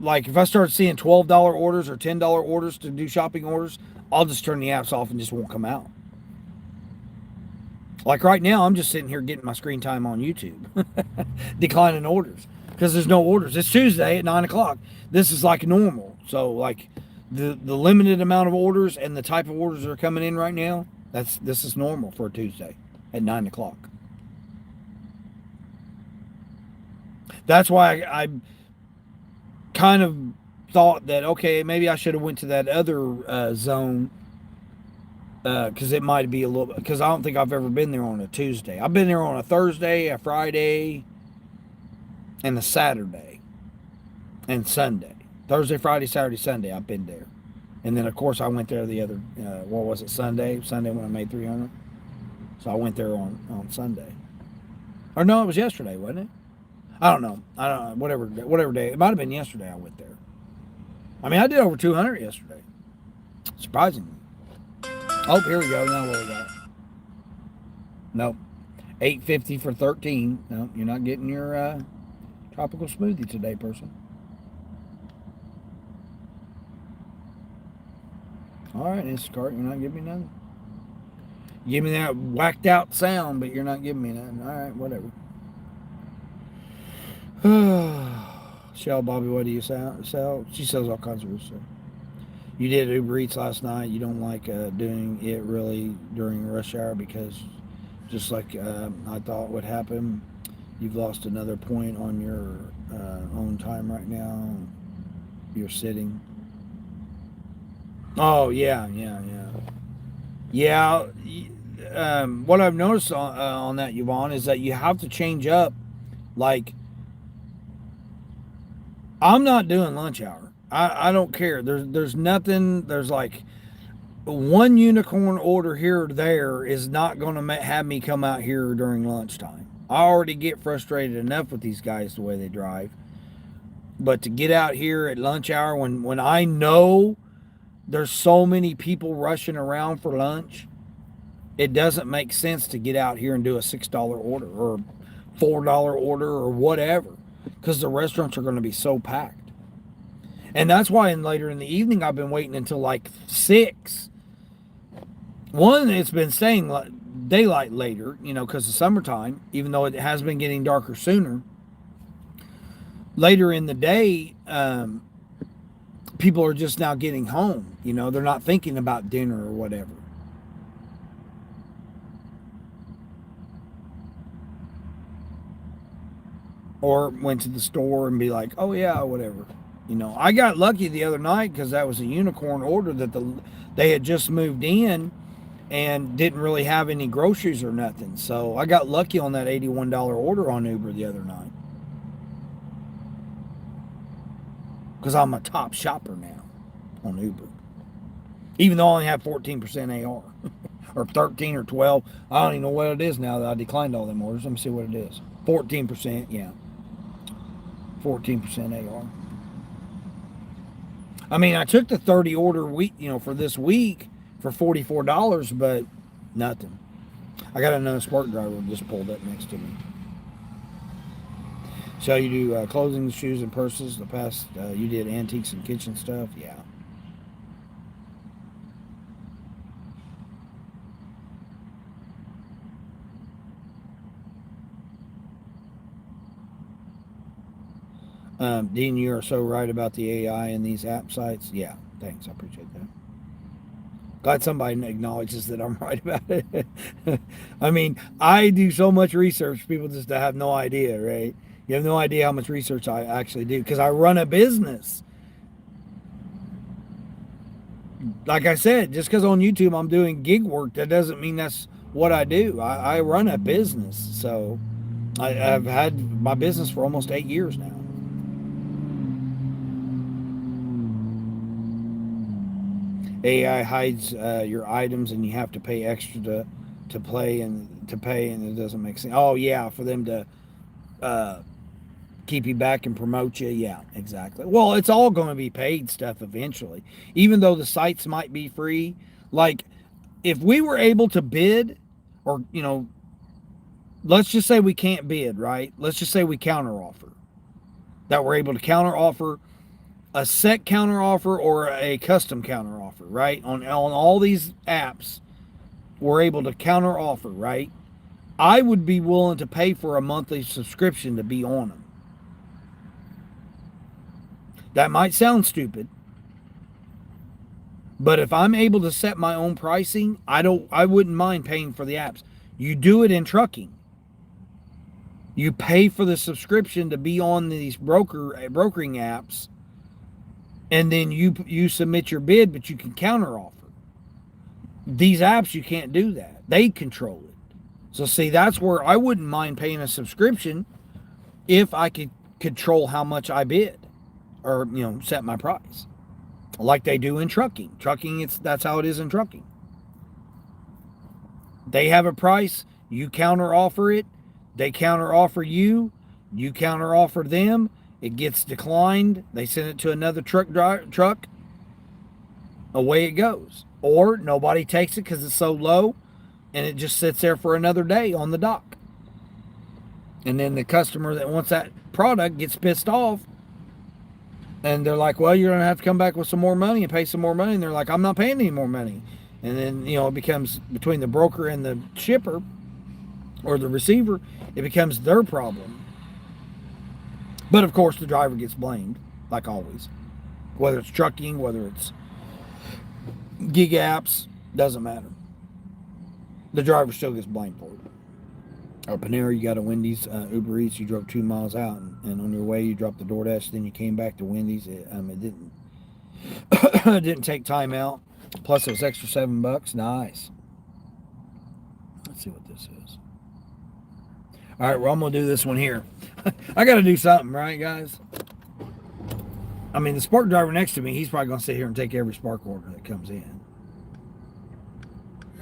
if I start seeing $12 orders or $10 orders to do shopping orders, I'll just turn the apps off and just won't come out. Like right now, I'm just sitting here getting my screen time on YouTube, declining orders because there's no orders. It's Tuesday at 9 o'clock. This is like normal. So like the limited amount of orders and the type of orders that are coming in right now, this is normal for a Tuesday at 9 o'clock. That's why I kind of thought that, okay, maybe I should have went to that other zone, because it might be a little, because I don't think I've ever been there on a Tuesday. I've been there on a Thursday, a Friday, and a Saturday, and Sunday. Thursday, Friday, Saturday, Sunday, I've been there. And then, of course, I went there the other, what was it, Sunday? Sunday when I made 300. So I went there on Sunday. Or no, it was yesterday, wasn't it? I don't know. Whatever day. It might have been yesterday I went there. I mean, I did over 200 yesterday. Surprisingly. Oh, here we go. Now what we got? Nope. $8.50 for 13. No, you're not getting your tropical smoothie today, person. All right, Instacart, you're not giving me nothing. You give me that whacked out sound, but you're not giving me nothing. All right, whatever. Shell Bobby, what do you sell? She sells all kinds of stuff. You did Uber Eats last night. You don't like doing it really during rush hour because, just like I thought would happen, you've lost another point on your own time right now. You're sitting. Oh yeah. What I've noticed on that, Yvonne, is that you have to change up. Like, I'm not doing lunch hour. I don't care. There's nothing. There's like one unicorn order here or there is not going to have me come out here during lunchtime. I already get frustrated enough with these guys the way they drive. But to get out here at lunch hour when I know there's so many people rushing around for lunch, it doesn't make sense to get out here and do a $6 order or $4 order or whatever, because the restaurants are going to be so packed. And that's why later in the evening I've been waiting until like 6. One, it's been staying daylight later, because of summertime, even though it has been getting darker sooner. Later in the day, people are just now getting home. They're not thinking about dinner or whatever. Or went to the store and be like, oh yeah, whatever. I got lucky the other night because that was a unicorn order that they had just moved in and didn't really have any groceries or nothing. So I got lucky on that $81 order on Uber the other night. Because I'm a top shopper now on Uber. Even though I only have 14% AR. Or 13 or 12. I don't even know what it is now that I declined all them orders. Let me see what it is. 14%, yeah. 14% AR. I mean, I took the 30 order week, for this week for $44, but nothing. I got another Spark driver just pulled up next to me. So you do clothing, shoes, and purses. The past, you did antiques and kitchen stuff. Yeah. Dean, you are so right about the AI in these app sites. Yeah, thanks. I appreciate that. Glad somebody acknowledges that I'm right about it. I mean, I do so much research. People just have no idea, right? You have no idea how much research I actually do because I run a business. Like I said, just because on YouTube I'm doing gig work, that doesn't mean that's what I do. I run a business. So I've had my business for almost 8 years now. AI hides your items and you have to pay extra to pay and it doesn't make sense. Oh yeah, for them to keep you back and promote you. Yeah, exactly. Well, it's all going to be paid stuff eventually. Even though the sites might be free. Like if we were able to bid or, let's just say we can't bid, right? Let's just say we counter offer. That we're able to counter offer a set counter offer or a custom counter offer, right? On all these apps, we're able to counter offer, right? I would be willing to pay for a monthly subscription to be on them. That might sound stupid, but if I'm able to set my own pricing, I wouldn't mind paying for the apps. You do it in trucking. You pay for the subscription to be on these brokering apps, and then you submit your bid, but you can counter offer. These apps, you can't do that. They control it. So see, that's where I wouldn't mind paying a subscription if I could control how much I bid, or set my price, like they do in trucking. That's how it is in trucking. They have a price, you counter offer it, they counter offer you, you counter offer them, it gets declined, they send it to another truck, away it goes. Or nobody takes it because it's so low, and it just sits there for another day on the dock. And then the customer that wants that product gets pissed off, and they're like, well, you're going to have to come back with some more money and pay some more money. And they're like, I'm not paying any more money. And then, it becomes between the broker and the shipper or the receiver, it becomes their problem. But of course, the driver gets blamed, like always. Whether it's trucking, whether it's gig apps, doesn't matter. The driver still gets blamed for it. Or Panera, you got a Wendy's, Uber Eats, you drove 2 miles out, and on your way you dropped the DoorDash, then you came back to Wendy's. It didn't it didn't take time out. Plus it was extra $7. Nice. Let's see what this is. All right, well, I'm gonna do this one here. I got to do something, right, guys? I mean, the Spark driver next to me, he's probably gonna sit here and take every Spark order that comes in.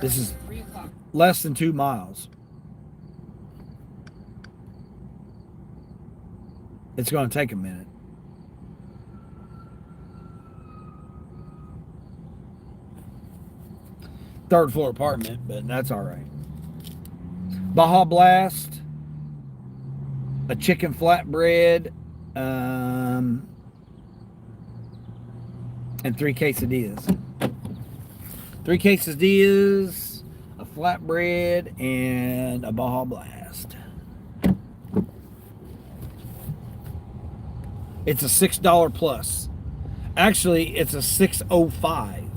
This is less than 2 miles. It's going to take a minute. Third floor apartment, but that's all right. Baja Blast, a chicken flatbread, and 3 quesadillas. 3 quesadillas, a flatbread, and a Baja Blast. It's a $6 plus. Actually, it's a $6.05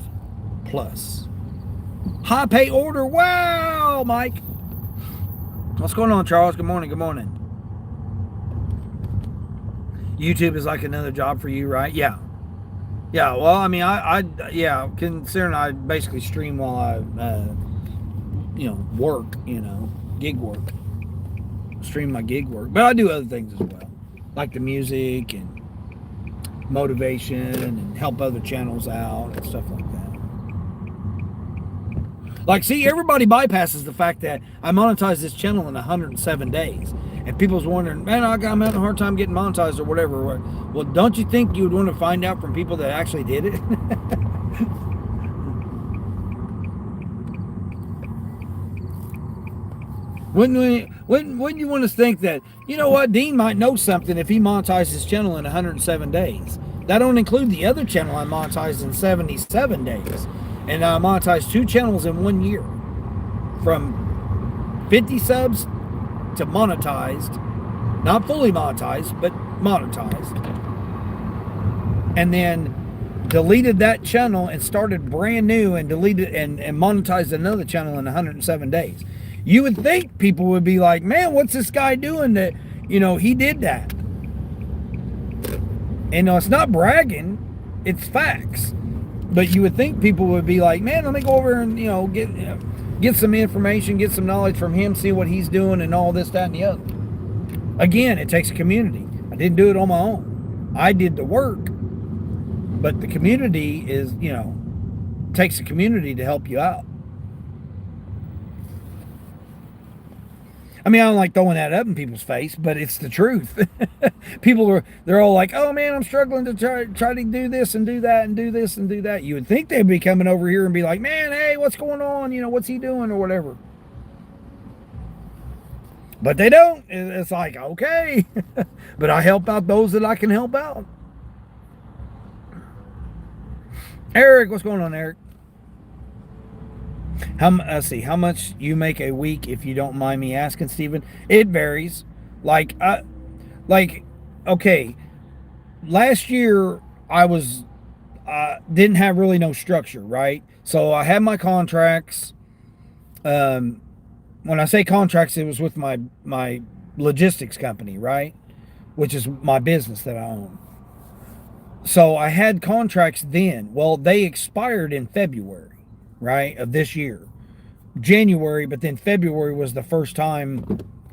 plus. High pay order. Wow, Mike. What's going on, Charles? Good morning. Good morning. YouTube is like another job for you, right? Yeah. Yeah. Well, I mean, considering I basically stream while I, work, gig work. Stream my gig work, but I do other things as well, like the music and motivation and help other channels out and stuff like that. Like, see, everybody bypasses the fact that I monetized this channel in 107 days. And people's wondering, man, I'm having a hard time getting monetized or whatever. Well, don't you think you would want to find out from people that actually did it? Wouldn't you want to think that, Dean might know something if he monetized his channel in 107 days. That don't include the other channel I monetized in 77 days. And I monetized 2 channels in 1 year. From 50 subs to monetized. Not fully monetized, but monetized. And then deleted that channel and started brand new and deleted and monetized another channel in 107 days. You would think people would be like, man, what's this guy doing that, he did that? And it's not bragging, it's facts. But you would think people would be like, man, let me go over and, get some information, get some knowledge from him, see what he's doing and all this, that, and the other. Again, it takes a community. I didn't do it on my own. I did the work, but the community is, takes a community to help you out. I mean, I don't like throwing that up in people's face, but it's the truth. They're all like, oh man, I'm struggling to try to do this and do that and do this and do that. You would think they'd be coming over here and be like, man, hey, what's going on? What's he doing or whatever. But they don't. It's like, okay. But I help out those that I can help out. Eric, what's going on, Eric? Let's see, how much you make a week, if you don't mind me asking, Stephen? It varies. Okay, last year I was didn't have really no structure, right? So I had my contracts. When I say contracts, it was with my logistics company, right? Which is my business that I own. So I had contracts then. Well, they expired in February, right, of this year. January, but then February was the first time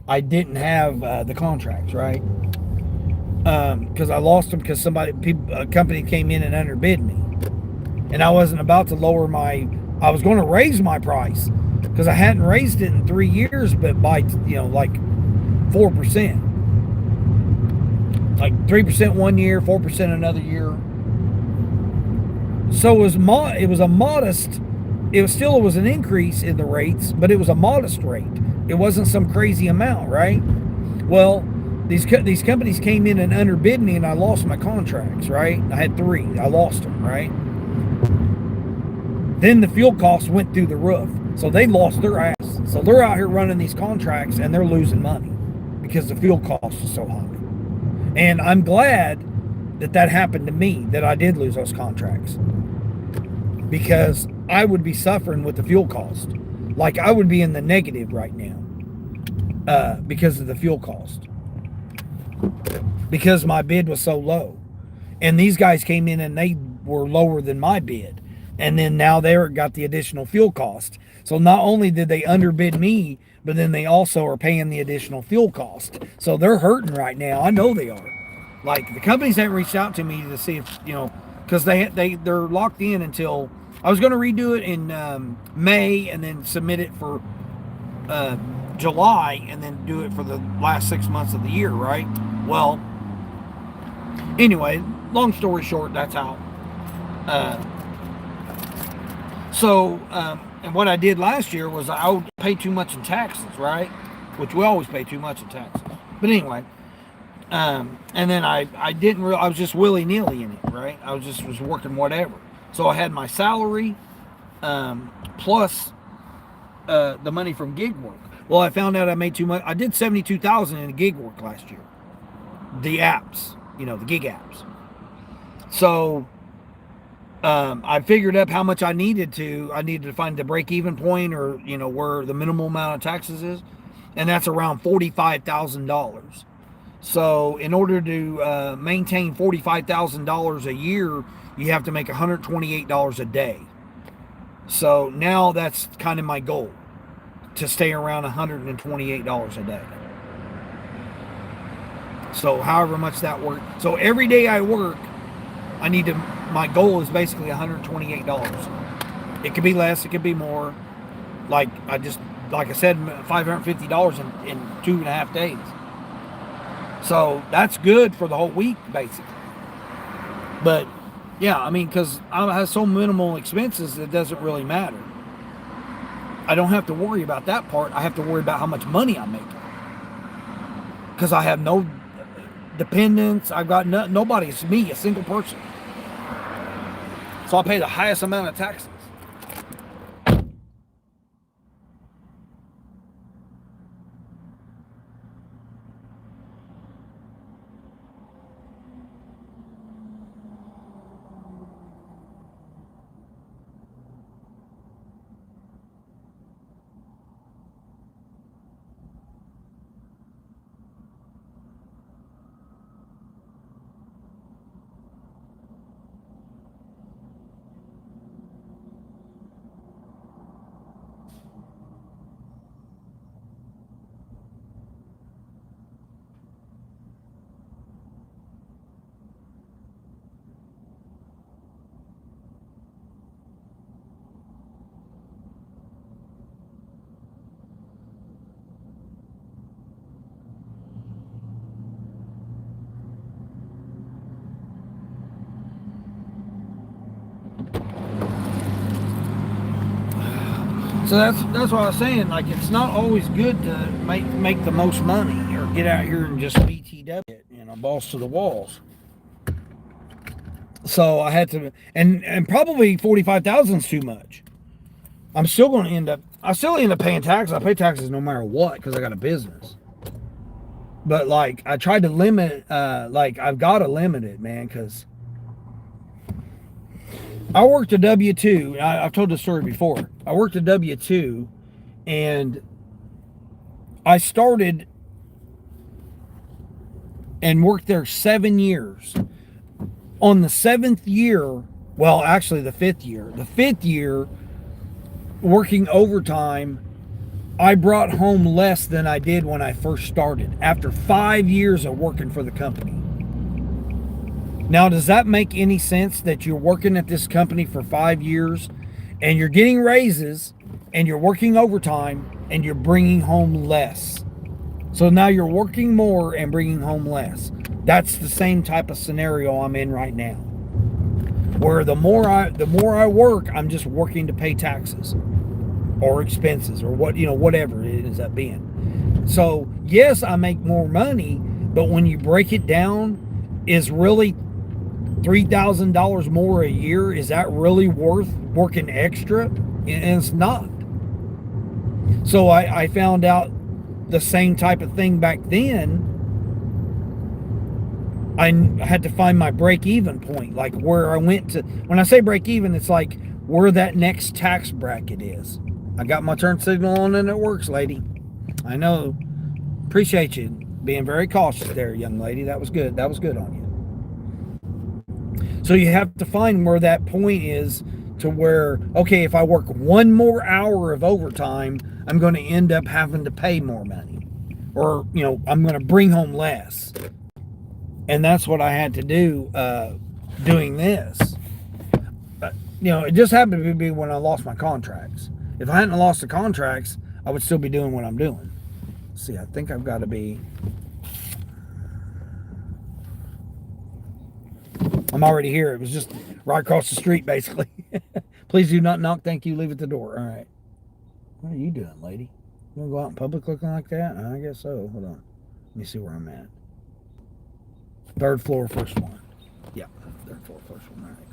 I didn't have the contracts, right? Because I lost them because a company came in and underbid me. And I wasn't about to I was going to raise my price because I hadn't raised it in 3 years, but by, like 4%. Like 3% one year, 4% another year. So it was a modest, it was an increase in the rates, but it was a modest rate. It wasn't some crazy amount, right? Well, these companies came in and underbid me, and I lost my contracts, right? I had 3. I lost them, right? Then the fuel costs went through the roof. So they lost their ass. So they're out here running these contracts, and they're losing money because the fuel cost is so high. And I'm glad that happened to me, that I did lose those contracts, because I would be suffering with the fuel cost. Like, I would be in the negative right now because of the fuel cost, because my bid was so low. And these guys came in and they were lower than my bid. And then now they're got the additional fuel cost. So not only did they underbid me, but then they also are paying the additional fuel cost. So they're hurting right now. I know they are. Like, the companies haven't reached out to me to see if, because they're locked in until, I was going to redo it in May and then submit it for July and then do it for the last 6 months of the year, right? Well, anyway, long story short, that's how. And what I did last year was I would pay too much in taxes, right? Which we always pay too much in taxes. But anyway, and then I didn't really, I was just willy-nilly in it, right? I was working whatever. So I had my salary plus the money from gig work. Well, I found out I made too much. I did $72,000 in gig work last year. The apps, the gig apps. So I figured up how much I needed to find the break-even point, or where the minimal amount of taxes is, and that's around $45,000. So in order to maintain $45,000 a year, you have to make $128 a day. So now that's kind of my goal, to stay around $128 a day. So however much that works. So every day I work, my goal is basically $128. It could be less, it could be more. Like I said, $550 in 2.5 days. So that's good for the whole week, basically. But yeah, I mean, because I have so minimal expenses, it doesn't really matter. I don't have to worry about that part. I have to worry about how much money I'm making, because I have no dependents. I've got nobody. It's me, a single person. So I pay the highest amount of taxes. So that's what I was saying. Like, it's not always good to make the most money or get out here and just BTW it, balls to the walls. So I had to, and probably 45,000 is too much. I still end up paying taxes. I pay taxes no matter what, because I got a business. But like, I tried to limit, I've got to limit it, man, because I worked a W-2. I've told this story before. I worked a W-2, and I started and worked there 7 years. On the 7th year, well, actually the 5th year, working overtime, I brought home less than I did when I first started after 5 years of working for the company. Now, does that make any sense that you're working at this company for 5 years and you're getting raises and you're working overtime and you're bringing home less? So now you're working more and bringing home less. That's the same type of scenario I'm in right now, where the more I work, I'm just working to pay taxes or expenses or whatever it ends up being. So yes, I make more money, but when you break it down, is really $3,000 more a year, is that really worth working extra? And it's not. So I found out the same type of thing back then. I had to find my break-even point, like where I went to. When I say break-even, it's like where that next tax bracket is. I got my turn signal on and it works, lady. I know. Appreciate you being very cautious there, young lady. That was good. That was good on you. So you have to find where that point is to where, okay, if I work one more hour of overtime, I'm going to end up having to pay more money. Or, I'm going to bring home less. And that's what I had to do doing this. It just happened to be when I lost my contracts. If I hadn't lost the contracts, I would still be doing what I'm doing. Let's see, I think I've got to be... I'm already here. It was just right across the street, basically. Please do not knock. Thank you. Leave at the door. All right. What are you doing, lady? You want to go out in public looking like that? I guess so. Hold on. Let me see where I'm at. 3rd floor, first one. Yeah, 3rd floor, first one. All right,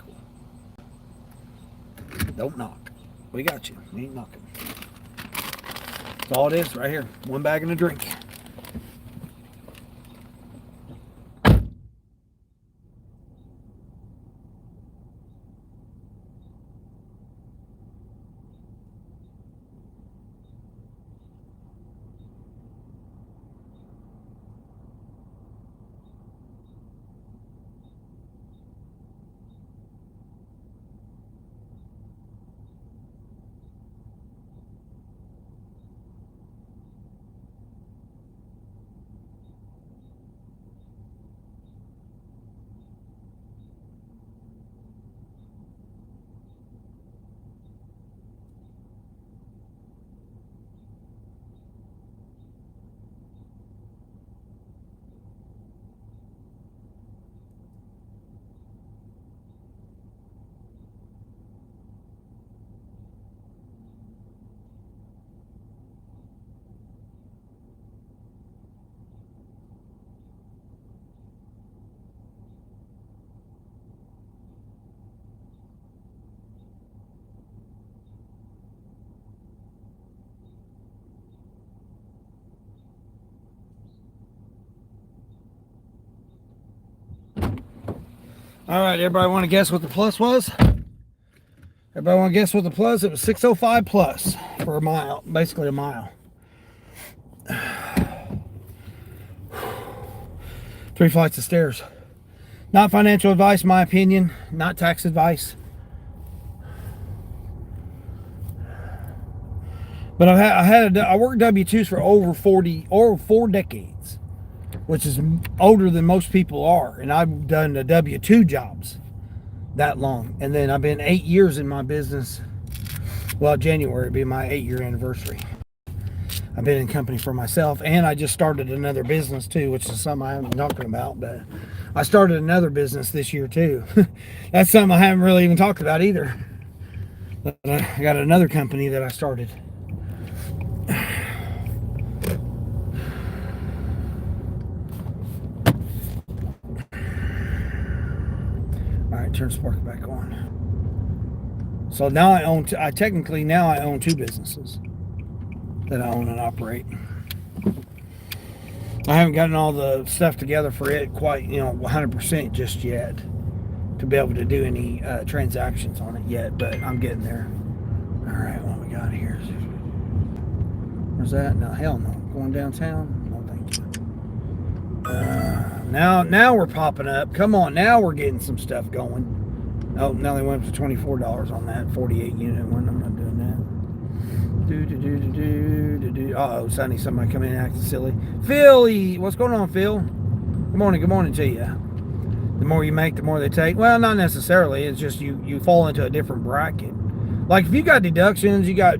cool. Don't knock. We got you. We ain't knocking. That's all it is right here. One bag and a drink. All right, everybody want to guess what the plus was? Everybody want to guess what the plus? It was 605 plus for a mile, basically a mile. 3 flights of stairs. Not financial advice, my opinion. Not tax advice. But I worked W-2s for over 4 decades, which is older than most people are. And I've done the W-2 jobs that long. And then I've been 8 years in my business. Well, January will be my 8-year anniversary. I've been in company for myself, and I just started another business too, which is something I haven't been talking about, but I started another business this year too. That's something I haven't really even talked about either. But I got another company that I started. All right, turn spark back on. So now I own 2 businesses that I own and operate. I haven't gotten all the stuff together for it quite, 100% just yet to be able to do any transactions on it yet, but I'm getting there. All right, what we got here? Where's that? No, hell no. Going downtown? No, thank you. Now we're popping up. Come on, now we're getting some stuff going. Oh, now they went up to $24 on that 48 unit one. I'm not doing that. Uh-oh, Sonny, somebody come in and acting silly. Phil, what's going on, Phil? Good morning to you. The more you make, the more they take. Well, not necessarily. It's just you fall into a different bracket. Like if you got deductions, you got,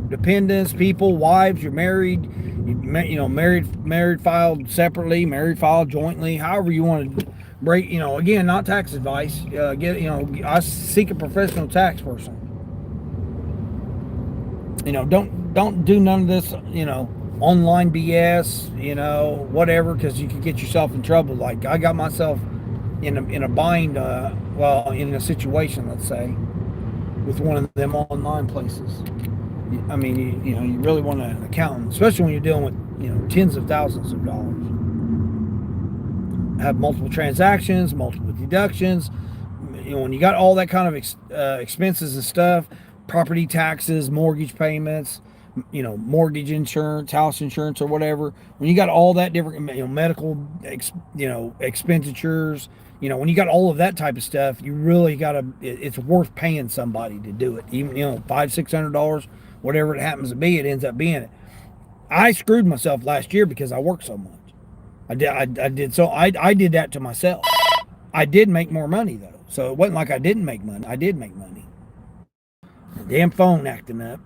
dependents, people, wives, you're married, married filed separately, married filed jointly, however you want to break, again, not tax advice. I seek a professional tax person. Don't do none of this, online BS, whatever, because you can get yourself in trouble. Like I got myself in a bind, in a situation, let's say, with one of them online places. I mean, you really want an accountant, especially when you're dealing with, tens of thousands of dollars. Have multiple transactions, multiple deductions. When you got all that kind of expenses and stuff, property taxes, mortgage payments, mortgage insurance, house insurance, or whatever. When you got all that different, medical, expenditures. When you got all of that type of stuff, you really gotta. It's worth paying somebody to do it. Even $500-$600, whatever it happens to be, it ends up being it. I screwed myself last year because I worked so much. I did that to myself. I did make more money though, so it wasn't like I didn't make money. I did make money. The damn phone acting up.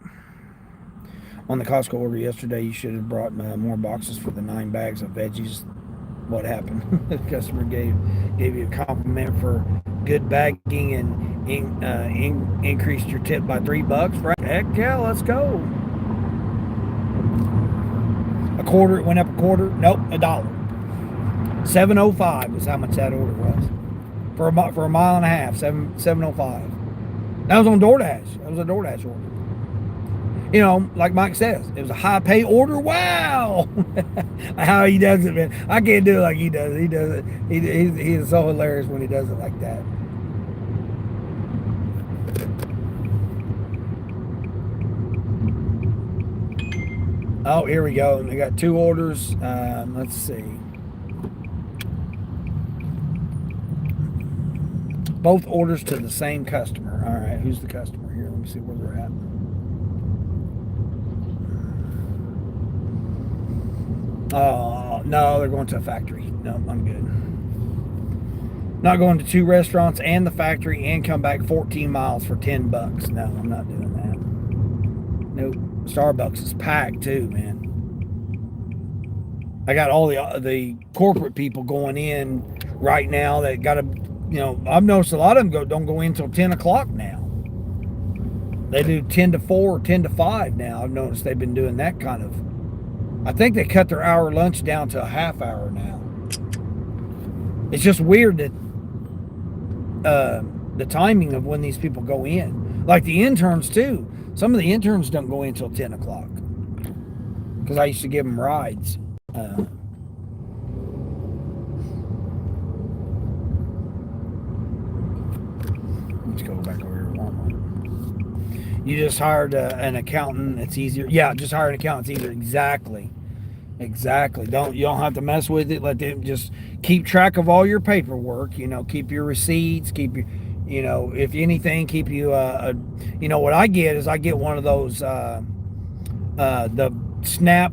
On the Costco order yesterday, you should have brought more boxes for the 9 bags of veggies. What happened? The customer gave you a compliment for good bagging and increased your tip by $3. Right? Heck yeah, let's go. A quarter, it went up a quarter. Nope, $1. $7.05 was how much that order was for a mile and a half. $7.05. That was on DoorDash. That was a DoorDash order. Like Mike says, it was a high pay order. Wow, how he does it, man! I can't do it like he does. He does it. He is so hilarious when he does it like that. Oh, here we go. They got 2 orders. Let's see. Both orders to the same customer. All right, who's the customer here? Let me see where they're at. No, they're going to a factory. No, I'm good. Not going to 2 restaurants and the factory and come back 14 miles for $10. No, I'm not doing that. Nope. Starbucks is packed too, man. I got all the corporate people going in right now that got to, I've noticed a lot of them don't go in until 10 o'clock now. They do 10 to 4 or 10 to 5 now. I've noticed they've been doing that kind of. I think they cut their hour lunch down to a half hour now. It's just weird that the timing of when these people go in. Like the interns too. Some of the interns don't go in until 10 o'clock. Because I used to give them rides. Let's go back over here to Walmart. You just hired an accountant. It's easier. Yeah, just hire an accountant. It's easier. Exactly. You don't have to mess with it. Let them just keep track of all your paperwork. Keep your receipts. Keep your, if anything, keep you. What I get is I get one of those the Snap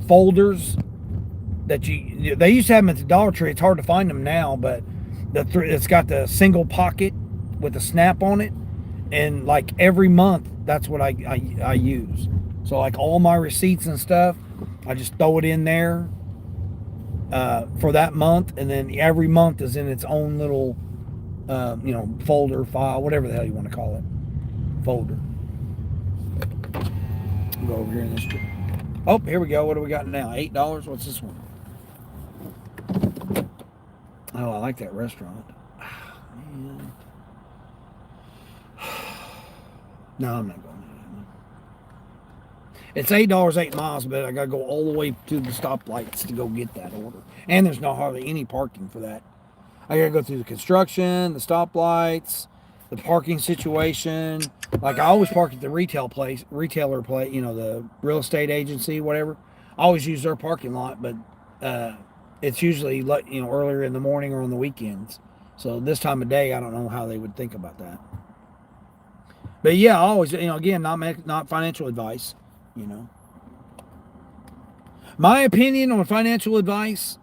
folders that they used to have them at the Dollar Tree. It's hard to find them now, but it's got the single pocket with the Snap on it, and like every month, that's what I use. So like all my receipts and stuff, I just throw it in there for that month, and then every month is in its own little, folder, file, whatever the hell you want to call it, folder. Go over here in this. Oh, here we go. What do we got now? $8. What's this one? Oh, I like that restaurant. Man. No, I'm not going to that one. It's $8, 8 miles, but I got to go all the way to the stoplights to go get that order. And there's not hardly any parking for that. I got to go through the construction, the stoplights, the parking situation. Like I always park at the retailer place, the real estate agency, whatever. I always use their parking lot, but It's usually like, earlier in the morning or on the weekends. So this time of day, I don't know how they would think about that. But yeah, always, again, not financial advice. You know, my opinion on financial advice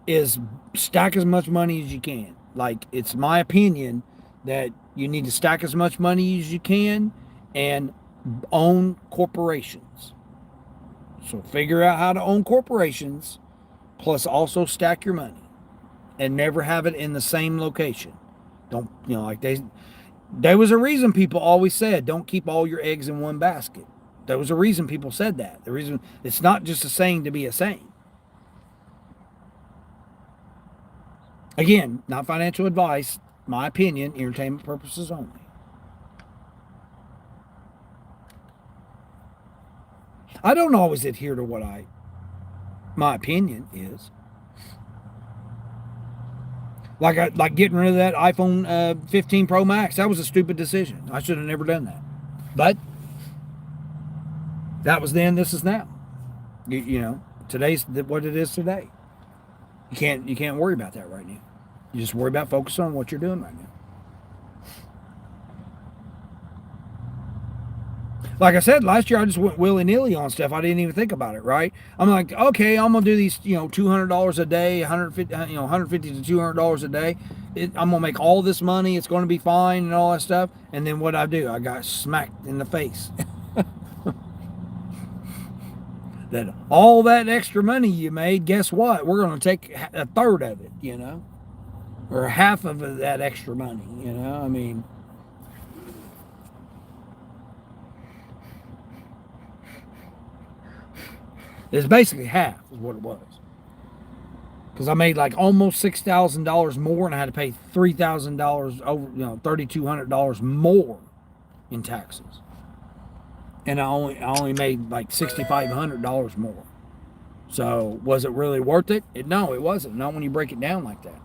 is stack as much money as you can. Like, it's my opinion that you need to stack as much money as you can and own corporations. So figure out how to own corporations, plus also stack your money and never have it in the same location. Don't, like there was a reason people always said, don't keep all your eggs in one basket. There was a reason people said that. The reason, it's not just a saying to be a saying. Again, not financial advice, my opinion, entertainment purposes only. I don't always adhere to what my opinion is. Like getting rid of that iPhone 15 Pro Max. That was a stupid decision. I should have never done that. But that was then. This is now. Today's what it is today. You can't worry about that right now. You just worry about focusing on what you're doing right now. Like I said, last year I just went willy-nilly on stuff. I didn't even think about it, right? I'm like, okay, I'm gonna do these, $200 a day, 150, $150 to $200 a day. I'm gonna make all this money. It's gonna be fine and all that stuff. And then what I do? I got smacked in the face. That all that extra money you made, guess what? We're gonna take a third of it, or half of that extra money. I mean. It's basically half is what it was. Because I made like almost $6,000 more, and I had to pay $3,000 over, $3,200 more in taxes. And I only made like $6,500 more. So was it really worth it? No, it wasn't. Not when you break it down like that.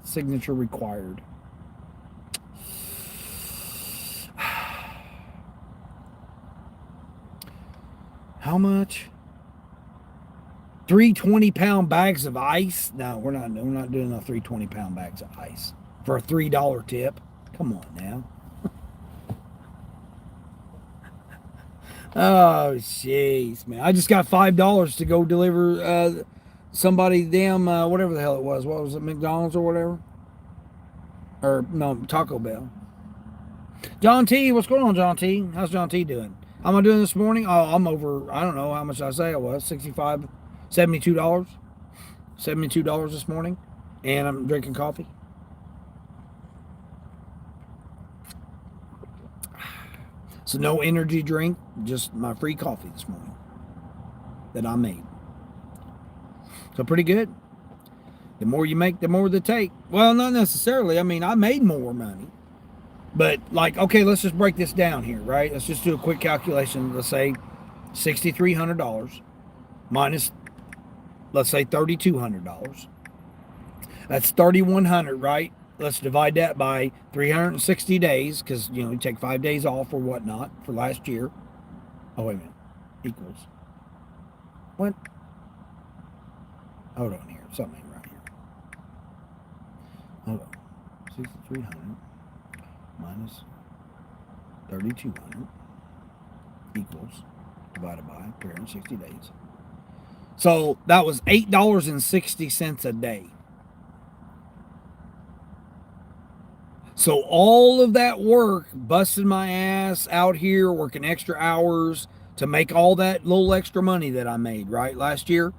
Signature required. How much? 3 20-pound bags of ice? No, we're not doing no 3 20-pound bags of ice for a $3 tip. Come on now. Oh, jeez, man. I just got $5 to go deliver somebody damn whatever the hell it was. What was it, McDonald's or whatever? Or no, Taco Bell. John T, what's going on, John T? How's John T doing? How am I doing this morning? Oh, I'm over, I don't know how much I say it was, $72. $72 this morning. And I'm drinking coffee. So no energy drink, just my free coffee this morning that I made. So pretty good. The more you make, the more they take. Well, not necessarily. I mean, I made more money. But like, okay, let's just break this down here, right? Let's just do a quick calculation. Let's say $6,300 minus, let's say $3,200. That's $3,100, right? Let's divide that by 360 days, because you take 5 days off or whatnot for last year. Oh, wait a minute. Equals what? Hold on here. Something right here. Hold on. 6,300 minus 3,200 equals divided by 360 days. So that was $8.60 a day. So all of that work, busting my ass out here, working extra hours to make all that little extra money that I made, right, last year,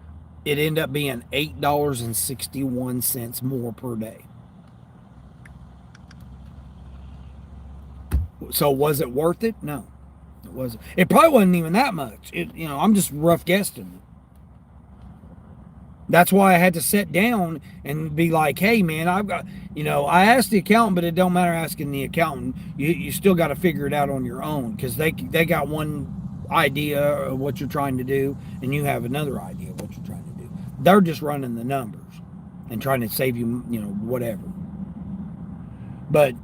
it ended up being $8.61 more per day. So was it worth it? No, it wasn't. It probably wasn't even that much. I'm just rough guessing. That's why I had to sit down and be like, hey, man, I've got, I asked the accountant, but it don't matter asking the accountant. You still got to figure it out on your own, because they got one idea of what you're trying to do, and you have another idea of what you're trying to do. They're just running the numbers and trying to save you, whatever. But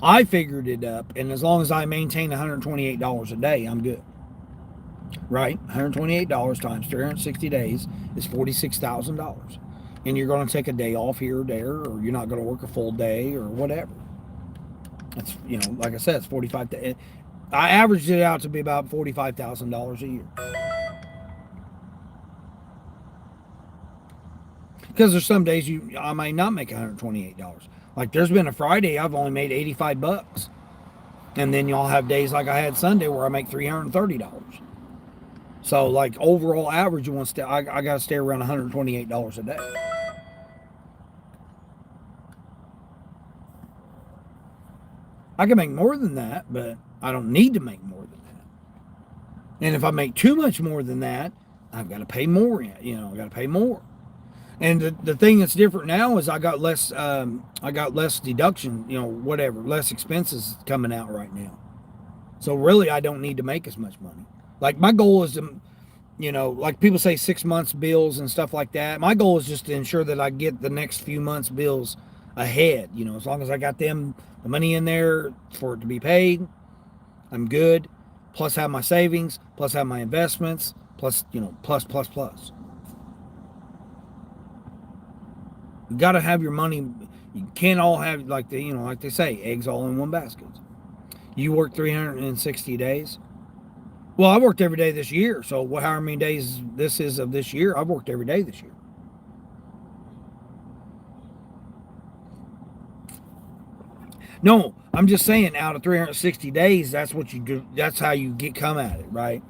I figured it up, and as long as I maintain $128 a day, I'm good. right? $128 times 360 days is $46,000. And you're going to take a day off here or there, or you're not going to work a full day or whatever. That's, like I said, it's 45. I averaged it out to be about $45,000 a year. Because there's some days I may not make $128. Like there's been a Friday I've only made $85. And then y'all have days like I had Sunday where I make $330. So like overall average, I got to stay around $128 a day. I can make more than that, but I don't need to make more than that. And if I make too much more than that, I've got to pay more. I got to pay more. And the thing that's different now is I got less deduction, less expenses coming out right now. So really I don't need to make as much money. Like my goal is to, like people say 6 months bills and stuff like that. My goal is just to ensure that I get the next few months bills ahead. As long as I got the money in there for it to be paid, I'm good. Plus have my savings, plus have my investments, plus. You got to have your money. You can't all have like they say, eggs all in one basket. You work 360 days. Well, I worked every day this year. So however many days this is of this year, I've worked every day this year. No, I'm just saying out of 360 days, that's what you do. That's how you come at it, right?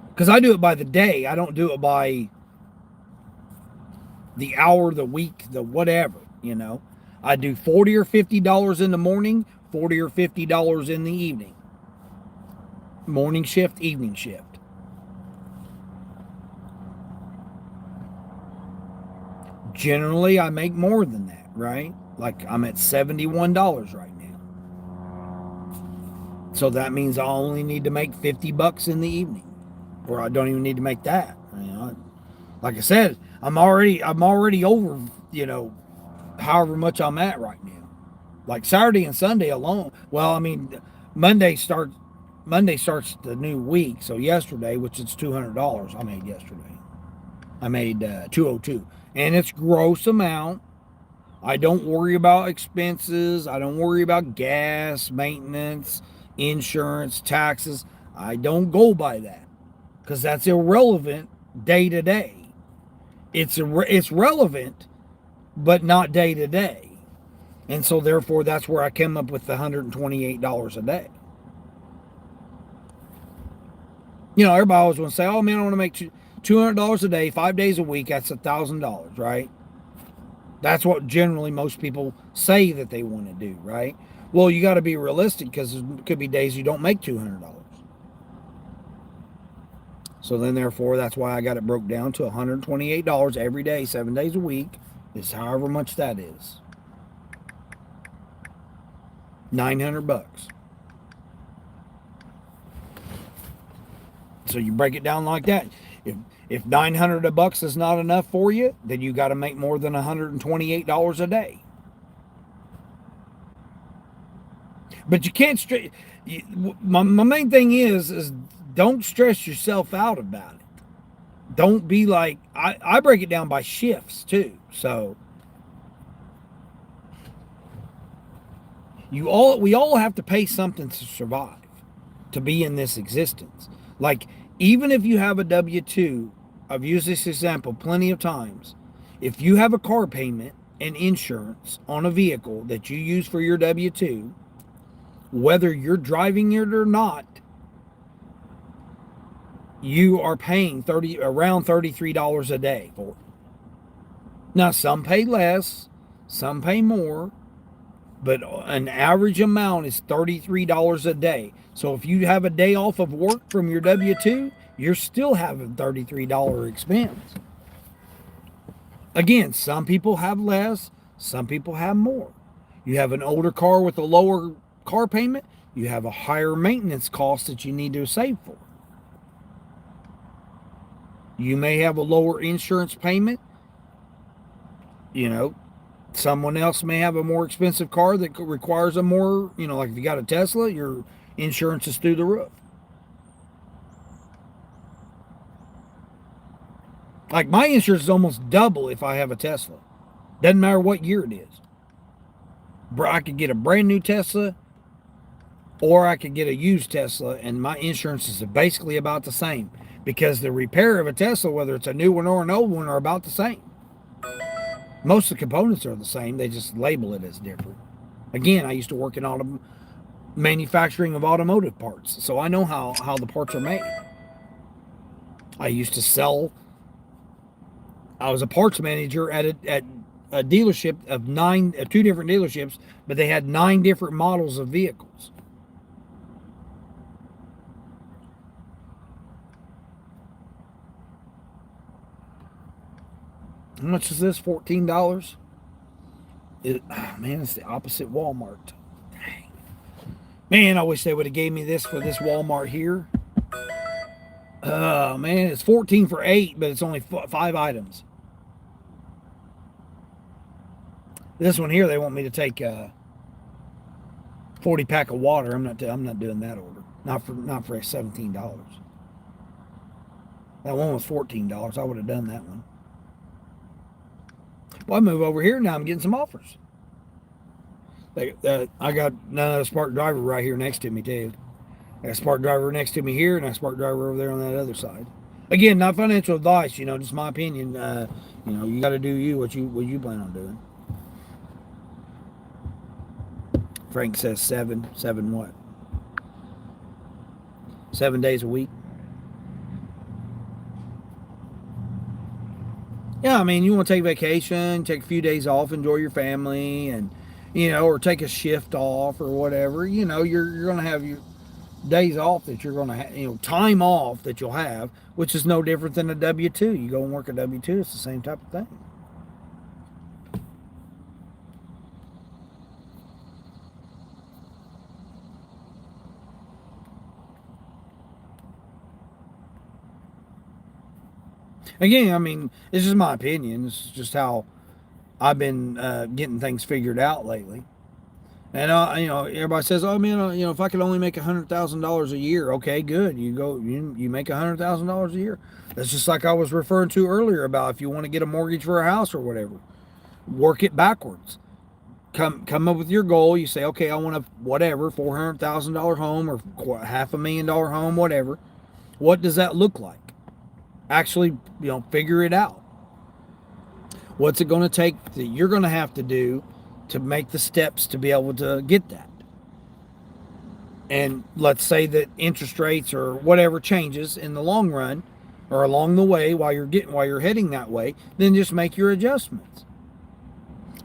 Because I do it by the day. I don't do it by the hour, the week, the whatever, I do $40 or $50 in the morning, $40 or $50 in the evening. Morning shift, evening shift. Generally, I make more than that, right? Like I'm at $71 right now. So that means I only need to make $50 in the evening. Or I don't even need to make that. Like I said, I'm already over, however much I'm at right now. Like Saturday and Sunday alone. Well, I mean, Monday starts the new week. So yesterday, which is $200, I made yesterday. I made $202, and it's gross amount. I don't worry about expenses. I don't worry about gas, maintenance, insurance, taxes. I don't go by that because that's irrelevant day to day. It's relevant, but not day to day. And so therefore that's where I came up with the $128 a day. Everybody always want to say, oh man, I want to make $200 a day, 5 days a week. That's $1,000, right? That's what generally most people say that they want to do, right? Well, you got to be realistic because there could be days you don't make $200. So then, therefore, that's why I got it broke down to $128 every day, 7 days a week, is however much that is. $900. So you break it down like that. If $900 is not enough for you, then you got to make more than $128 a day. But you can't stress. My main thing is don't stress yourself out about it. Don't be like, I break it down by shifts too. So we all have to pay something to survive, to be in this existence. Like even if you have a W-2, I've used this example plenty of times. If you have a car payment and insurance on a vehicle that you use for your W-2, whether you're driving it or not, you are paying around $33 a day for it. Now, some pay less, some pay more, but an average amount is $33 a day. So if you have a day off of work from your W-2, you're still having $33 expense. Again, some people have less, some people have more. You have an older car with a lower car payment, you have a higher maintenance cost that you need to save for. You may have a lower insurance payment. Someone else may have a more expensive car that requires a more, like if you got a Tesla, your insurance is through the roof. Like my insurance is almost double if I have a Tesla. Doesn't matter what year it is. I could get a brand new Tesla or I could get a used Tesla, and my insurance is basically about the same because the repair of a Tesla, whether it's a new one or an old one, are about the same. Most of the components are the same. They just label it as different. Again, I used to work in manufacturing of automotive parts, so I know how the parts are made. I used to sell. I was a parts manager at a dealership of two different dealerships, but they had 9 different models of vehicles. How much is this? $14? Oh man, it's the opposite Walmart. Dang. Man, I wish they would have gave me this for this Walmart here. Man, it's 14 for 8, but it's only 5 items. This one here, they want me to take a 40 pack of water. I'm not doing that order. Not for $17. That one was $14. I would have done that one. Well, I move over here now. I'm getting some offers. I got another Spark Driver right here next to me too. I got a Spark Driver next to me here, and a Spark Driver over there on that other side. Again, not financial advice. Just my opinion. You got to do what you plan on doing. Frank says 7 what? 7 days a week. Yeah, I mean, you want to take vacation, take a few days off, enjoy your family, and or take a shift off or whatever. You're going to have your days off that you're going to have, time off that you'll have, which is no different than a W-2. You go and work a W-2, it's the same type of thing. Again, I mean, this is my opinion. This is just how I've been getting things figured out lately. And everybody says, "Oh man, if I could only make $100,000 a year, okay, good. You make $100,000 a year." That's just like I was referring to earlier about if you want to get a mortgage for a house or whatever, work it backwards. Come up with your goal. You say, okay, I want a $400,000 home or $500,000 home, whatever. What does that look like? Actually, figure it out. What's it going to take that you're going to have to do to make the steps to be able to get that? And let's say that interest rates or whatever changes in the long run or along the way while you're heading that way, then just make your adjustments.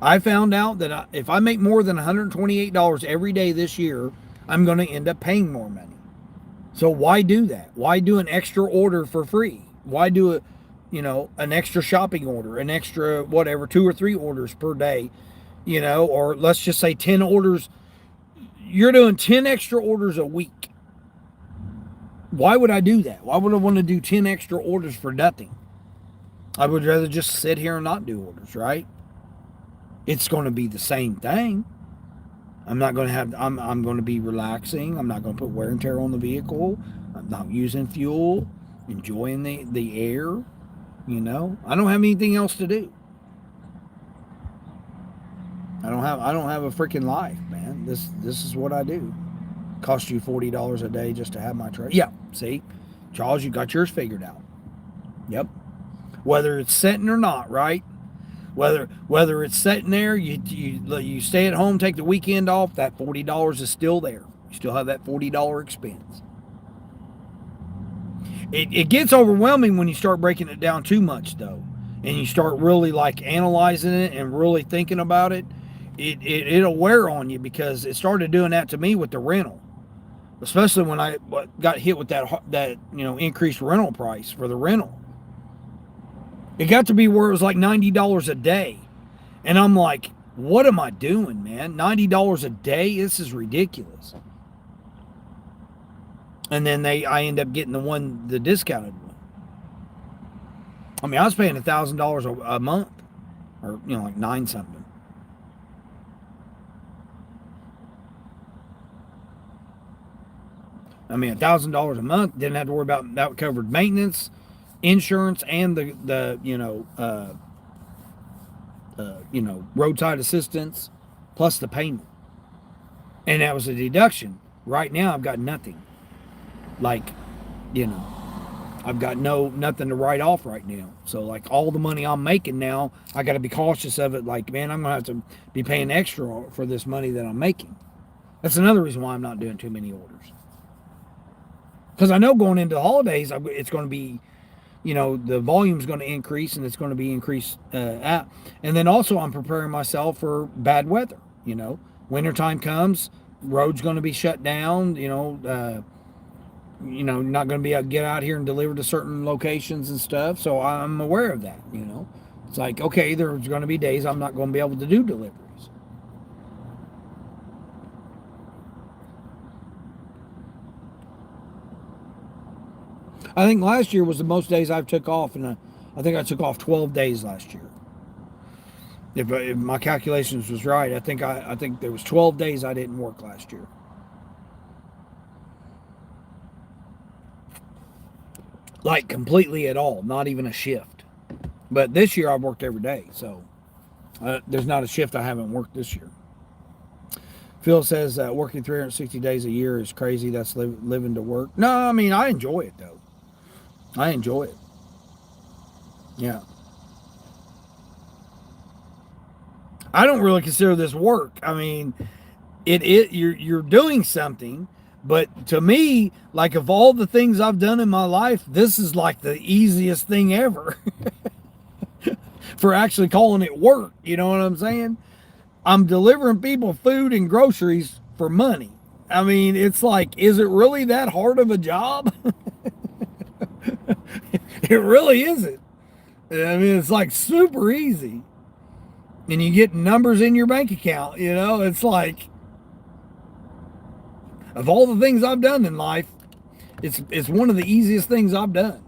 I found out that if I make more than $128 every day this year, I'm going to end up paying more money. So why do that? Why do an extra order for free? Why do an extra shopping order, an extra 2 or 3 orders per day, or let's just say 10 orders. You're doing 10 extra orders a week. Why would I do that? Why would I want to do 10 extra orders for nothing? I would rather just sit here and not do orders, right? It's going to be the same thing. I'm going to be relaxing. I'm not going to put wear and tear on the vehicle. I'm not using fuel. Enjoying the air, I don't have anything else to do. I don't have a freaking life, man. This is what I do. Cost you $40 a day just to have my truck. Yeah, see, Charles, you got yours figured out. Yep. Whether it's sitting or not, right? Whether it's sitting there, you stay at home, take the weekend off. That $40 is still there. You still have that $40 expense. It gets overwhelming when you start breaking it down too much, though, and you start really analyzing it and really thinking about it. It'll wear on you because it started doing that to me with the rental, especially when I got hit with that increased rental price for the rental. It got to be where it was like $90 a day, and I'm like, what am I doing, man? $90 a day? This is ridiculous. And then I end up getting the discounted one. I mean, I was paying $1,000 a month, or like 9 something. I mean, $1,000 a month, didn't have to worry about that. Covered maintenance, insurance and the roadside assistance plus the payment, and that was a deduction. Right now, I've got nothing. Like, you know, I've got nothing to write off right now. So like all the money I'm making now, I got to be cautious of it. Like, man, I'm gonna have to be paying extra for this money that I'm making. That's another reason why I'm not doing too many orders. Because I know going into the holidays, it's going to be, the volume's going to increase, and it's going to be increased out. And then also I'm preparing myself for bad weather. Wintertime comes, road's going to be shut down. Not going to be able to get out here and deliver to certain locations and stuff. So I'm aware of that. It's like, okay, there's going to be days I'm not going to be able to do deliveries. I think last year was the most days I've took off, and I think I took off 12 days last year. If my calculations was right, I think there was 12 days I didn't work last year. Like completely at all, not even a shift. But this year I've worked every day, so there's not a shift I haven't worked this year. Phil says working 360 days a year is crazy. That's living to work. No, I mean, I enjoy it though. I enjoy it. Yeah. I don't really consider this work. I mean, you're doing something, but to me, like of all the things I've done in my life, this is like the easiest thing ever. For actually calling it work, you know what I'm saying? I'm delivering people food and groceries for money. I mean, it's like, is it really that hard of a job? It really isn't. I mean, it's like super easy. And you get numbers in your bank account, it's like, of all the things I've done in life, it's one of the easiest things I've done.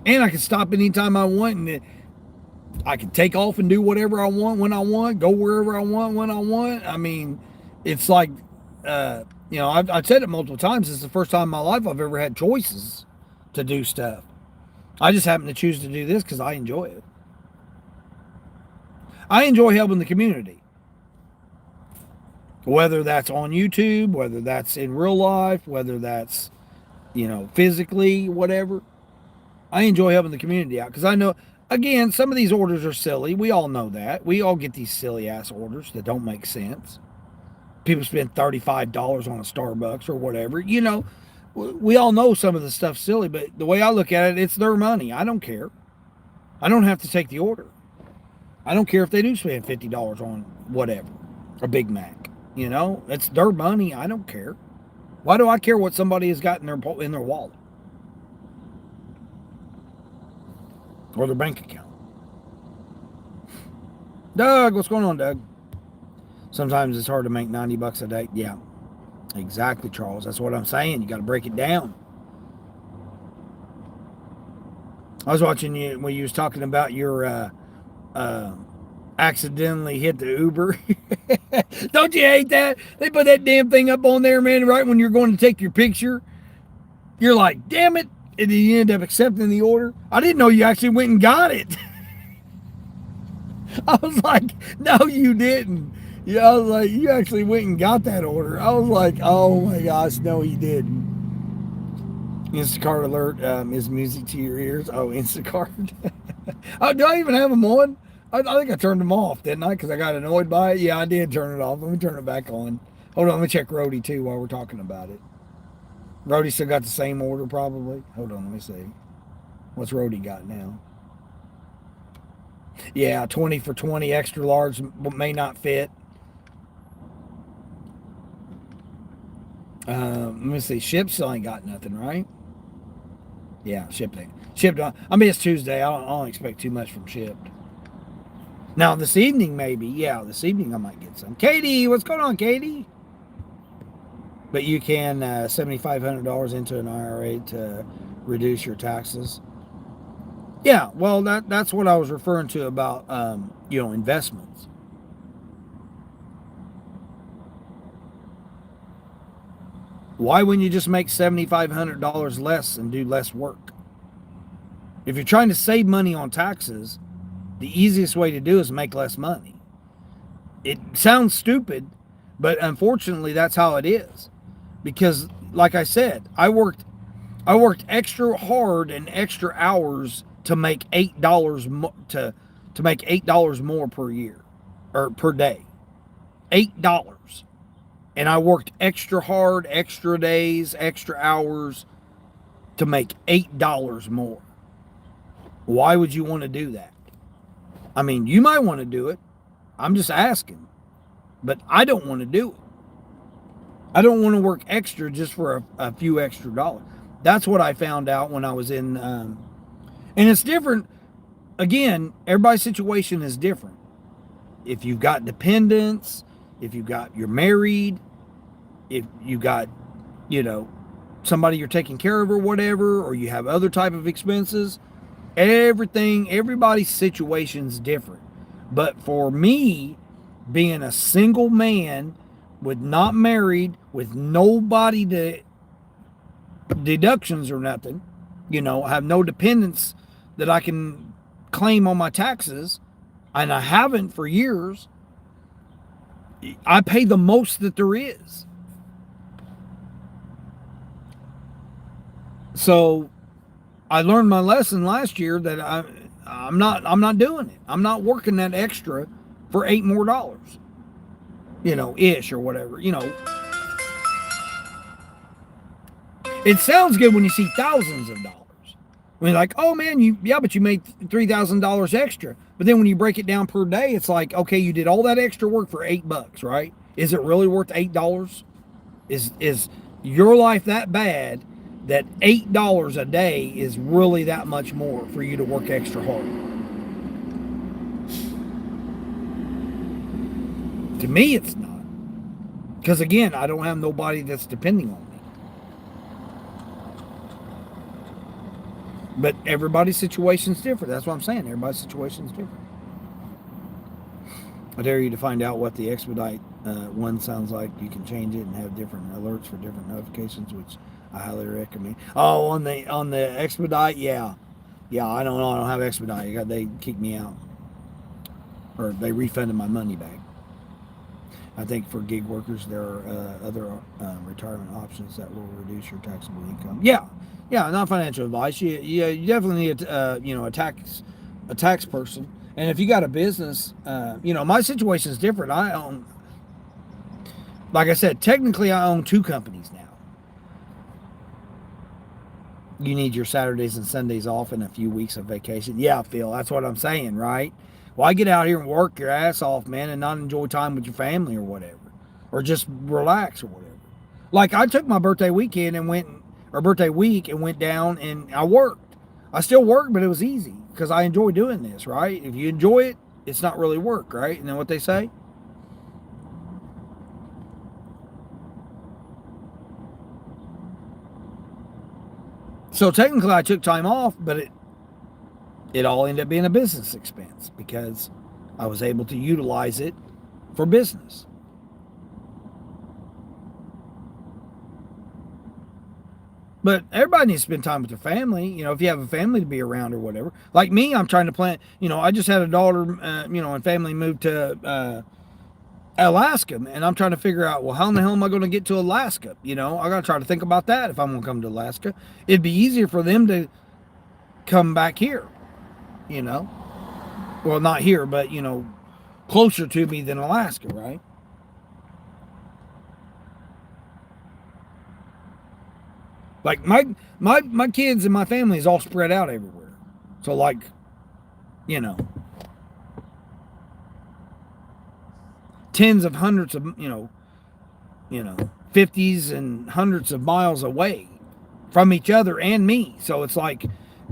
And I can stop anytime I want, and I can take off and do whatever I want when I want, go wherever I want when I want. I mean, it's like, I've said it multiple times. It's the first time in my life I've ever had choices to do stuff. I just happen to choose to do this because I enjoy it. I enjoy helping the community. Whether that's on YouTube, whether that's in real life, whether that's, physically, whatever. I enjoy helping the community out because I know, again, some of these orders are silly. We all know that. We all get these silly ass orders that don't make sense. People spend $35 on a Starbucks or whatever. We all know some of the stuff's silly, but the way I look at it, it's their money. I don't care. I don't have to take the order. I don't care if they do spend $50 on whatever, a Big Mac. It's their money. I don't care. Why do I care what somebody has got in their wallet or their bank account? Doug, what's going on, Doug? Sometimes it's hard to make $90 a day. Yeah, exactly, Charles. That's what I'm saying. You got to break it down. I was watching you when you was talking about your accidentally hit the Uber. Don't you hate that? They put that damn thing up on there, man, right when you're going to take your picture. You're like, damn it. And then you end up accepting the order. I didn't know you actually went and got it. I was like, no, you didn't. Yeah, I was like, you actually went and got that order. I was like, oh my gosh, no, he didn't. Instacart alert is music to your ears. Oh, Instacart. Oh, do I even have them on? I think I turned them off, didn't I? Because I got annoyed by it. Yeah, I did turn it off. Let me turn it back on. Hold on, let me check Rhodey too while we're talking about it. Rhodey still got the same order probably. Hold on, let me see. What's Rhodey got now? Yeah, 20 for 20, extra large, may not fit. Let me see. Ship still ain't got nothing, right? Yeah, shipped ain't. Shipped on. I mean, it's Tuesday. I don't expect too much from shipped. Now, this evening, maybe. Yeah, this evening I might get some. Katie, what's going on, Katie? But you can $7,500 into an IRA to reduce your taxes. Yeah, well, that's what I was referring to about, investments. Why wouldn't you just make $7,500 less and do less work? If you're trying to save money on taxes, the easiest way to do is make less money. It sounds stupid, but unfortunately that's how it is. Because like I said, I worked extra hard and extra hours to make $8 to make $8 more per year or per day. $8. And I worked extra hard, extra days, extra hours to make $8 more. Why would you want to do that? I mean, you might want to do it. I'm just asking. But I don't want to do it. I don't want to work extra just for a few extra dollars. That's what I found out when I was in, and it's different. Again, everybody's situation is different. If you've got dependents, if you're married, if you got, somebody you're taking care of or whatever, or you have other type of expenses, everybody's situation's different. But for me, being a single man with not married, with nobody to deductions or nothing, I have no dependents that I can claim on my taxes, and I haven't for years. I pay the most that there is. So I learned my lesson last year that I'm not doing it. I'm not working that extra for $8 more, ish or whatever, It sounds good when you see thousands of dollars. When you're like, oh man, but you made $3,000 extra. But then when you break it down per day, it's like, okay, you did all that extra work for $8, right? Is it really worth $8? Is your life that bad that $8 a day is really that much more for you to work extra hard? To me, it's not. Because again, I don't have nobody that's depending on me. But everybody's situation's different. That's what I'm saying. Everybody's situation's different. I dare you to find out what the expedite one sounds like. You can change it and have different alerts for different notifications, which I highly recommend. Oh, on the expedite, yeah. I don't know. I don't have expedite. They kicked me out, or they refunded my money back. I think for gig workers, there are other retirement options that will reduce your taxable income. Yeah, not financial advice. You definitely need a tax person. And if you got a business, my situation is different. I own, like I said, technically I own 2 companies now. You need your Saturdays and Sundays off and a few weeks of vacation. Yeah, Phil, that's what I'm saying, right? Why get out here and work your ass off, man, and not enjoy time with your family or whatever? Or just relax or whatever. Like, I took my birthday weekend and birthday week and went down and I worked. I still work, but it was easy because I enjoy doing this, right? If you enjoy it, it's not really work, right? You know what they say? So technically I took time off, but it all ended up being a business expense because I was able to utilize it for business. But everybody needs to spend time with their family. If you have a family to be around or whatever. Like me, I'm trying to plan. I just had a daughter, and family moved to Alaska, and I'm trying to figure out, well, how in the hell am I going to get to Alaska? I got to try to think about that if I'm going to come to Alaska. It'd be easier for them to come back here, Well, not here, but, closer to me than Alaska, right? Like my kids and my family is all spread out everywhere. So like, tens of hundreds of, 50s and hundreds of miles away from each other and me. So it's like,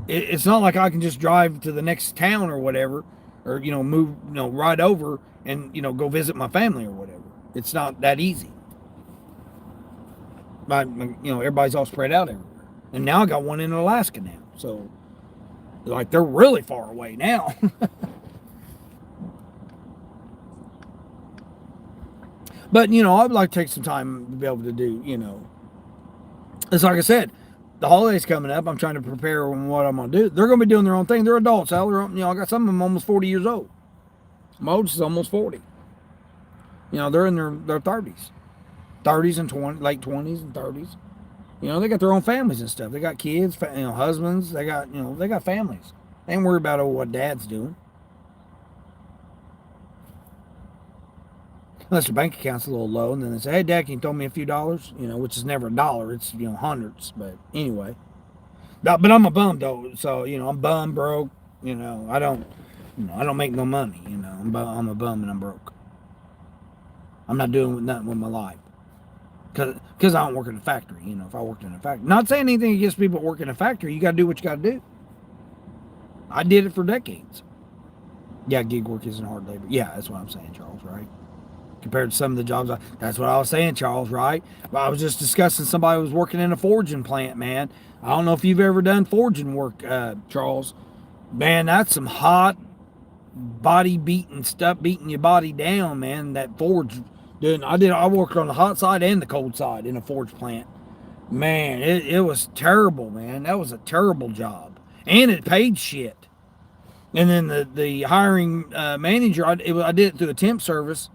it's not like I can just drive to the next town or whatever, or, move, right over and, go visit my family or whatever. It's not that easy. Everybody's all spread out everywhere. And now I got one in Alaska now. So, like, they're really far away now. But, I'd like to take some time to be able to do, it's like I said, the holidays coming up. I'm trying to prepare on what I'm gonna do. They're gonna be doing their own thing. They're adults. Hell, I got some of them almost 40 years old. My oldest is almost 40. They're in their 30s, 30s and late 20s and 30s. They got their own families and stuff. They got kids, husbands. They got families. They ain't worried about what dad's doing. Unless their bank account's a little low, and then they say, "Hey, Dad, can you throw me a few dollars?" Which is never a dollar. It's hundreds. But anyway, but I'm a bum though, so I'm bum broke. I don't make no money. I'm a bum and I'm broke. I'm not doing nothing with my life because I don't work in a factory. If I worked in a factory, not saying anything against people that work in a factory, you got to do what you got to do. I did it for decades. Yeah, gig work isn't hard labor. Yeah, that's what I'm saying, Charles. Right? Compared to some of the jobs, that's what I was saying, Charles. Right? But I was just discussing somebody who was working in a forging plant. Man, I don't know if you've ever done forging work, Charles. Man, that's some hot body beating stuff, beating your body down, man. That forge, dude. I worked on the hot side and the cold side in a forge plant. Man, it was terrible, man. That was a terrible job, and it paid shit. And then the hiring manager, I did it through a temp service,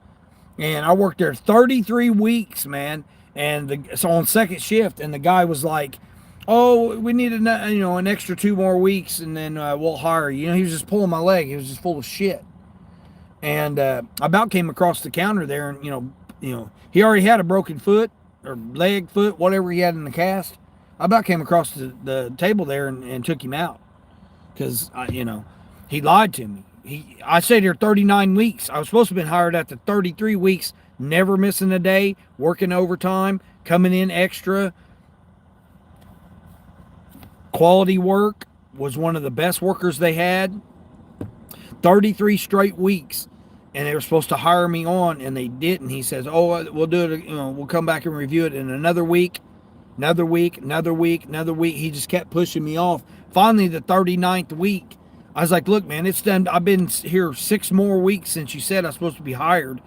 and I worked there 33 weeks, man. And so on second shift, and the guy was like, "Oh, we need an extra 2 more weeks, and then we'll hire you." He was just pulling my leg. He was just full of shit. And I about came across the counter there, and he already had a broken foot or leg, foot, whatever he had in the cast. I about came across the table there and took him out because he lied to me. I stayed here 39 weeks. I was supposed to have been hired after 33 weeks, never missing a day, working overtime, coming in extra. Quality work, was one of the best workers they had. 33 straight weeks, and they were supposed to hire me on, and they didn't. He says, "Oh, we'll do it. We'll come back and review it in another week, another week, another week, another week." He just kept pushing me off. Finally, the 39th week, I was like, "Look, man, it's done. I've been here 6 more weeks since you said I'm supposed to be hired.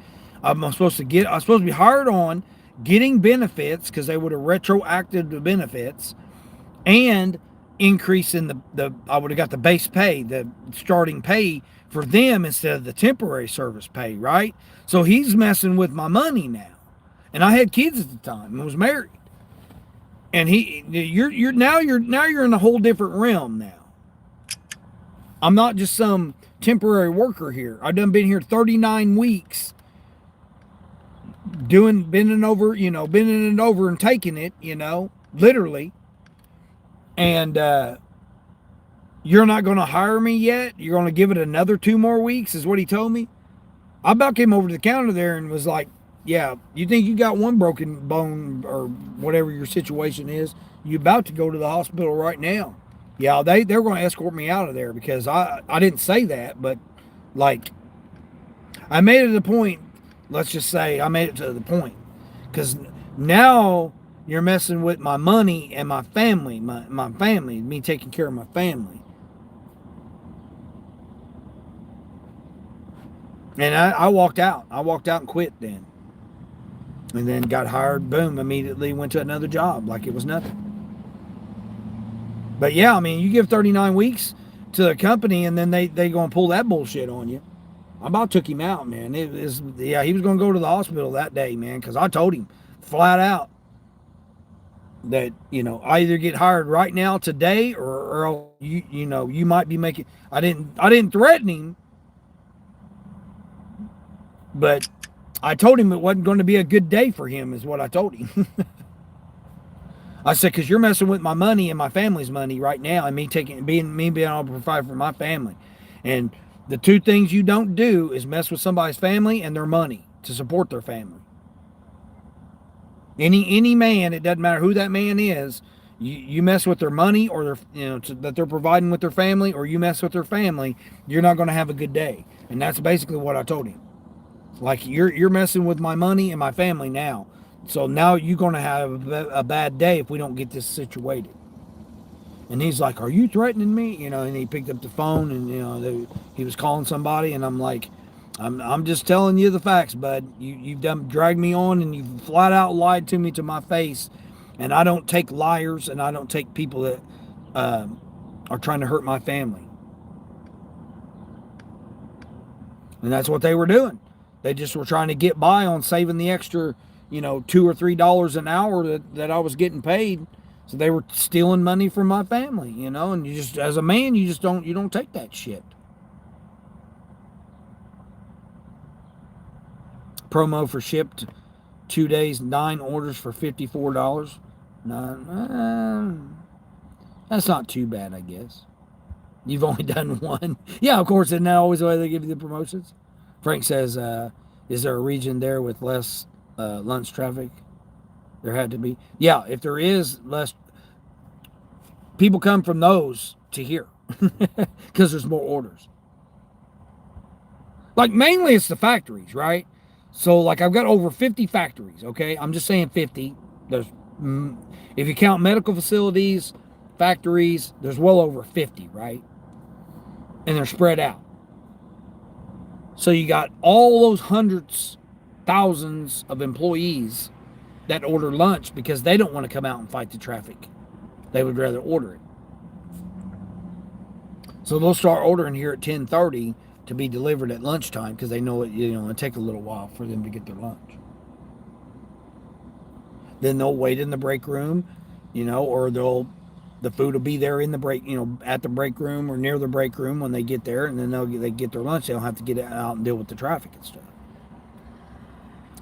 I was supposed to be hired on, getting benefits because they would have retroacted the benefits, and increase in I would have got the base pay, the starting pay for them instead of the temporary service pay, right? So he's messing with my money now, and I had kids at the time and was married, and you're in a whole different realm now. I'm not just some temporary worker here. I've been here 39 weeks, bending it over and taking it, literally. And you're not going to hire me yet? You're going to give it another 2 more weeks, is what he told me. I about came over to the counter there and was like, "Yeah, you think you got one broken bone or whatever your situation is? You about to go to the hospital right now." Yeah, they're going to escort me out of there because I didn't say that, but like I made it a point. Let's just say I made it to the point, because now you're messing with my money and my family, my family, me taking care of my family. And I walked out. I walked out and quit then. And then got hired, boom, immediately went to another job like it was nothing. But yeah, I mean, you give 39 weeks to a company and then they going to pull that bullshit on you. I about took him out, man. He was going to go to the hospital that day, man, because I told him flat out that I either get hired right now today or you might be making. I didn't threaten him, but I told him it wasn't going to be a good day for him, is what I told him. I said, because you're messing with my money and my family's money right now, and being able to provide for my family. And the 2 things you don't do is mess with somebody's family and their money to support their family. Any man, it doesn't matter who that man is, you mess with their money or their that they're providing with their family, or you mess with their family, you're not going to have a good day. And that's basically what I told him. Like, you're messing with my money and my family now. So now you're going to have a bad day if we don't get this situated. And he's like, "Are you threatening me?" And he picked up the phone and, he was calling somebody, and I'm like, I'm just telling you the facts, bud. You've dragged me on, and you flat out lied to me to my face. And I don't take liars, and I don't take people that are trying to hurt my family. And that's what they were doing. They just were trying to get by on saving the extra, $2 or $3 an hour that I was getting paid. So they were stealing money from my family, and you just, as a man, you don't take that shit. Promo for shipped 2 days, 9 orders for $54. That's not too bad, I guess. You've only done one. Yeah, of course, isn't that always the way they give you the promotions? Frank says, is there a region there with less lunch traffic? There had to be. Yeah, if there is less, people come from those to here because there's more orders. Like, mainly it's the factories, right? So, like, I've got over 50 factories, okay? I'm just saying 50. There's, if you count medical facilities, factories, there's well over 50, right? And they're spread out. So you got all those hundreds, thousands of employees that order lunch because they don't want to come out and fight the traffic. They would rather order it. So they'll start ordering here at 10:30 to be delivered at lunchtime because they know it'll take a little while for them to get their lunch. Then they'll wait in the break room, or the food will be there in the break, at the break room or near the break room when they get there, and then they get their lunch. They don't have to get out and deal with the traffic and stuff.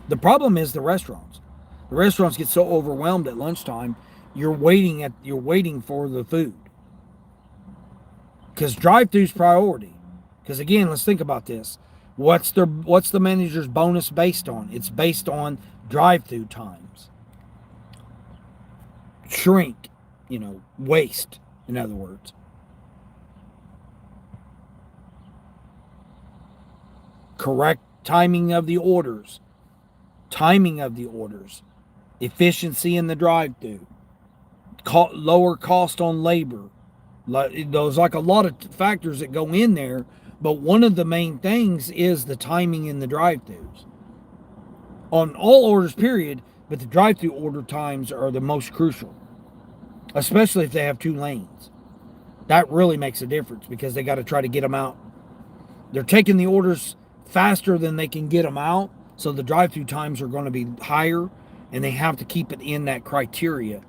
The problem is the restaurants. The restaurants get so overwhelmed at lunchtime. You're waiting for the food because drive-through's priority. Because again, let's think about this. What's the manager's bonus based on? It's based on drive-through times. Shrink. Waste, in other words. Correct timing of the orders. Efficiency in the drive-thru. Lower cost on labor. There's like a lot of factors that go in there, but one of the main things is the timing in the drive-thrus. On all orders, period, but the drive-thru order times are the most crucial. Especially if they have 2 lanes. That really makes a difference because they got to try to get them out. They're taking the orders faster than they can get them out, so the drive-through times are going to be higher, and they have to keep it in that criteria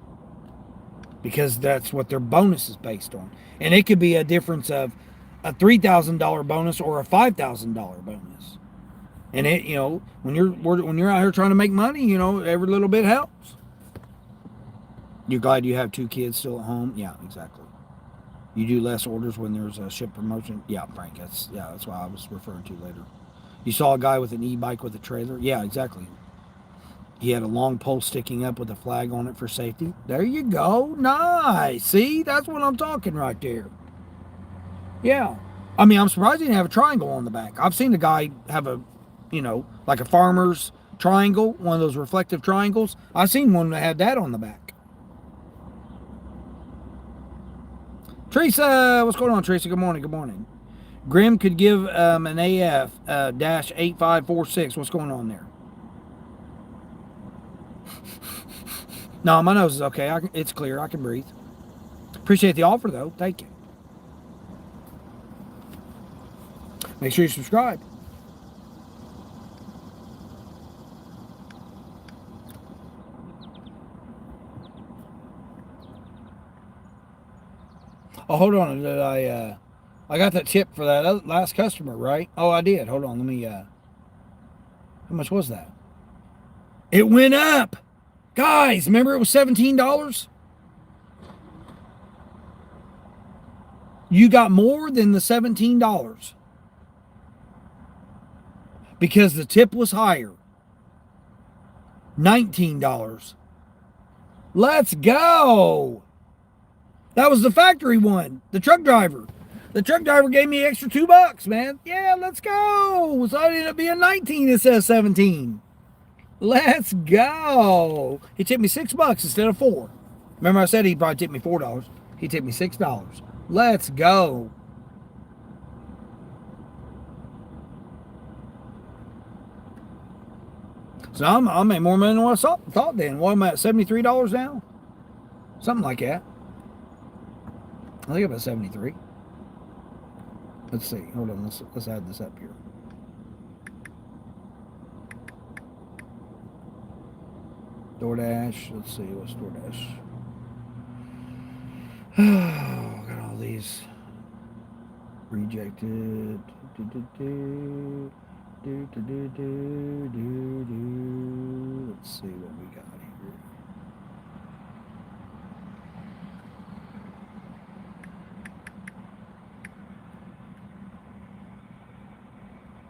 because that's what their bonus is based on. And it could be a difference of a $3,000 bonus or a $5,000 bonus. And it, when you're out here trying to make money, every little bit helps. You're glad you have 2 kids still at home? Yeah, exactly. You do less orders when there's a ship promotion? Yeah, Frank, that's why I was referring to later. You saw a guy with an e-bike with a trailer? Yeah, exactly. He had a long pole sticking up with a flag on it for safety. There you go. Nice. See, that's what I'm talking right there. Yeah. I mean, I'm surprised he didn't have a triangle on the back. I've seen a guy have a, like a farmer's triangle, one of those reflective triangles. I've seen one that had that on the back. Teresa, what's going on, Teresa? Good morning. Good morning. Grim could give an AF dash 8546. What's going on there? No, my nose is okay. It's clear. I can breathe. Appreciate the offer, though. Thank you. Make sure you subscribe. Oh, hold on. Did I got that tip for that last customer, right? Oh, I did. Hold on. Let me, how much was that? It went up. Guys, remember it was $17? You got more than the $17 because the tip was higher. $19. Let's go. That was the factory one. The truck driver. The truck driver gave me extra $2, man. Yeah, let's go. So I ended up being 19 instead of 17. Let's go. He tipped me $6 instead of $4. Remember I said he'd probably tip me $4. He tipped me $6. Let's go. So I made more money than what I thought then. What am I at, $73 now? Something like that. I think about 73. Let's see. Hold on. Let's add this up here. DoorDash. Let's see. What's DoorDash? Oh, got all these rejected. Let's see what we got here.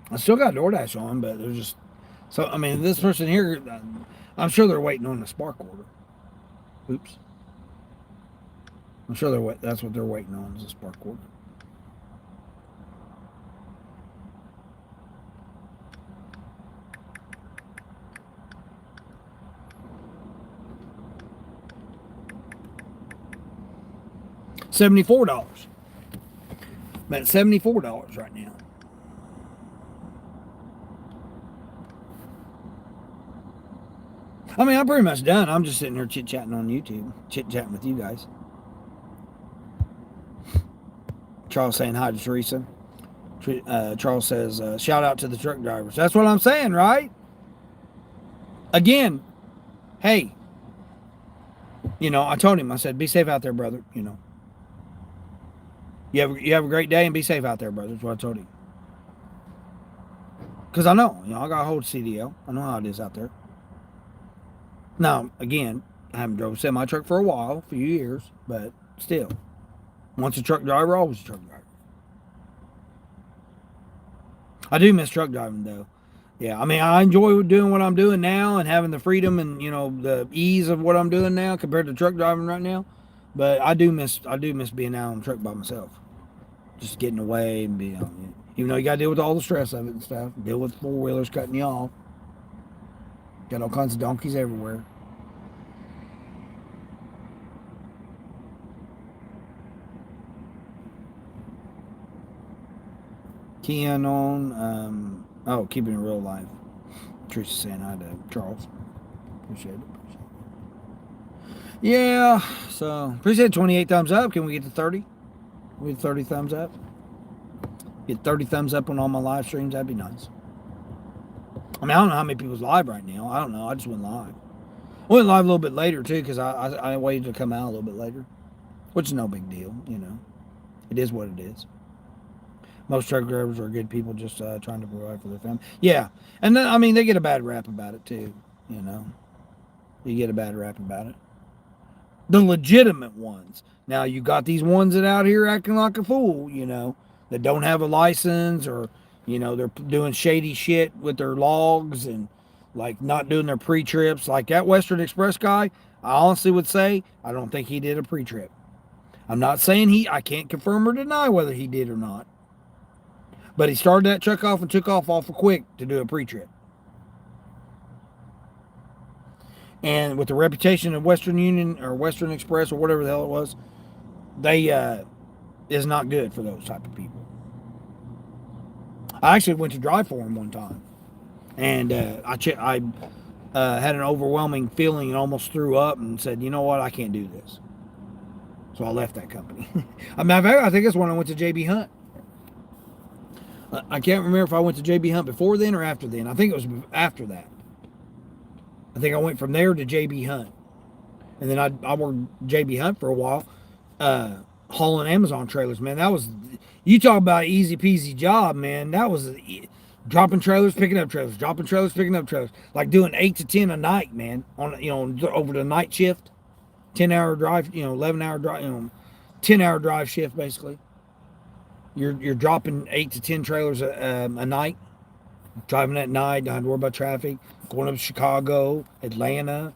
I still got DoorDash on, but they're just so. I mean, this person here, I'm sure they're waiting on the Spark order. Oops. I'm sure that's what they're waiting on is a Spark order. $74. I'm at $74 right now. I mean, I'm pretty much done. I'm just sitting here chit-chatting on YouTube. Chit-chatting with you guys. Charles saying hi to Teresa. Charles says, shout out to the truck drivers. That's what I'm saying, right? Again, hey, I told him, I said, be safe out there, brother. You have a great day and be safe out there, brother. That's what I told him. Because I know, I got a hold of CDL. I know how it is out there. Now, again, I haven't drove a semi-truck for a few years, but still. Once a truck driver, always a truck driver. I do miss truck driving, though. Yeah, I mean, I enjoy doing what I'm doing now and having the freedom and, the ease of what I'm doing now compared to truck driving right now. But I do miss being out on the truck by myself. Just getting away and being, even though you got to deal with all the stress of it and stuff. Deal with four-wheelers cutting you off. Got all kinds of donkeys everywhere. Keying on, keeping it real life. Teresa saying hi to Charles. Appreciate it. Yeah, so appreciate 28 thumbs up. Can we get to 30? We get 30 thumbs up. Get 30 thumbs up on all my live streams. That'd be nice. I mean, I don't know how many people's live right now. I don't know. I just went live. I went live a little bit later too because I waited to come out a little bit later, which is no big deal. It is what it is. Most truck drivers are good people just trying to provide for their family. Yeah. And then, I mean, they get a bad rap about it too, You get a bad rap about it. The legitimate ones. Now, you got these ones that out here acting like a fool, that don't have a license or, they're doing shady shit with their logs and, like, not doing their pre-trips. Like that Western Express guy, I honestly would say, I don't think he did a pre-trip. I'm not saying I can't confirm or deny whether he did or not. But he started that truck off and took off awful quick to do a pre-trip. And with the reputation of Western Union or Western Express or whatever the hell it was, they is not good for those type of people. I actually went to drive for him one time. And I had an overwhelming feeling and almost threw up and said, you know what, I can't do this. So I left that company. I think that's when I went to JB Hunt. I can't remember if I went to JB Hunt before then or after then. I think it was after that. I think I went from there to JB Hunt. And then I worked JB Hunt for a while, hauling Amazon trailers, man. That was, you talk about an easy peasy job, man. That was dropping trailers, picking up trailers, dropping trailers, picking up trailers. Like doing 8 to 10 a night, man, on over the night shift. 10-hour drive, 11-hour drive, 10-hour drive shift, basically. You're dropping 8 to 10 trailers a night, driving at night, don't have to worry about traffic, going up to Chicago, Atlanta,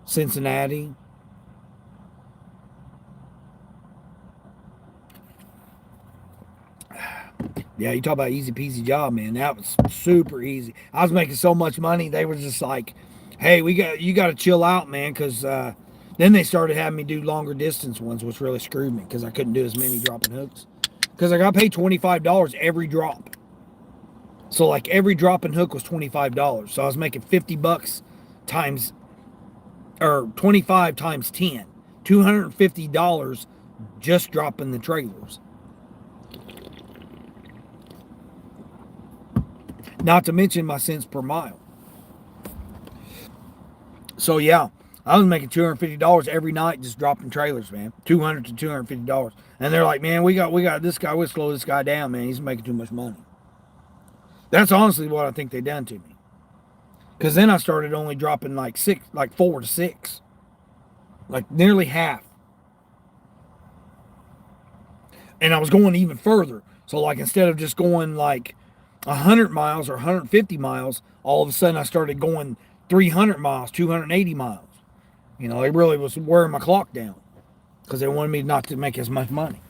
Cincinnati. Yeah, you talk about easy peasy job, man. That was super easy. I was making so much money. They were just like, hey, you got to chill out, man, because then they started having me do longer distance ones, which really screwed me because I couldn't do as many dropping hooks. Because I got paid $25 every drop. So like every drop and hook was $25. So I was making $50 times or 25 times 10, $250 just dropping the trailers. Not to mention my cents per mile. So yeah, I was making $250 every night just dropping trailers, man. $200 to $250. And they're like, man, we got this guy, we'll slow this guy down, man. He's making too much money. That's honestly what I think they done to me. Because then I started only dropping like 4 to 6. Like nearly half. And I was going even further. So like instead of just going like 100 miles or 150 miles, all of a sudden I started going 300 miles, 280 miles. You know, it really was wearing my clock down because they wanted me not to make as much money.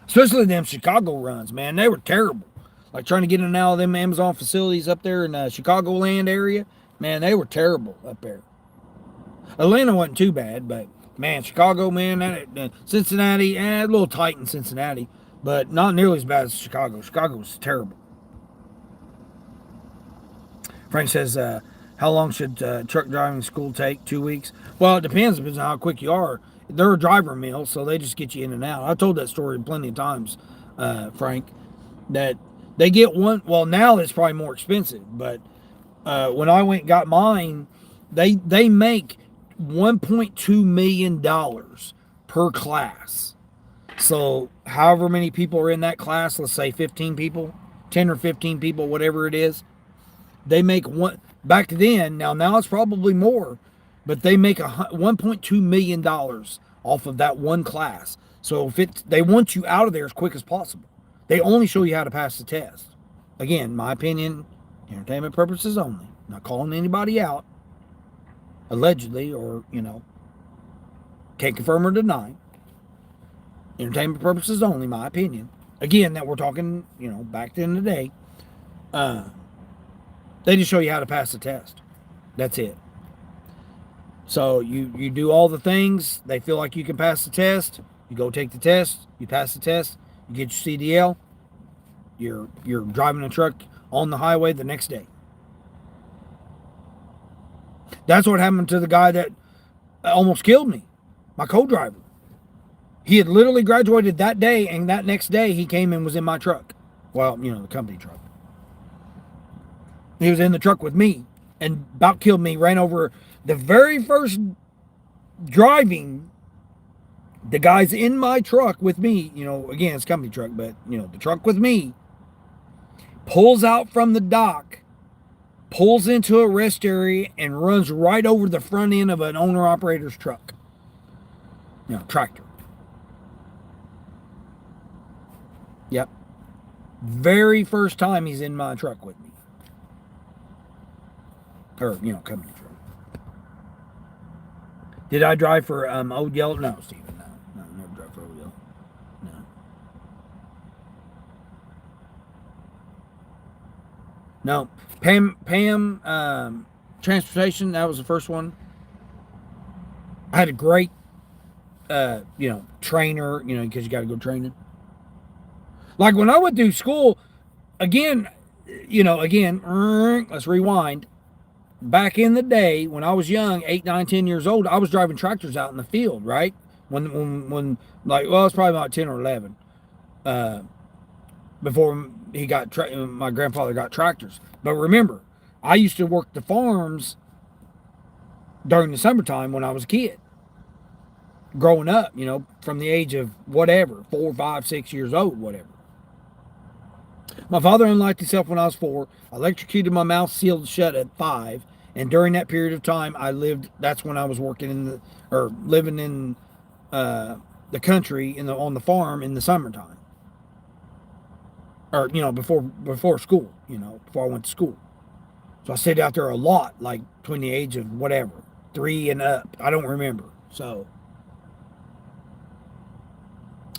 Especially them Chicago runs, man. They were terrible. Like trying to get in and out of them Amazon facilities up there in the Chicagoland area. Man, they were terrible up there. Atlanta wasn't too bad, but man, Chicago, man, Cincinnati, a little tight in Cincinnati, but not nearly as bad as Chicago. Chicago was terrible. Frank says, how long should truck driving school take? 2 weeks? Well, it depends on how quick you are. They're a driver mill, so they just get you in and out. I've told that story plenty of times, Frank, that they get one. Well, now it's probably more expensive, but when I went and got mine, they make $1.2 million per class. So however many people are in that class, let's say 15 people, 10 or 15 people, whatever it is, they make one. Back then, now it's probably more, but they make $1.2 million off of that one class. So if they want you out of there as quick as possible. They only show you how to pass the test. Again, my opinion, entertainment purposes only. Not calling anybody out, allegedly, or, can't confirm or deny. Entertainment purposes only, my opinion. Again, that we're talking, back in the day. They just show you how to pass the test. That's it. So you do all the things. They feel like you can pass the test. You go take the test. You pass the test. You get your CDL. You're driving a truck on the highway the next day. That's what happened to the guy that almost killed me, my co-driver. He had literally graduated that day, and that next day he came and was in my truck. Well, the company truck. He was in the truck with me and about killed me, ran over the very first driving. The guy's in my truck with me, again, it's a company truck, but, the truck with me, pulls out from the dock, pulls into a rest area, and runs right over the front end of an owner-operator's truck. Tractor. Yep. Very first time he's in my truck with me. Or, company truck. Did I drive for Old Yellow? No, Stephen, no. No, I never drive for Old Yellow. No. No. Pam Transportation, that was the first one. I had a great, trainer, because you got to go training. Like when I went through school, again, let's rewind. Back in the day, when I was young, 8, 9, 10 years old, I was driving tractors out in the field, right? When it's probably about 10 or 11. Before my grandfather got tractors. But remember, I used to work the farms during the summertime when I was a kid. Growing up, from the age of whatever, 4, 5, 6 years old, whatever. My father unliked himself when I was 4. I electrocuted my mouth sealed shut at 5. And during that period of time, that's when I was working living in the country on the farm in the summertime. Or, before school, before I went to school. So I stayed out there a lot, like between the age of whatever, 3 and up. I don't remember. So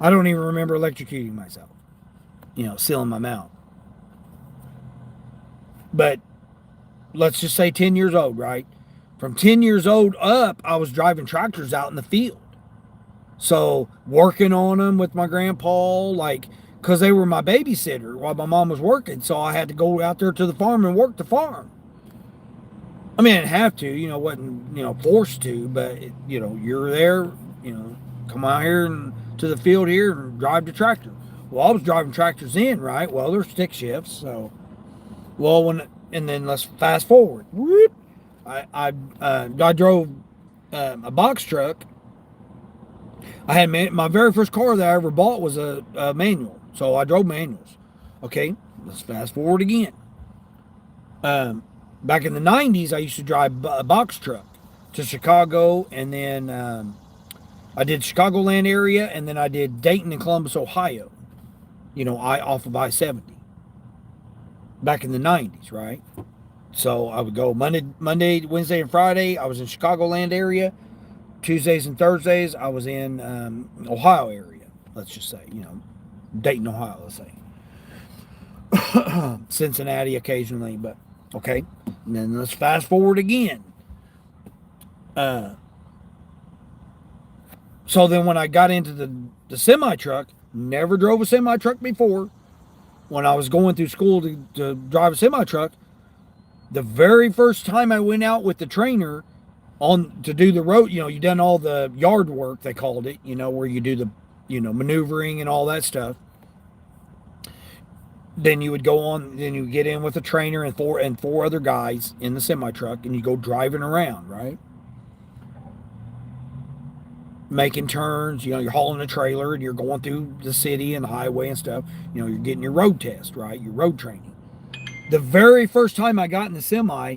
I don't even remember electrocuting myself, sealing my mouth. But let's just say 10 years old, right? From 10 years old up, I was driving tractors out in the field. So working on them with my grandpa, because they were my babysitter while my mom was working. So I had to go out there to the farm and work the farm. I mean, I didn't have to, wasn't, forced to, but, you're there, come out here and to the field here and drive the tractor. Well, I was driving tractors in, right? Well, there's stick shifts, so, and then let's fast forward. Whoop. I drove a box truck. I had my very first car that I ever bought was a manual, so I drove manuals. Okay, let's fast forward again. Back in the 90s, I used to drive a box truck to Chicago, and then I did Chicagoland area, and then I did Dayton and Columbus, Ohio, off of I-70. Back in the 90s, right? So I would go Monday, Wednesday, and Friday, I was in Chicagoland area. Tuesdays and Thursdays, I was in Ohio area, let's just say, Dayton, Ohio, let's say. Cincinnati occasionally, but okay. And then let's fast forward again. So then when I got into the semi-truck, never drove a semi-truck before. When I was going through school to drive a semi-truck, the very first time I went out with the trainer to do the road, you done all the yard work, they called it, where you do the, maneuvering and all that stuff. Then you would go on, then you get in with a trainer and four other guys in the semi-truck, and you go driving around, right? Making turns, you're hauling a trailer and you're going through the city and the highway and stuff. You're getting your road test, right? Your road training. The very first time I got in the semi,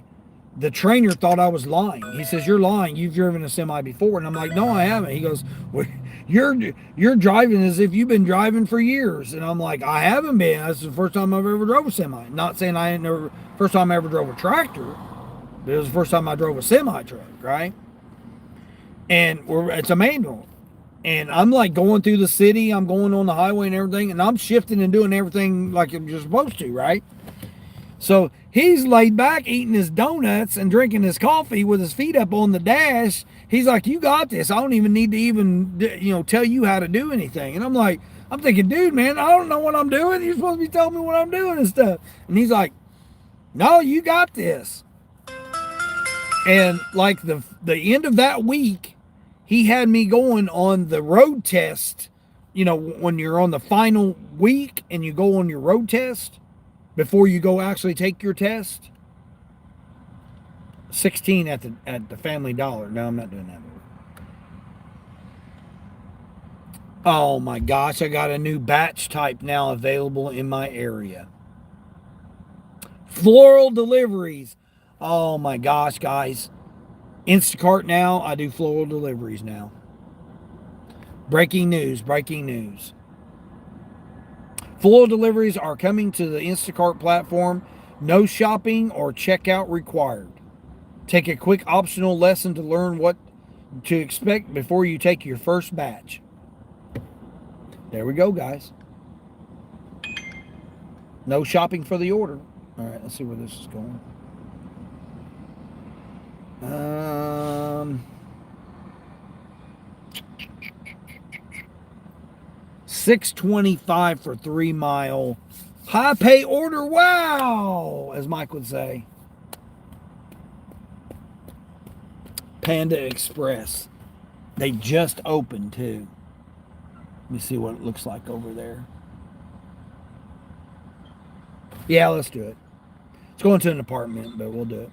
the trainer thought I was lying. He says, "You're lying. You've driven a semi before." And I'm like, "No, I haven't." He goes, well, you're driving as if you've been driving for years. And I'm like, "I haven't been. That's the first time I've ever drove a semi." Not saying I ain't never, first time I ever drove a tractor, but it was the first time I drove a semi truck, right? And it's a manual. And I'm like going through the city, I'm going on the highway and everything, and I'm shifting and doing everything like you're supposed to, right? So he's laid back eating his donuts and drinking his coffee with his feet up on the dash. He's like, "You got this. I don't even need to even, tell you how to do anything." And I'm thinking, dude, man, I don't know what I'm doing. You're supposed to be telling me what I'm doing and stuff. And he's like, "No, you got this." And like the end of that week, he had me going on the road test. When you're on the final week and you go on your road test before you go actually take your test. 16 at the Family Dollar. No, I'm not doing that. Oh my gosh, I got a new batch type now available in my area. Floral deliveries. Oh my gosh, guys. Instacart now, I do floral deliveries now. Breaking news. Floral deliveries are coming to the Instacart platform. No shopping or checkout required. Take a quick optional lesson to learn what to expect before you take your first batch. There we go, guys. No shopping for the order. All right, let's see where this is going. 625 for 3 mile high pay order. Wow, as Mike would say. Panda Express. They just opened too. Let me see what it looks like over there. Yeah, let's do it. It's going to an apartment, but we'll do it.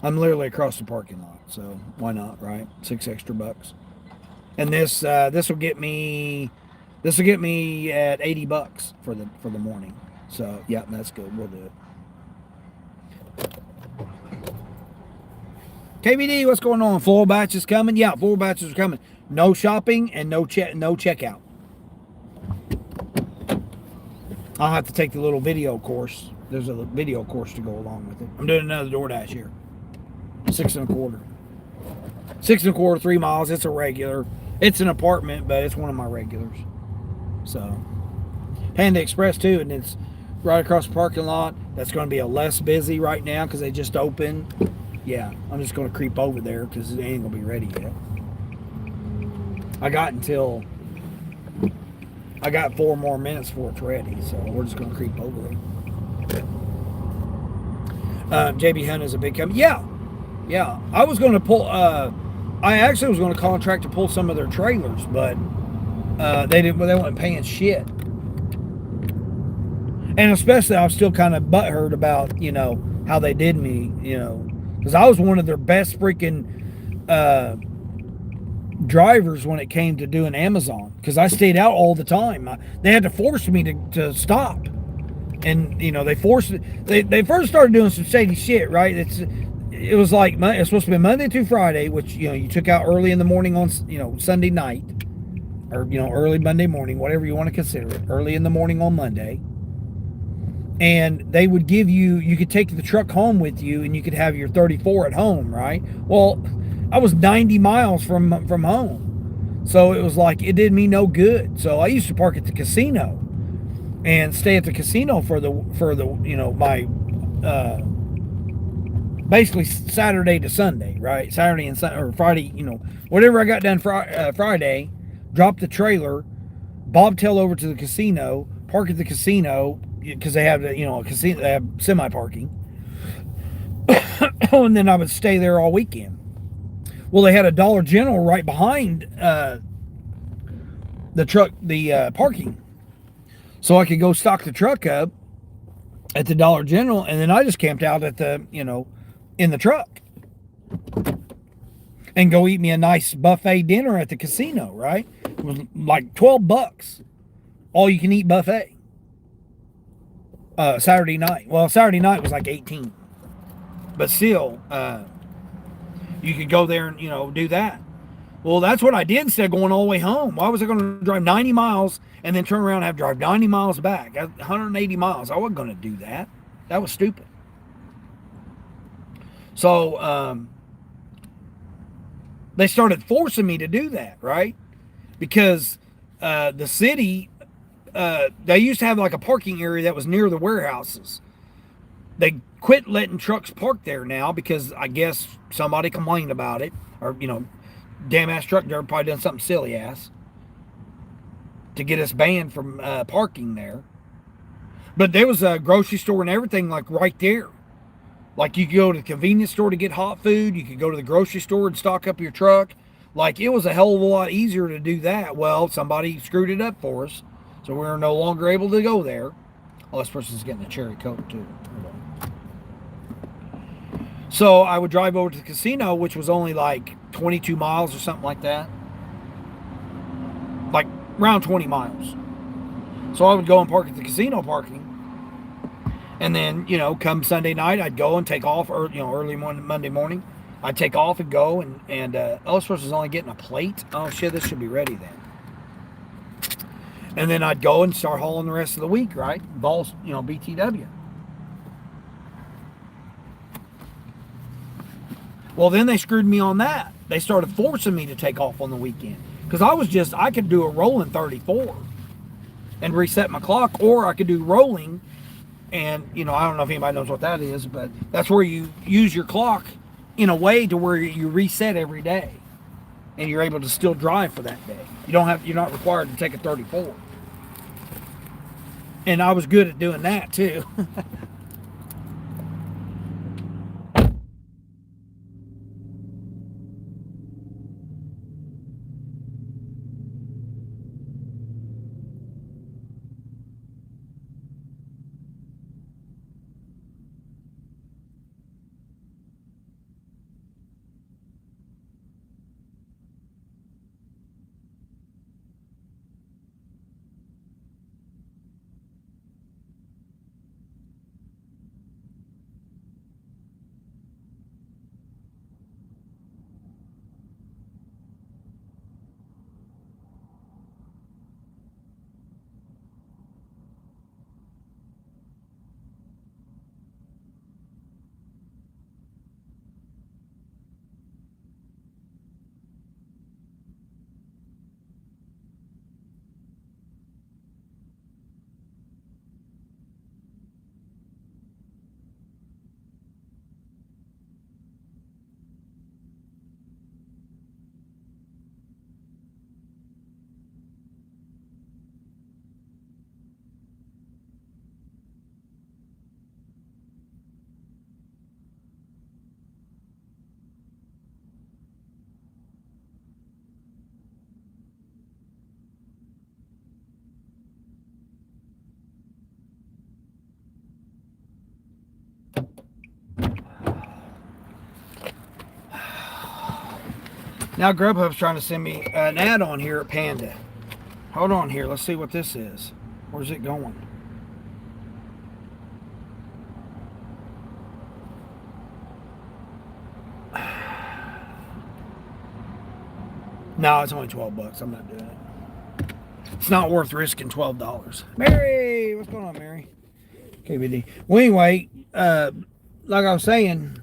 I'm literally across the parking lot, so why not, right? $6 extra. And this will get me at $80 for the morning. So yeah, that's good. We'll do it. KVD, what's going on? Floral batches coming? Yeah, floral batches are coming. No shopping and no checkout. I'll have to take the little video course. There's a video course to go along with it. I'm doing another DoorDash here. 6 1/4. 6 1/4, 3 miles. It's a regular. It's an apartment, but it's one of my regulars. So, Panda Express too, and it's right across the parking lot. That's going to be a less busy right now because they just opened. Yeah, I'm just going to creep over there because it ain't going to be ready yet. I got until I got 4 more minutes before it's ready, so we're just gonna creep over it. JB Hunt is a big company. Yeah, yeah. I was gonna pull. I actually was gonna contract to pull some of their trailers, but they didn't. They weren't paying shit. And especially, I was still kind of butthurt about how they did me. Because I was one of their best freaking drivers when it came to doing Amazon. Because I stayed out all the time. They had to force me to stop. And they forced it. They first started doing some shady shit, right? It was like it's supposed to be Monday through Friday, which you took out early in the morning on Sunday night, or early Monday morning, whatever you want to consider it, early in the morning on Monday. And they would give you could take the truck home with you, and you could have your 34 at home, right? Well, I was 90 miles from home, so it was like it did me no good. So I used to park at the casino and stay at the casino for the my basically Saturday to Sunday, right? Saturday and Sunday, or Friday, whatever I got done Friday, drop the trailer, bobtail over to the casino, park at the casino because they have a casino, they have semi parking, and then I would stay there all weekend. Well, they had a Dollar General right behind the parking. So I could go stock the truck up at the Dollar General, and then I just camped out at the, in the truck and go eat me a nice buffet dinner at the casino, right? It was like $12, all you can eat buffet. Saturday night. Well, Saturday night was like 18, but still, you could go there and, do that. Well, that's what I did instead of going all the way home. Why was I going to drive 90 miles and then turn around and have to drive 90 miles back? 180 miles. I wasn't going to do that. That was stupid. So they started forcing me to do that, right? Because the city, they used to have like a parking area that was near the warehouses. They quit letting trucks park there now because I guess somebody complained about it, or damn ass truck driver probably done something silly ass to get us banned from parking there. But there was a grocery store and everything like right there. Like you could go to the convenience store to get hot food. You could go to the grocery store and stock up your truck. Like it was a hell of a lot easier to do that. Well, somebody screwed it up for us, so we're no longer able to go there. Oh, this person's getting a cherry Coke too. So I would drive over to the casino, which was only like 22 miles or something like that. Like around 20 miles. So I would go and park at the casino parking. And then, come Sunday night, I'd go and take off, or early Monday morning. I'd take off and go, and this person's only getting a plate. Oh shit, this should be ready then. And then I'd go and start hauling the rest of the week, right? Balls, BTW. Well, then they screwed me on that. They started forcing me to take off on the weekend. Because I could do a rolling 34 and reset my clock, or I could do rolling. And, I don't know if anybody knows what that is, but that's where you use your clock in a way to where you reset every day. And you're able to still drive for that day. You're not required to take a 34. And I was good at doing that too. Now Grubhub's trying to send me an ad on here at Panda. Hold on here. Let's see what this is. Where's it going? No, it's only $12. I'm not doing it. It's not worth risking $12. Mary, what's going on, Mary? KBD. Well, anyway, like I was saying,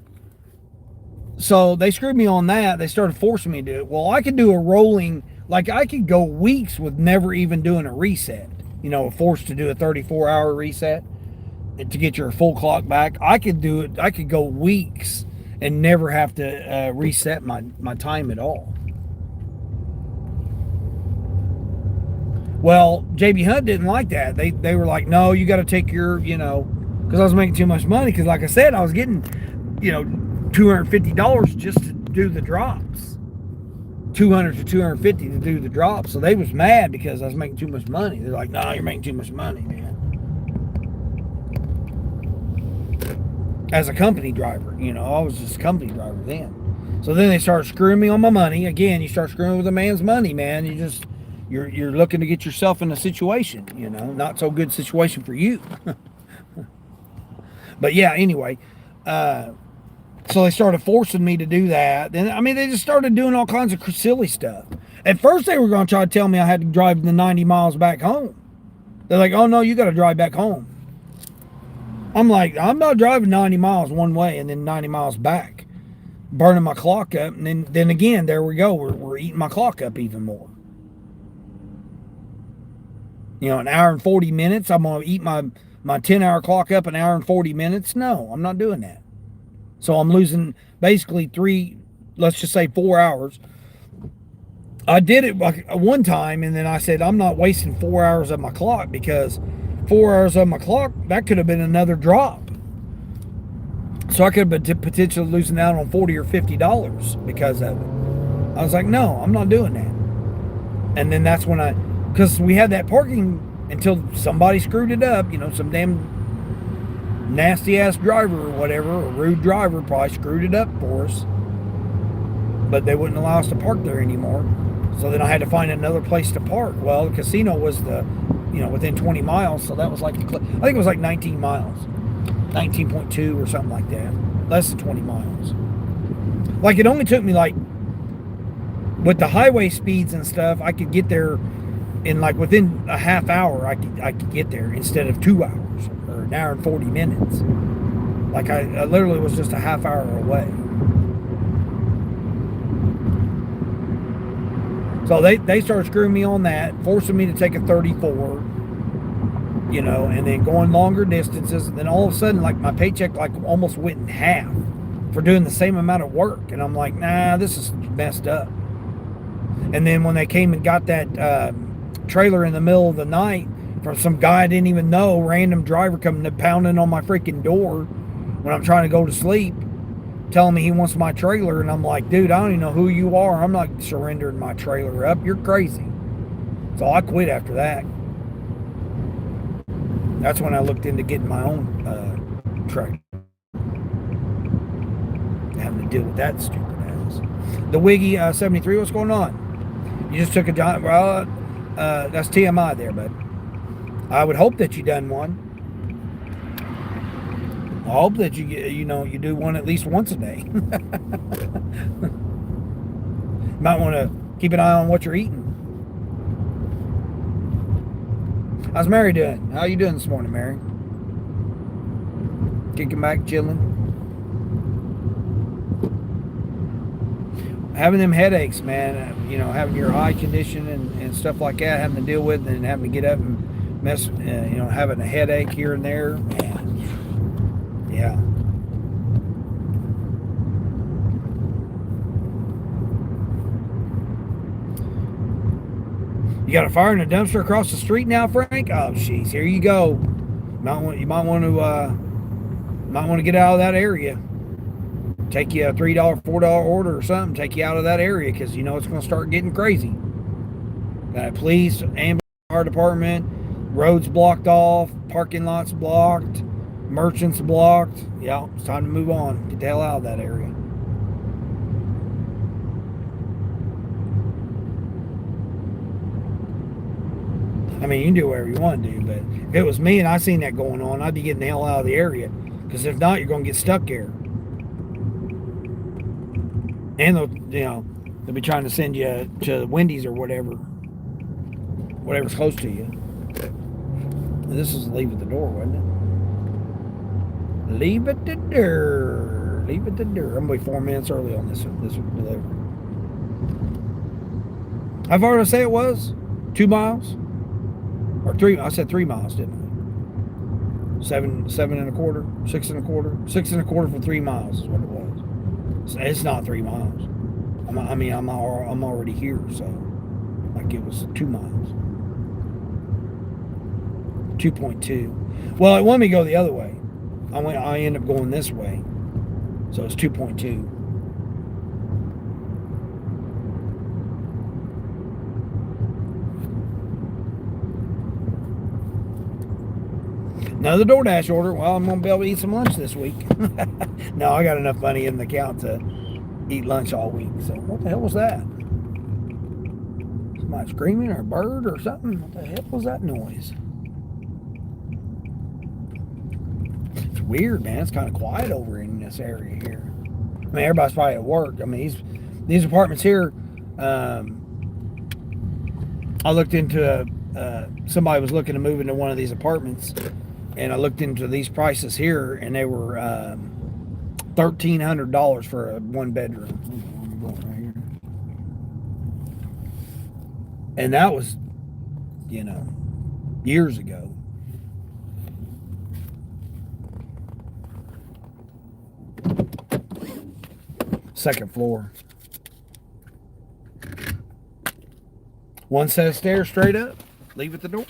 so they screwed me on that. They started forcing me to do it. Well, I could do a rolling, like I could go weeks with never even doing a reset. You know, forced to do a 34-hour reset to get your full clock back. I could do it. I could go weeks and never have to reset my time at all. Well, JB Hunt didn't like that. They were like, no, you got to take your, you know, because I was making too much money. Because like I said, I was getting, you know, $250 just to do the drops. $200 to $250 to do the drops. So they was mad because I was making too much money. They're like, no, you're making too much money, man. As a company driver, you know, I was just a company driver then. So then they started screwing me on my money. Again, you start screwing with a man's money, man. You're looking to get yourself in a situation, you know, not so good situation for you. But yeah, anyway, so they started forcing me to do that. Then, I mean, they just started doing all kinds of silly stuff. At first, they were going to try to tell me I had to drive the 90 miles back home. They're like, oh, no, you got to drive back home. I'm like, I'm not driving 90 miles one way and then 90 miles back, burning my clock up. And then again, there we go. We're eating my clock up even more. You know, an hour and 40 minutes. I'm going to eat my 10-hour clock up an hour and 40 minutes. No, I'm not doing that. So I'm losing basically 4 hours. I did it like one time, and then I said, I'm not wasting 4 hours of my clock, because 4 hours of my clock, that could have been another drop. So I could have been potentially losing out on $40 or $50 because of it. I was like, no, I'm not doing that. And then that's when because we had that parking until somebody screwed it up, you know, some damn nasty ass driver or whatever, a rude driver probably screwed it up for us. But they wouldn't allow us to park there anymore. So then I had to find another place to park. Well, the casino was within 20 miles. So that was like, I think it was like 19 miles, 19.2 or something like that. Less than 20 miles. Like it only took me like, with the highway speeds and stuff, I could get there in like within a half hour. I could get there instead of 2 hours or an hour and 40 minutes. Like I literally was just a half hour away. So they started screwing me on that, forcing me to take a 34, you know, and then going longer distances. And then all of a sudden, like my paycheck like almost went in half for doing the same amount of work. And I'm like, nah, this is messed up. And then when they came and got that trailer in the middle of the night from some guy I didn't even know, random driver coming pounding on my freaking door when I'm trying to go to sleep, telling me he wants my trailer, and I'm like, dude, I don't even know who you are. I'm not surrendering my trailer up. You're crazy. So I quit after that. That's when I looked into getting my own trailer. Having to deal with that stupid ass. The Wiggy 73, what's going on? You just took a giant, well, that's TMI there, bud. I would hope that you done one. I hope that you do one at least once a day. Might want to keep an eye on what you're eating. How's Mary doing? How you doing this morning, Mary? Kicking back, chilling. Having them headaches, man, you know, having your eye condition and stuff like that, having to deal with, and having to get up and mess, you know, having a headache here and there, man. Yeah. You got a fire in a dumpster across the street now, Frank? Oh, jeez, here you go. You might want to get out of that area. Take you a $3, $4 order or something. Take you out of that area, because you know it's going to start getting crazy. Got police, ambulance, fire department, roads blocked off, parking lots blocked, merchants blocked. Yeah, it's time to move on. Get the hell out of that area. I mean, you can do whatever you want to do, but if it was me and I seen that going on, I'd be getting the hell out of the area. Because if not, you're going to get stuck here. And they'll be trying to send you to Wendy's or whatever's close to you. And this was leave at the door, wasn't it? Leave at the door. Leave at the door. I'm going to be 4 minutes early on this delivery. How far did I say it was? 2 miles? Or 3? I said 3 miles, didn't I? 7 and a quarter, 6 and a quarter, 6 and a quarter for 3 miles is what it was. So it's not 3 miles. I'm already here, so like it was 2 miles. 2.2. Well, it wanted me to go the other way. I ended up going this way, so it's 2.2. Another DoorDash order. Well, I'm going to be able to eat some lunch this week. No, I got enough money in the account to eat lunch all week. So what the hell was that? Somebody screaming or a bird or something? What the hell was that noise? It's weird, man. It's kind of quiet over in this area here. I mean, everybody's probably at work. I mean, these apartments here, I looked into somebody was looking to move into one of these apartments. And I looked into these prices here, and they were $1,300 for a 1 bedroom. Right here. And that was, years ago. Second floor. 1 set of stairs straight up. Leave at the door.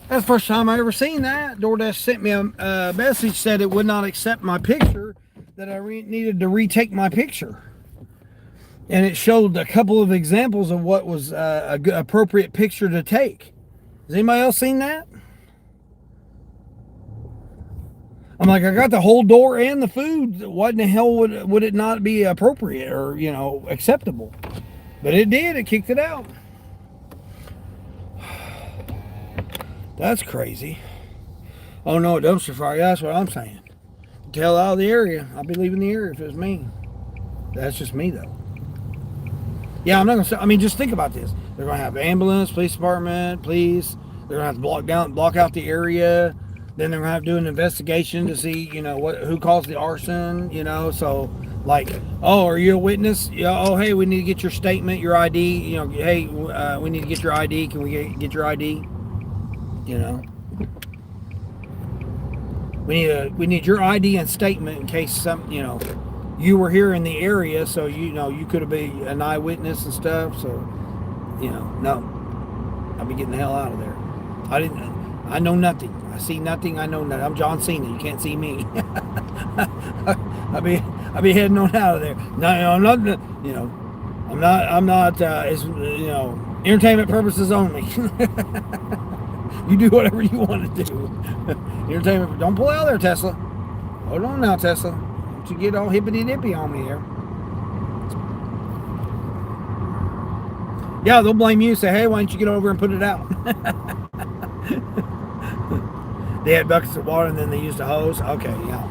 That's the first time I ever seen that. DoorDash sent me a message, said it would not accept my picture, that I needed to retake my picture. And it showed a couple of examples of what was a good, appropriate picture to take. Has anybody else seen that? I'm like, I got the whole door and the food. What in the hell would it not be appropriate or, acceptable? But it did. It kicked it out. That's crazy. Oh no, dumpster fire. That's what I'm saying. Get the hell out of the area. I'll be leaving the area if it was me. That's just me though. Yeah, I'm not gonna say. I mean, just think about this. They're gonna have ambulance, police department, police. They're gonna have to block out the area. Then they're gonna have to do an investigation to see, who caused the arson. So like, oh, are you a witness? Yeah. Oh, hey, we need to get your statement, your ID. Hey, we need to get your ID. Can we get your ID? We need your ID and statement in case you were here in the area, so you could have been an eyewitness and stuff. So no, I'll be getting the hell out of there. I know nothing. I see nothing. I know nothing. I'm John Cena. You can't see me. I'll be heading on out of there. No, I'm not. I'm not. It's entertainment purposes only. You do whatever you want to do. Entertainment. Don't pull out of there, Tesla. Hold on now, Tesla. Don't you get all hippity-dippy on me there. Yeah, they'll blame you. Say, hey, why don't you get over and put it out? They had buckets of water and then they used a hose. Okay, yeah.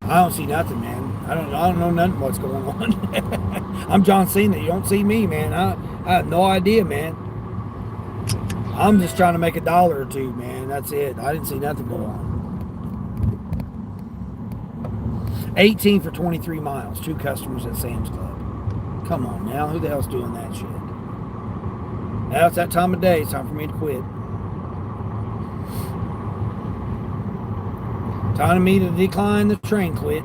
I don't see nothing, man. I don't know nothing what's going on. I'm John Cena. You don't see me, man. I have no idea, man. I'm just trying to make $1 or $2, man. That's it. I didn't see nothing go on. 18 for 23 miles. 2 customers at Sam's Club. Come on now. Who the hell's doing that shit? Now it's that time of day. It's time for me to quit. Time for me to decline the train quit.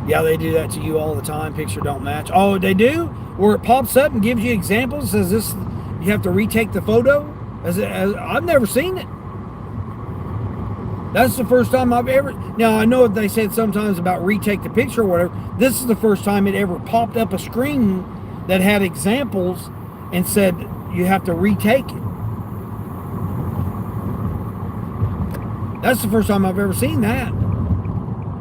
Yeah, they do that to you all the time. Picture don't match. Oh, they do? Where it pops up and gives you examples. Says this, you have to retake the photo? I've never seen it. That's the first time I've ever... Now, I know they said sometimes about retake the picture or whatever. This is the first time it ever popped up a screen that had examples and said you have to retake it. That's the first time I've ever seen that.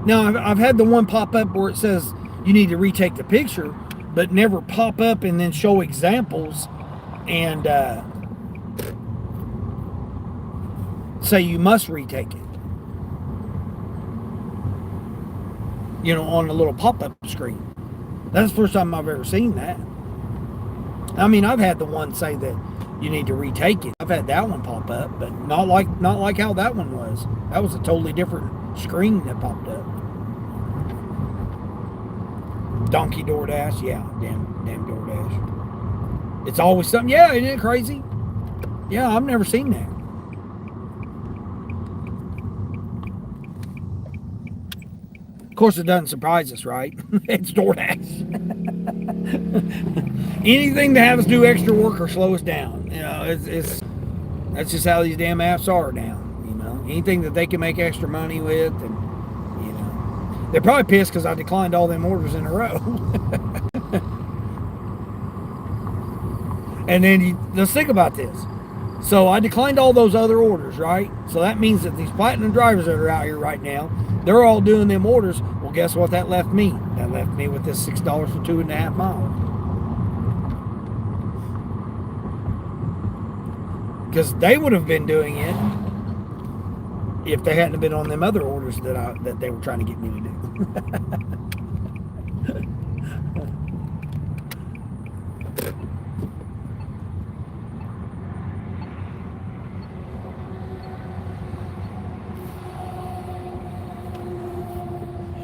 Now, I've had the one pop up where it says you need to retake the picture, but never pop up and then show examples and say you must retake it. You know, on a little pop-up screen. That's the first time I've ever seen that. I mean, I've had the one say that you need to retake it. I've had that one pop up, but not like how that one was. That was a totally different screen that popped up. Donkey DoorDash, yeah, damn DoorDash. It's always something. Yeah, isn't it crazy? Yeah, I've never seen that. Of course, it doesn't surprise us, right? It's DoorDash. Anything to have us do extra work or slow us down. You know, that's just how these damn apps are now. You know, anything that they can make extra money with, and you know, they're probably pissed because I declined all them orders in a row. And then let's think about this. So I declined all those other orders, right? So that means that these platinum drivers that are out here right now, they're all doing them orders. Well, guess what that left me? That left me with this $6 for 2.5 miles. Because they would have been doing it if they hadn't been on them other orders that they were trying to get me to do.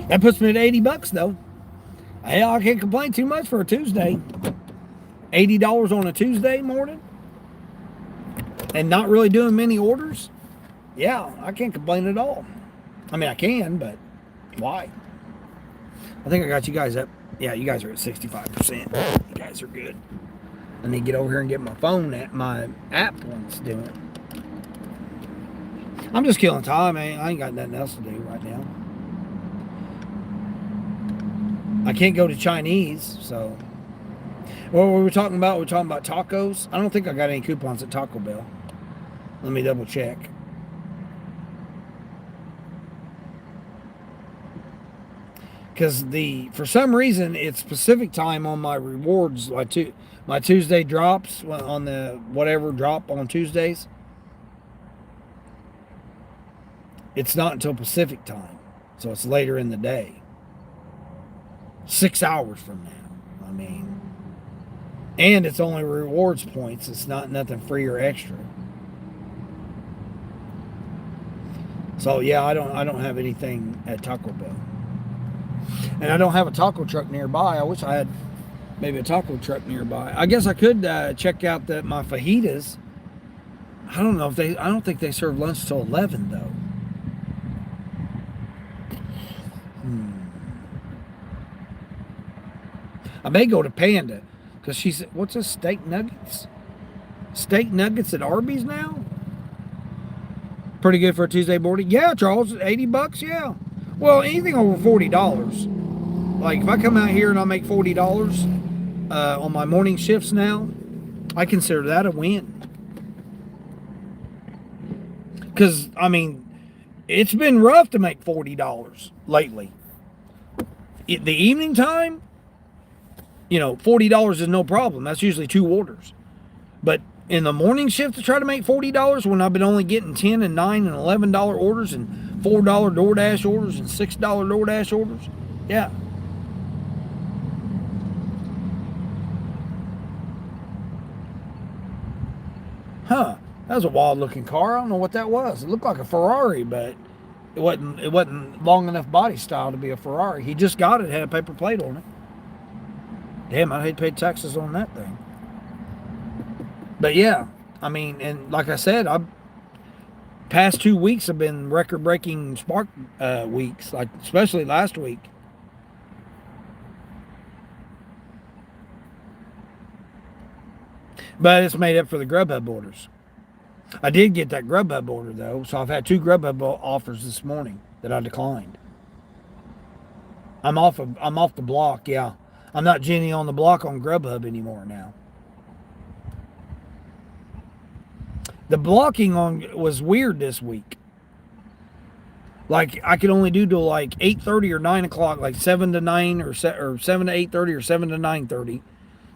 That puts me at $80 though. Hell, I can't complain too much for a Tuesday. $80 on a Tuesday morning and not really doing many orders. Yeah, I can't complain at all. I mean, I can, but why? I think I got you guys up. Yeah, you guys are at 65%. You guys are good. I need to get over here and get my phone at my app when it's doing it. I'm just killing time, man. I ain't got nothing else to do right now. I can't go to Chinese, so. What were we talking about? We're talking about tacos. I don't think I got any coupons at Taco Bell. Let me double check. Because for some reason, it's Pacific time on my rewards. My Tuesday drops on the whatever drop on Tuesdays. It's not until Pacific time, so it's later in the day. 6 hours from now. I mean, and it's only rewards points. It's not nothing free or extra. So yeah, I don't have anything at Taco Bell, and I don't have a taco truck nearby. I wish I had maybe a taco truck nearby. I guess I could check out my fajitas. I don't know if I don't think they serve lunch till 11 though. I may go to Panda because she said, what's this, steak nuggets? Steak nuggets at Arby's now? Pretty good for a Tuesday morning. Yeah, Charles, $80, yeah. Well, anything over $40. Like if I come out here and I make $40 on my morning shifts now, I consider that a win. Because, I mean, it's been rough to make $40 lately. The evening time, you know, $40 is no problem. That's usually 2 orders. But in the morning shift to try to make $40 when I've been only getting $10 and $9 and $11 orders and $4 DoorDash orders and $6 DoorDash orders. Yeah. Huh. That was a wild looking car. I don't know what that was. It looked like a Ferrari, but it wasn't long enough body style to be a Ferrari. He just got it, had a paper plate on it. Damn, I'd hate to pay taxes on that thing. But yeah, I mean, and like I said, past 2 weeks have been record-breaking spark weeks, like especially last week. But it's made up for the Grubhub orders. I did get that Grubhub order though, so I've had 2 Grubhub offers this morning that I declined. I'm off the block. Yeah, I'm not Jenny on the block on Grubhub anymore now. The blocking was weird this week. Like I could only do till like 8:30 or 9 o'clock, like 7 to 9 or 7 to 8:30 or 7 to 9:30,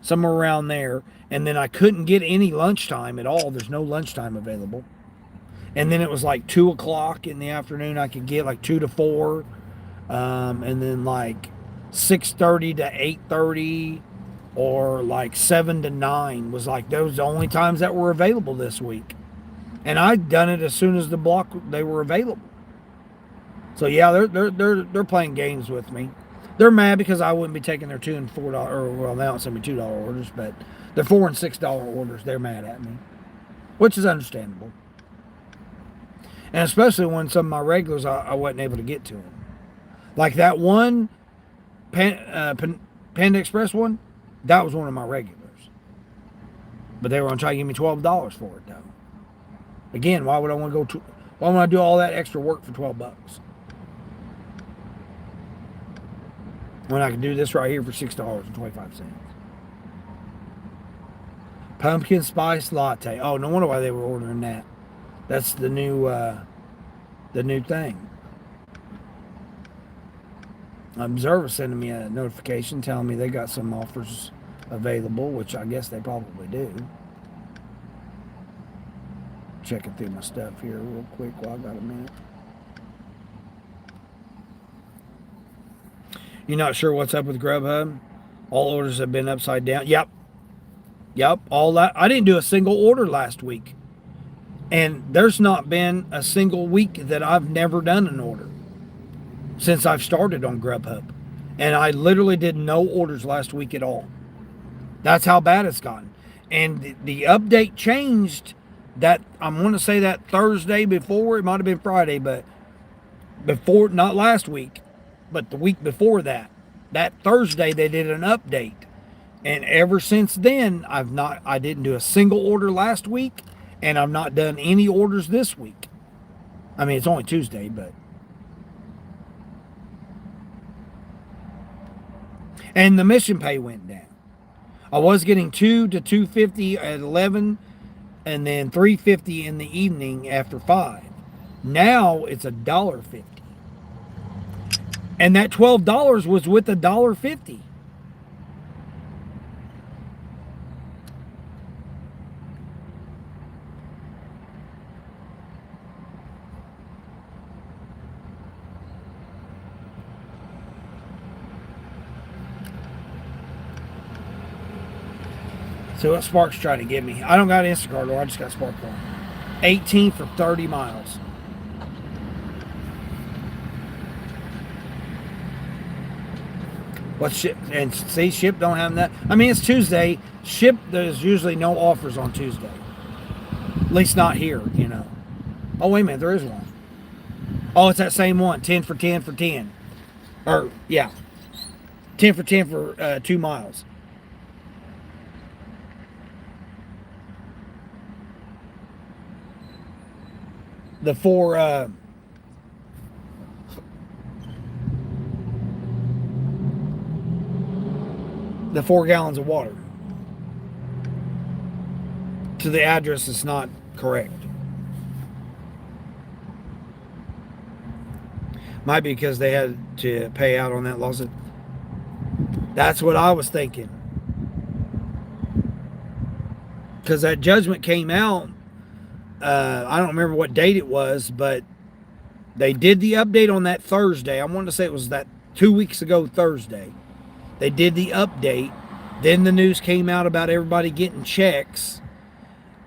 somewhere around there. And then I couldn't get any lunchtime at all. There's no lunchtime available. And then it was like 2 o'clock in the afternoon. I could get like 2 to 4, and then like 6:30 to 8:30, or like 7 to 9 was like those the only times that were available this week. And I'd done it as soon as they were available. So yeah, they're playing games with me. They're mad because I wouldn't be taking their $2 and $4, or well, they don't send me $2 orders, but they're $4 and $6 orders. They're mad at me, which is understandable. And especially when some of my regulars I wasn't able to get to them, like that one Panda Express one. That was one of my regulars, but they were gonna try to give me $12 for it though. Again, why would I want to go why would I do all that extra work for $12 when I can do this right here for $6.25? Pumpkin spice latte. Oh, no wonder why they were ordering that. That's the new thing. Observer sending me a notification telling me they got some offers available, which I guess they probably do. Checking through my stuff here real quick while I got a minute. You're not sure what's up with Grubhub? All orders have been upside down. Yep, all that. I didn't do a single order last week. And there's not been a single week that I've never done an order since I've started on Grubhub. And I literally did no orders last week at all. That's how bad it's gotten. And the update changed that, I'm going to say that Thursday before, it might have been Friday, but before, not last week, but the week before that Thursday they did an update. And ever since then, I didn't do a single order last week, and I've not done any orders this week. I mean, it's only Tuesday, but. And the mission pay went down. I was getting $2 to $2.50 at 11, and then $3.50 in the evening after 5. Now it's $1.50. And that $12 was with $1.50. So what Spark's trying to give me? I don't got Instacart, or I just got Spark on. 18 for 30 miles. What's Ship? And see, Ship don't have that. I mean, it's Tuesday. Ship, there's usually no offers on Tuesday. At least not here, you know. Oh, wait a minute, there is one. Oh, it's that same one. 10 for 10 for 10. Or, yeah. 10 for 10 for 2 miles. The 4 gallons of water to the address is not correct. Might be because they had to pay out on that lawsuit. That's what I was thinking. Because that judgment came out, I don't remember what date it was, but They did the update on that Thursday. I want to say it was that 2 weeks ago Thursday. They did the update. Then the news came out about everybody getting checks.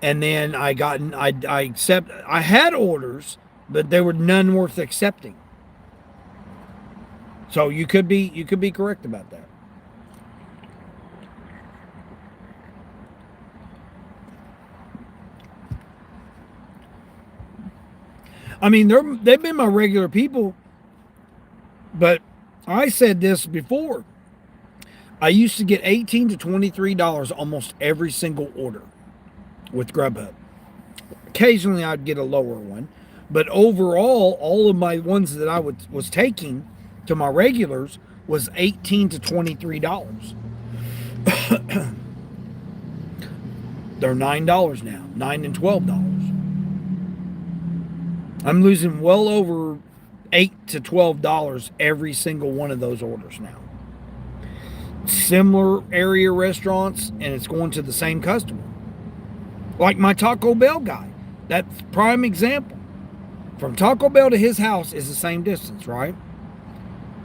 And then I had orders, but there were none worth accepting. So you could be correct about that. I mean, they've been my regular people, but I said this before. I used to get $18 to $23 almost every single order with Grubhub. Occasionally I'd get a lower one, but overall, all of my ones that I was taking to my regulars was $18 to $23. They're $9 now, $9 and $12. I'm losing well over $8 to $12 every single one of those orders now. Similar area restaurants, and it's going to the same customer. Like my Taco Bell guy. That's prime example. From Taco Bell to his house is the same distance, right?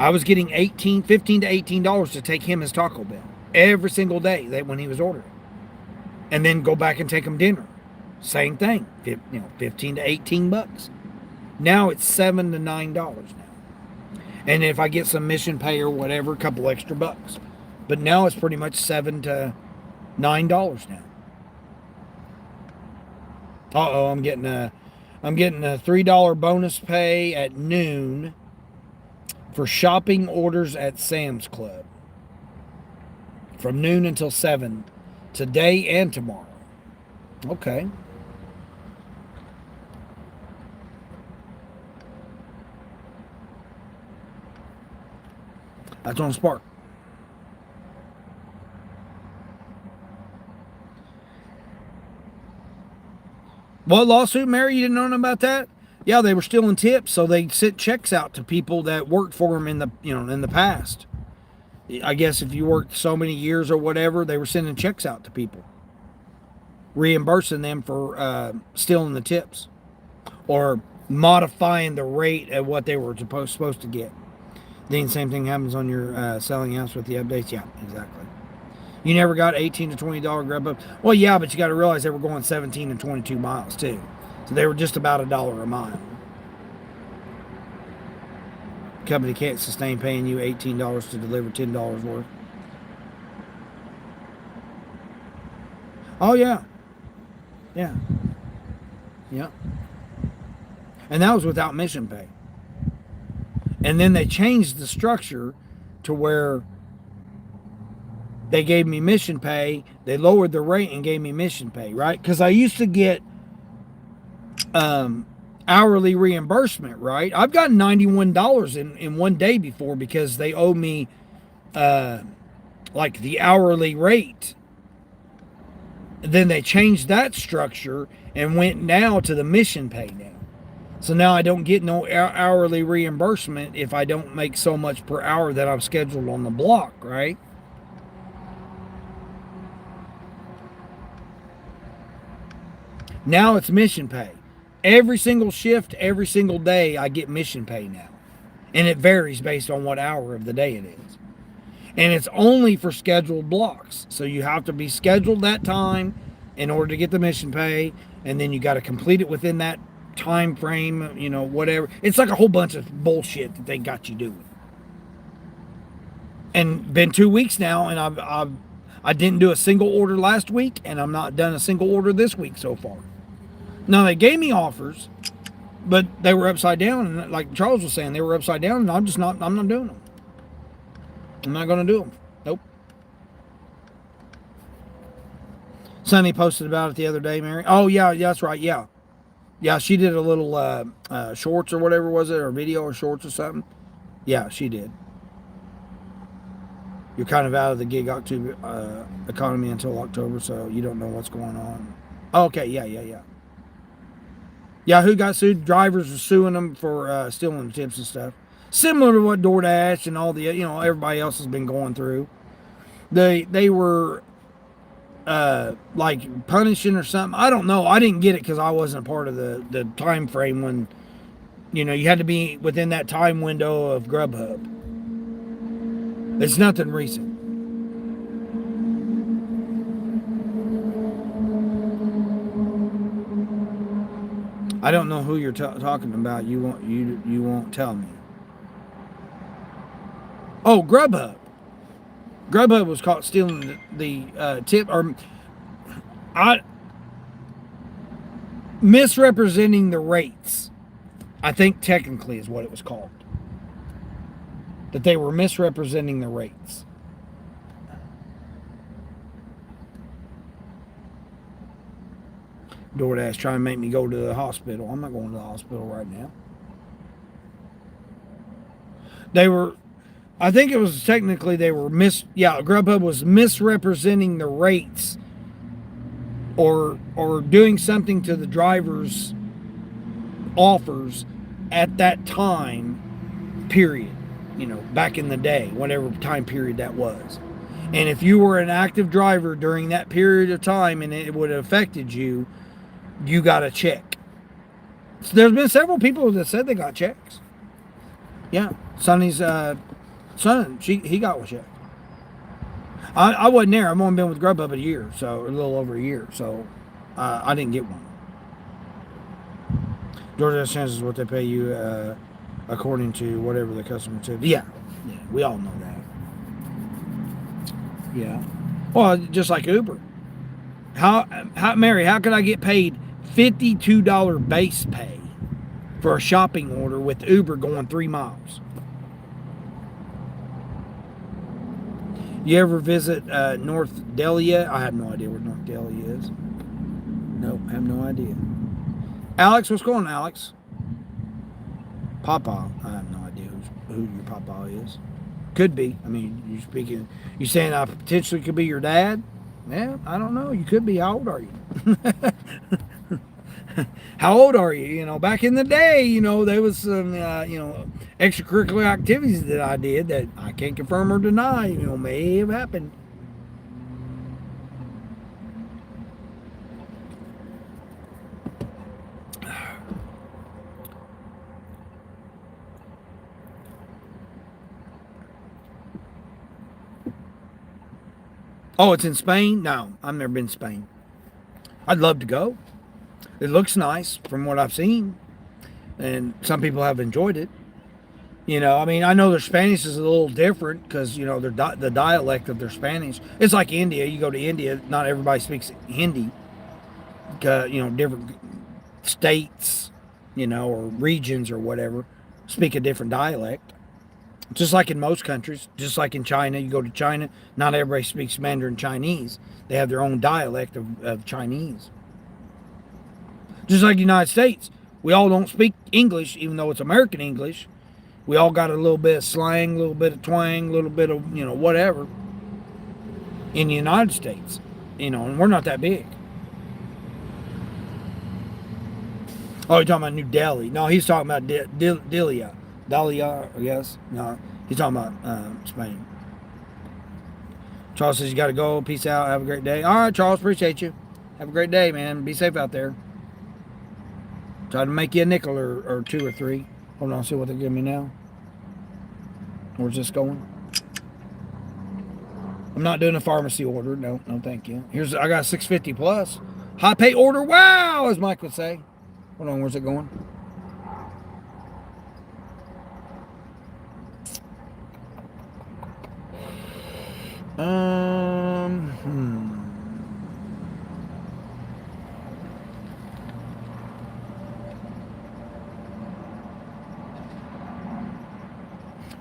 I was getting $15 to $18 to take him his Taco Bell every single day when he was ordering. And then go back and take him dinner. Same thing. 15 to 18 bucks. Now it's $7 to $9 now. And if I get some mission pay or whatever, a couple extra bucks. But now it's pretty much $7 to $9 now. Uh-oh, I'm getting a $3 bonus pay at noon for shopping orders at Sam's Club. From noon until 7 today and tomorrow. Okay. That's on Spark. What lawsuit, Mary? You didn't know about that? Yeah, they were stealing tips, so they sent checks out to people that worked for them in the past. I guess if you worked so many years or whatever, they were sending checks out to people, reimbursing them for stealing the tips or modifying the rate at what they were supposed to get. Then same thing happens on your selling house with the updates. Yeah, exactly. You never got $18 to $20 Grubhub. Well, yeah, but you got to realize they were going 17 and 22 miles too, so they were just about $1 a mile. Company can't sustain paying you $18 to deliver $10 worth. Oh yeah, yeah. And that was without mission pay. And then they changed the structure to where they gave me mission pay. They lowered the rate and gave me mission pay, right? Because I used to get hourly reimbursement, right? I've gotten $91 in one day before because they owe me like the hourly rate. Then they changed that structure and went now to the mission pay now. So now I don't get no hourly reimbursement if I don't make so much per hour that I'm scheduled on the block, right? Now it's mission pay. Every single shift, every single day, I get mission pay now. And it varies based on what hour of the day it is. And it's only for scheduled blocks. So you have to be scheduled that time in order to get the mission pay. And then you got to complete it within that time frame, whatever. It's like a whole bunch of bullshit that they got you doing. And been 2 weeks now, and I didn't do a single order last week, and I'm not done a single order this week so far. Now they gave me offers, but they were upside down, and like Charles was saying, they were upside down, and I'm not doing them. I'm not going to do them. Nope. Sonny posted about it the other day, Mary. Oh yeah, that's right. Yeah. Yeah, she did a little shorts or whatever was it, or video or shorts or something. Yeah, she did. You're kind of out of the gig economy until October, so you don't know what's going on. Oh, okay, yeah. Yeah, who got sued? Drivers are suing them for stealing the tips and stuff. Similar to what DoorDash and all the, everybody else has been going through. They were like punishing or something. I don't know. I didn't get it because I wasn't a part of the time frame when You know, you had to be within that time window of Grubhub. It's nothing recent. I don't know who you're talking about. You won't tell me. Oh, Grubhub. Grubhub was caught stealing the tip or misrepresenting the rates. I think technically is what it was called. That they were misrepresenting the rates. DoorDash trying to make me go to the hospital. I'm not going to the hospital right now. I think it was technically Grubhub was misrepresenting the rates or doing something to the driver's offers at that time period, you know, back in the day, whatever time period that was. And if you were an active driver during that period of time and it would have affected you, you got a check. So there's been several people that said they got checks. Yeah, Sonny's son, he got a check. I wasn't there. I've only been with Grubhub a year, so a little over a year. So I didn't get one. DoorDash chances what they pay you according to whatever the customer said. Yeah, we all know that. Yeah. Well, just like Uber. Mary, how could I get paid $52 base pay for a shopping order with Uber going 3 miles? You ever visit North Delia? I have no idea where North Delia is. Nope, I have no idea. Alex, what's going on, Alex? Papa, I have no idea who your Papa is. Could be. I mean, you saying I potentially could be your dad? Yeah, I don't know. You could be. How old are you? How old are you? You know, back in the day, you know, there was some, extracurricular activities that I did that I can't confirm or deny, you know, may have happened. Oh, it's in Spain? No, I've never been to Spain. I'd love to go. It looks nice from what I've seen. And some people have enjoyed it. You know, I mean, I know their Spanish is a little different because, you know, the dialect of their Spanish. It's like India. You go to India, not everybody speaks Hindi. You know, different states, you know, or regions or whatever speak a different dialect. Just like in most countries, just like in China, you go to China, not everybody speaks Mandarin Chinese. They have their own dialect of Chinese. Just like the United States, we all don't speak English, even though it's American English. We all got a little bit of slang, a little bit of twang, a little bit of, you know, whatever in the United States, you know, and we're not that big. Oh, you're talking about New Delhi. No, he's talking about Dalia, I guess. No, he's talking about Spain. Charles says you got to go. Peace out. Have a great day. All right, Charles. Appreciate you. Have a great day, man. Be safe out there. Try to make you a nickel or 2 or 3. Hold on, see what they give me now. Where's this going? I'm not doing a pharmacy order. No, thank you. I got a 650 plus. High pay order. Wow, as Mike would say. Hold on, where's it going?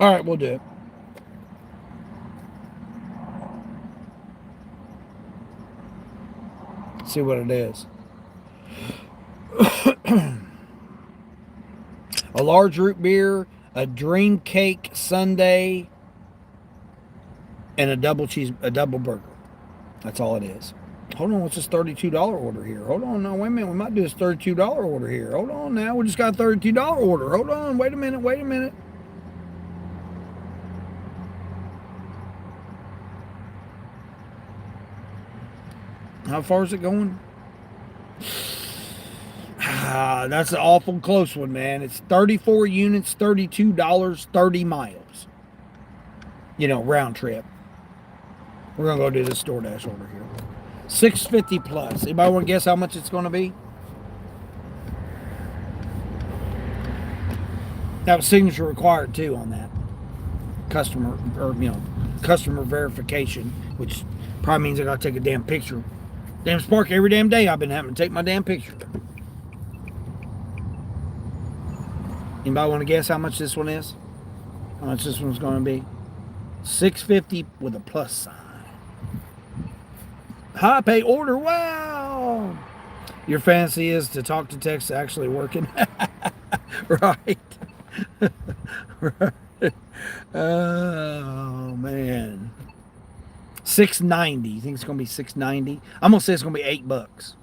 All right, we'll do it. See what it is. A large root beer, a dream cake sundae, and a double burger. That's all it is. Hold on, what's this $32 order here? Hold on, no, wait a minute. We might do this $32 order here. Hold on now, we just got a $32 order. Hold on, wait a minute. How far is it going? That's an awful close one, man. It's 34 units, $32, 30 miles. Round trip. We're gonna go do this DoorDash order here. 650 plus. Anybody want to guess how much it's going to be? That was signature required too on that customer customer verification, which probably means I got to take a damn picture. Damn Spark, every damn day I've been having to take my damn picture. Anybody want to guess how much this one is? How much this one's going to be? 650 with a plus sign. High pay order. Wow. Your fantasy is to talk to text actually working. Right. Right. Oh man. 690. You think it's gonna be 690? I'm gonna say it's gonna be $8.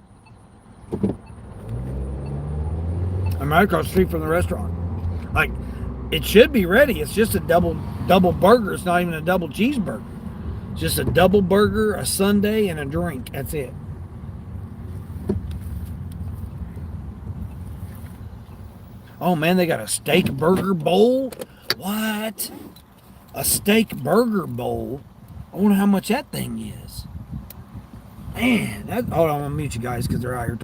I'm right across the street from the restaurant. Like, it should be ready. It's just a double burger. It's not even a double cheeseburger. It's just a double burger, a sundae, and a drink. That's it. Oh man, they got a steak burger bowl. What? A steak burger bowl? I wonder how much that thing is. Man, hold on, I'm gonna mute you guys because they're out here.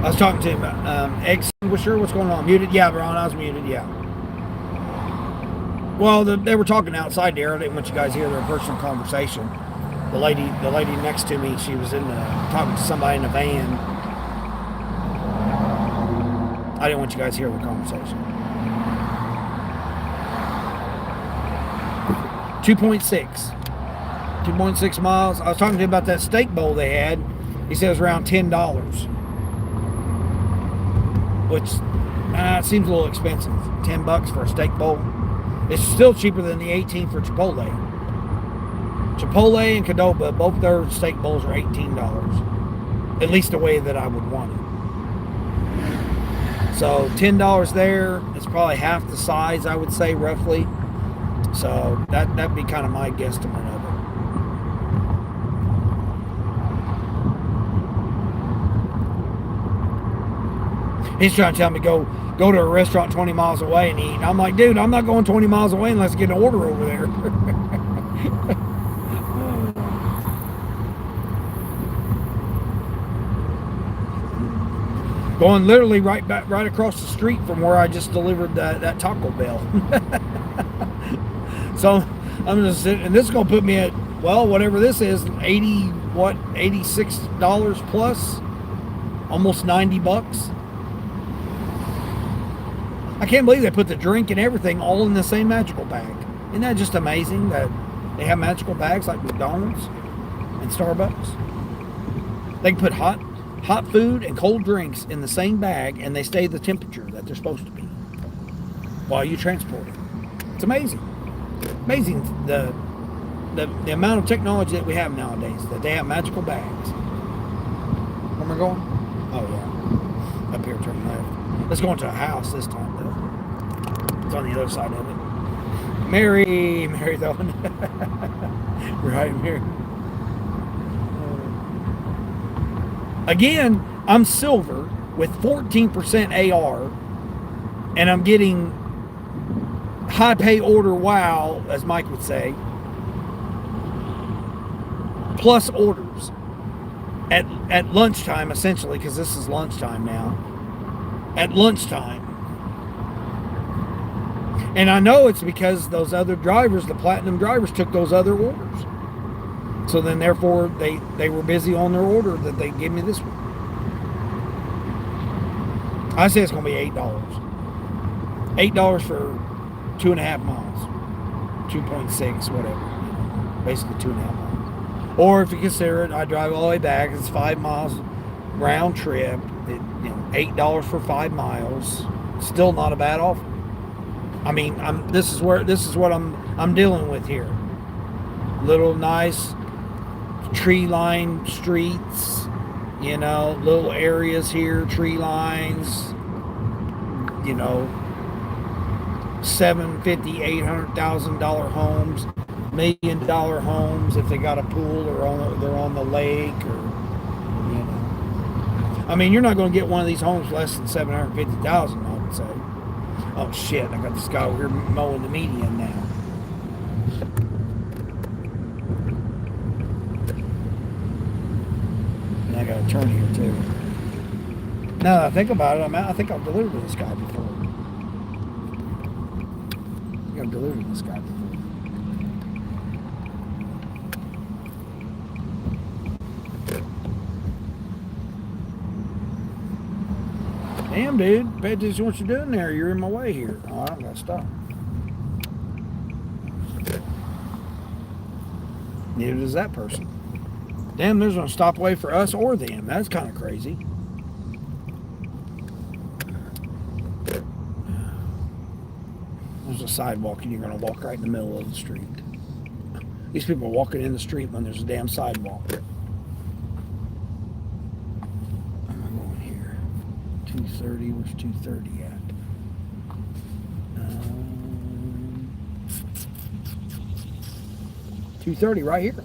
I was talking to him about extinguisher. What's going on? Muted? Yeah, Ron, I was muted. Yeah. Well, they were talking outside there. I didn't want you guys to hear their personal conversation. The lady next to me, she was talking to somebody in a van. I didn't want you guys to hear the conversation. 2.6 miles. I was talking to him about that steak bowl they had. He said it was around $10, which it seems a little expensive. $10 for a steak bowl. It's still cheaper than the 18 for Chipotle. Chipotle and Qdoba, both their steak bowls are $18. At least the way that I would want it. So $10 there. It's probably half the size, I would say, roughly. So that'd be kind of my guesstimate of it. He's trying to tell me go to a restaurant 20 miles away and eat. And I'm like, dude, I'm not going 20 miles away unless I get an order over there. Going literally right across the street from where I just delivered that Taco Bell. So I'm just sitting, and this is gonna put me at, well, whatever this is, $86 plus, almost $90. I can't believe they put the drink and everything all in the same magical bag. Isn't that just amazing that they have magical bags like McDonald's and Starbucks? They can put hot food and cold drinks in the same bag, and they stay the temperature that they're supposed to be while you transport it. It's amazing. Amazing the amount of technology that we have nowadays, that they have magical bags. Where am I going? Oh yeah, up here, turn left. Let's go into a house this time though. It's on the other side of it. Mary though. Right, Mary. Again, I'm silver with 14% AR, and I'm getting high pay order wow, as Mike would say, plus orders at lunchtime, essentially, because this is lunchtime now. At lunchtime. And I know it's because those other drivers, the platinum drivers, took those other orders. So then, therefore, they were busy on their order that they gave me this one. I say it's going to be $8. $8 for 2.5 miles. 2.6, whatever. Basically 2.5 miles. Or if you consider it, I drive all the way back. It's 5 miles round trip. $8 for 5 miles. Still not a bad offer. I mean, this is what I'm dealing with here. Little nice tree-lined streets, little areas here, tree lines, $750,000, $800,000 homes, $1 million homes if they got a pool or they're on the lake, or I mean, you're not going to get one of these homes less than $750,000, I would say. Oh shit! I got this guy over here mowing the median now. I got to turn here too. Now that I think about it, I think I've delivered to this guy before. I think I've delivered to this guy before. Damn, dude. Pay attention to what you're doing there. You're in my way here. Oh, I don't got to stop. Neither does that person. Damn, there's no stopway for us or them. That's kind of crazy. There's a sidewalk and you're going to walk right in the middle of the street. These people are walking in the street when there's a damn sidewalk. I'm going here. 230, where's 230 at? 230 right here.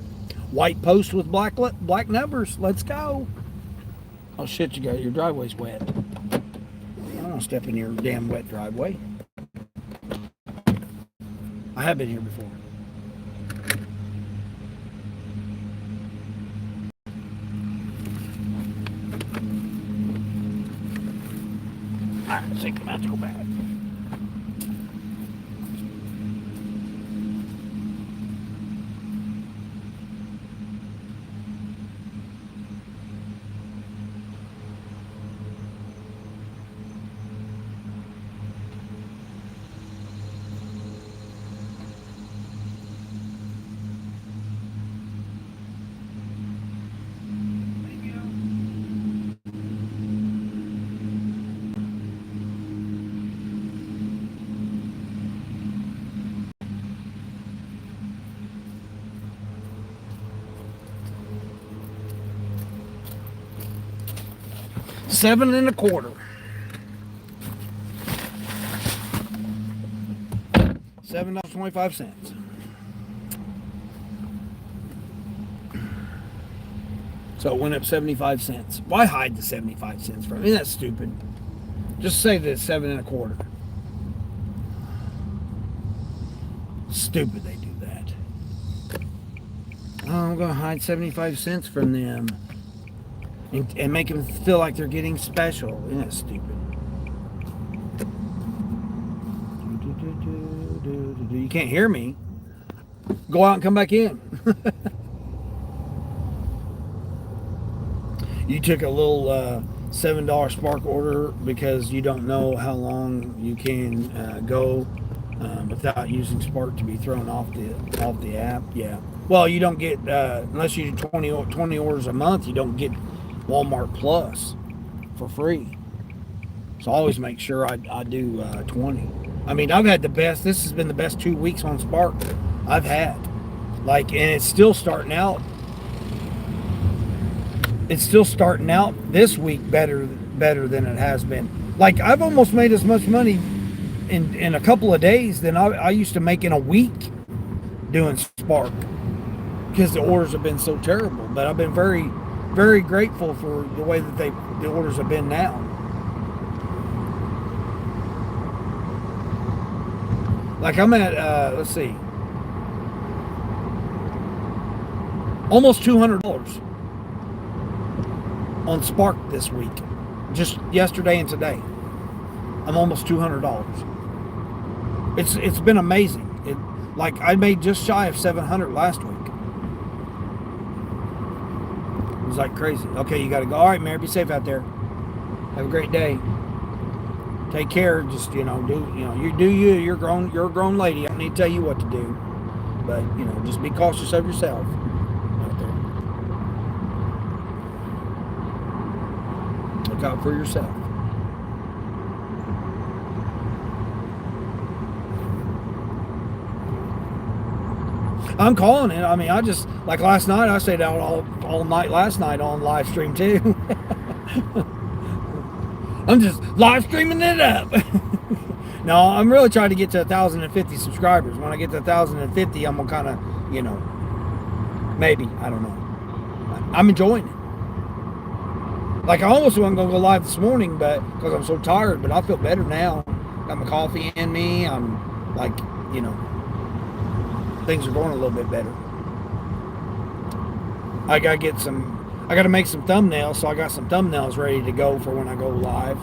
White post with black numbers. Let's go. Oh shit, your driveway's wet. I don't want to step in your damn wet driveway. I have been here before. I think I'm about to go back. $7.25. $7.25. So it went up 75 cents. Why hide the 75 cents from? Isn't that stupid? Just say that it's $7.25. Stupid they do that. Oh, I'm gonna hide 75 cents from them and make them feel like they're getting special. Isn't that stupid? You can't hear me. Go out and come back in. You took a little $7 Spark order because you don't know how long you can go without using Spark to be thrown off the app. Yeah. Well, you don't get unless you do 20 orders a month. You don't get Walmart Plus for free. So I always make sure I do 20. I mean, I've had the best. This has been the best 2 weeks on Spark I've had. Like, and it's still starting out. It's still starting out this week better than it has been. Like, I've almost made as much money in a couple of days than I used to make in a week doing Spark because the orders have been so terrible. But I've been very, very grateful for the way that the orders have been now. Like, I'm at let's see, almost $200 on Spark this week, just yesterday and today. I'm almost $200. It's been amazing. Like, I made just shy of 700 last week. It was like crazy. Okay, you got to go. All right, Mary, be safe out there. Have a great day. Take care. Just you do you. You're a grown lady. I don't need to tell you what to do, but just be cautious of yourself out there. Look out for yourself. I'm calling it. I mean, I just, like last night, I stayed out all night last night on Livestream too. I'm just live streaming it up. No, I'm really trying to get to 1,050 subscribers. When I get to 1,050, I'm gonna kind of, maybe, I don't know. I'm enjoying it. Like, I almost wasn't gonna go live this morning, but because I'm so tired, but I feel better now. Got my coffee in me. I'm like, things are going a little bit better. I gotta make some thumbnails, so I got some thumbnails ready to go for when I go live.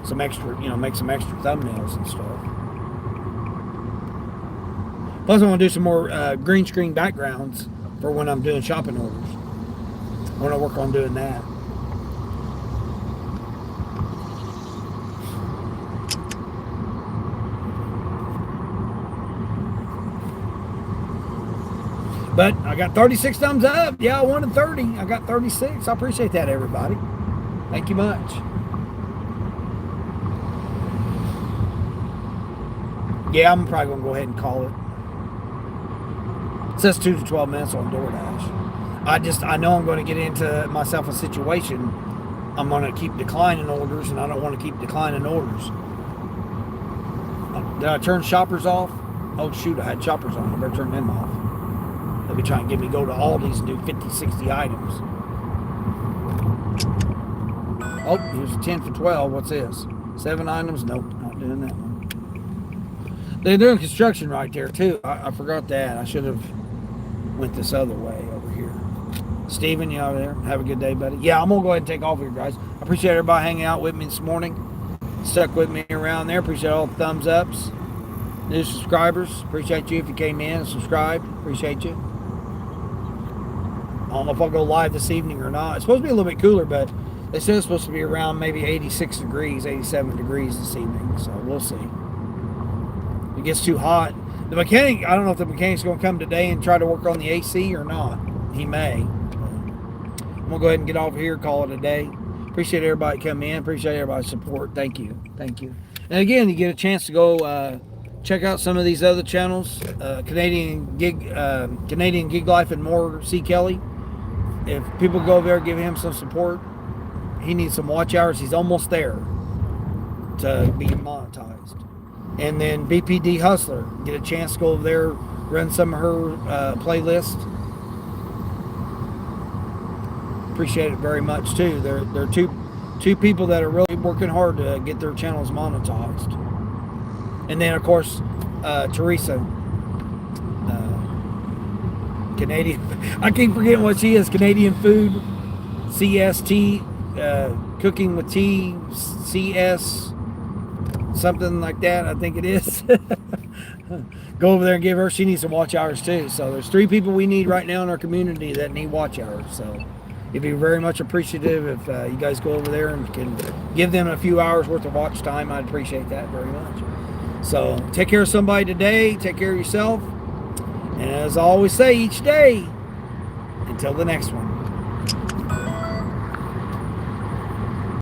Some extra, make some extra thumbnails and stuff. Plus, I want to do some more green screen backgrounds for when I'm doing shopping orders. I want to work on doing that. But I got 36 thumbs up. Yeah, I wanted 30. I got 36. I appreciate that, everybody. Thank you much. Yeah, I'm probably going to go ahead and call it. It says 2 to 12 minutes on DoorDash. I know I'm going to get into myself a situation. I'm going to keep declining orders, and I don't want to keep declining orders. Did I turn shoppers off? Oh, shoot, I had shoppers on. I better turn them off. They'll be trying to get me to go to Aldi's and do 50, 60 items. Oh, here's a 10 for 12. What's this? 7 items? Nope, not doing that one. They're doing construction right there, too. I forgot that. I should have went this other way over here. Steven, you out there? Have a good day, buddy. Yeah, I'm going to go ahead and take off here, guys. I appreciate everybody hanging out with me this morning. Stuck with me around there. Appreciate all the thumbs ups. New subscribers. Appreciate you if you came in and subscribed. Appreciate you. I don't know if I'll go live this evening or not. It's supposed to be a little bit cooler, but they said it's supposed to be around maybe 86 degrees, 87 degrees this evening. So we'll see. If it gets too hot. The mechanic, I don't know if the mechanic's going to come today and try to work on the AC or not. He may. I'm going to go ahead and get off here, call it a day. Appreciate everybody coming in. Appreciate everybody's support. Thank you. Thank you. And again, you get a chance to go check out some of these other channels. Canadian Gig Life and more, C. Kelly. If people go over there, give him some support. he needs some watch hours. He's almost there to be monetized. And then BPD Hustler, get a chance to go over there, run some of her playlist. Appreciate it very much too. They're two people that are really working hard to get their channels monetized. And then of course Teresa, Canadian. I keep forgetting what she is. Canadian Food, CST, Cooking with Tea, CS. Something like that, I think it is. Go over there and give her. She needs some watch hours too. So there's 3 people we need right now in our community that need watch hours. So it'd be very much appreciative if you guys go over there and can give them a few hours worth of watch time. I'd appreciate that very much. So take care of somebody today. Take care of yourself. And as I always say each day, until the next one.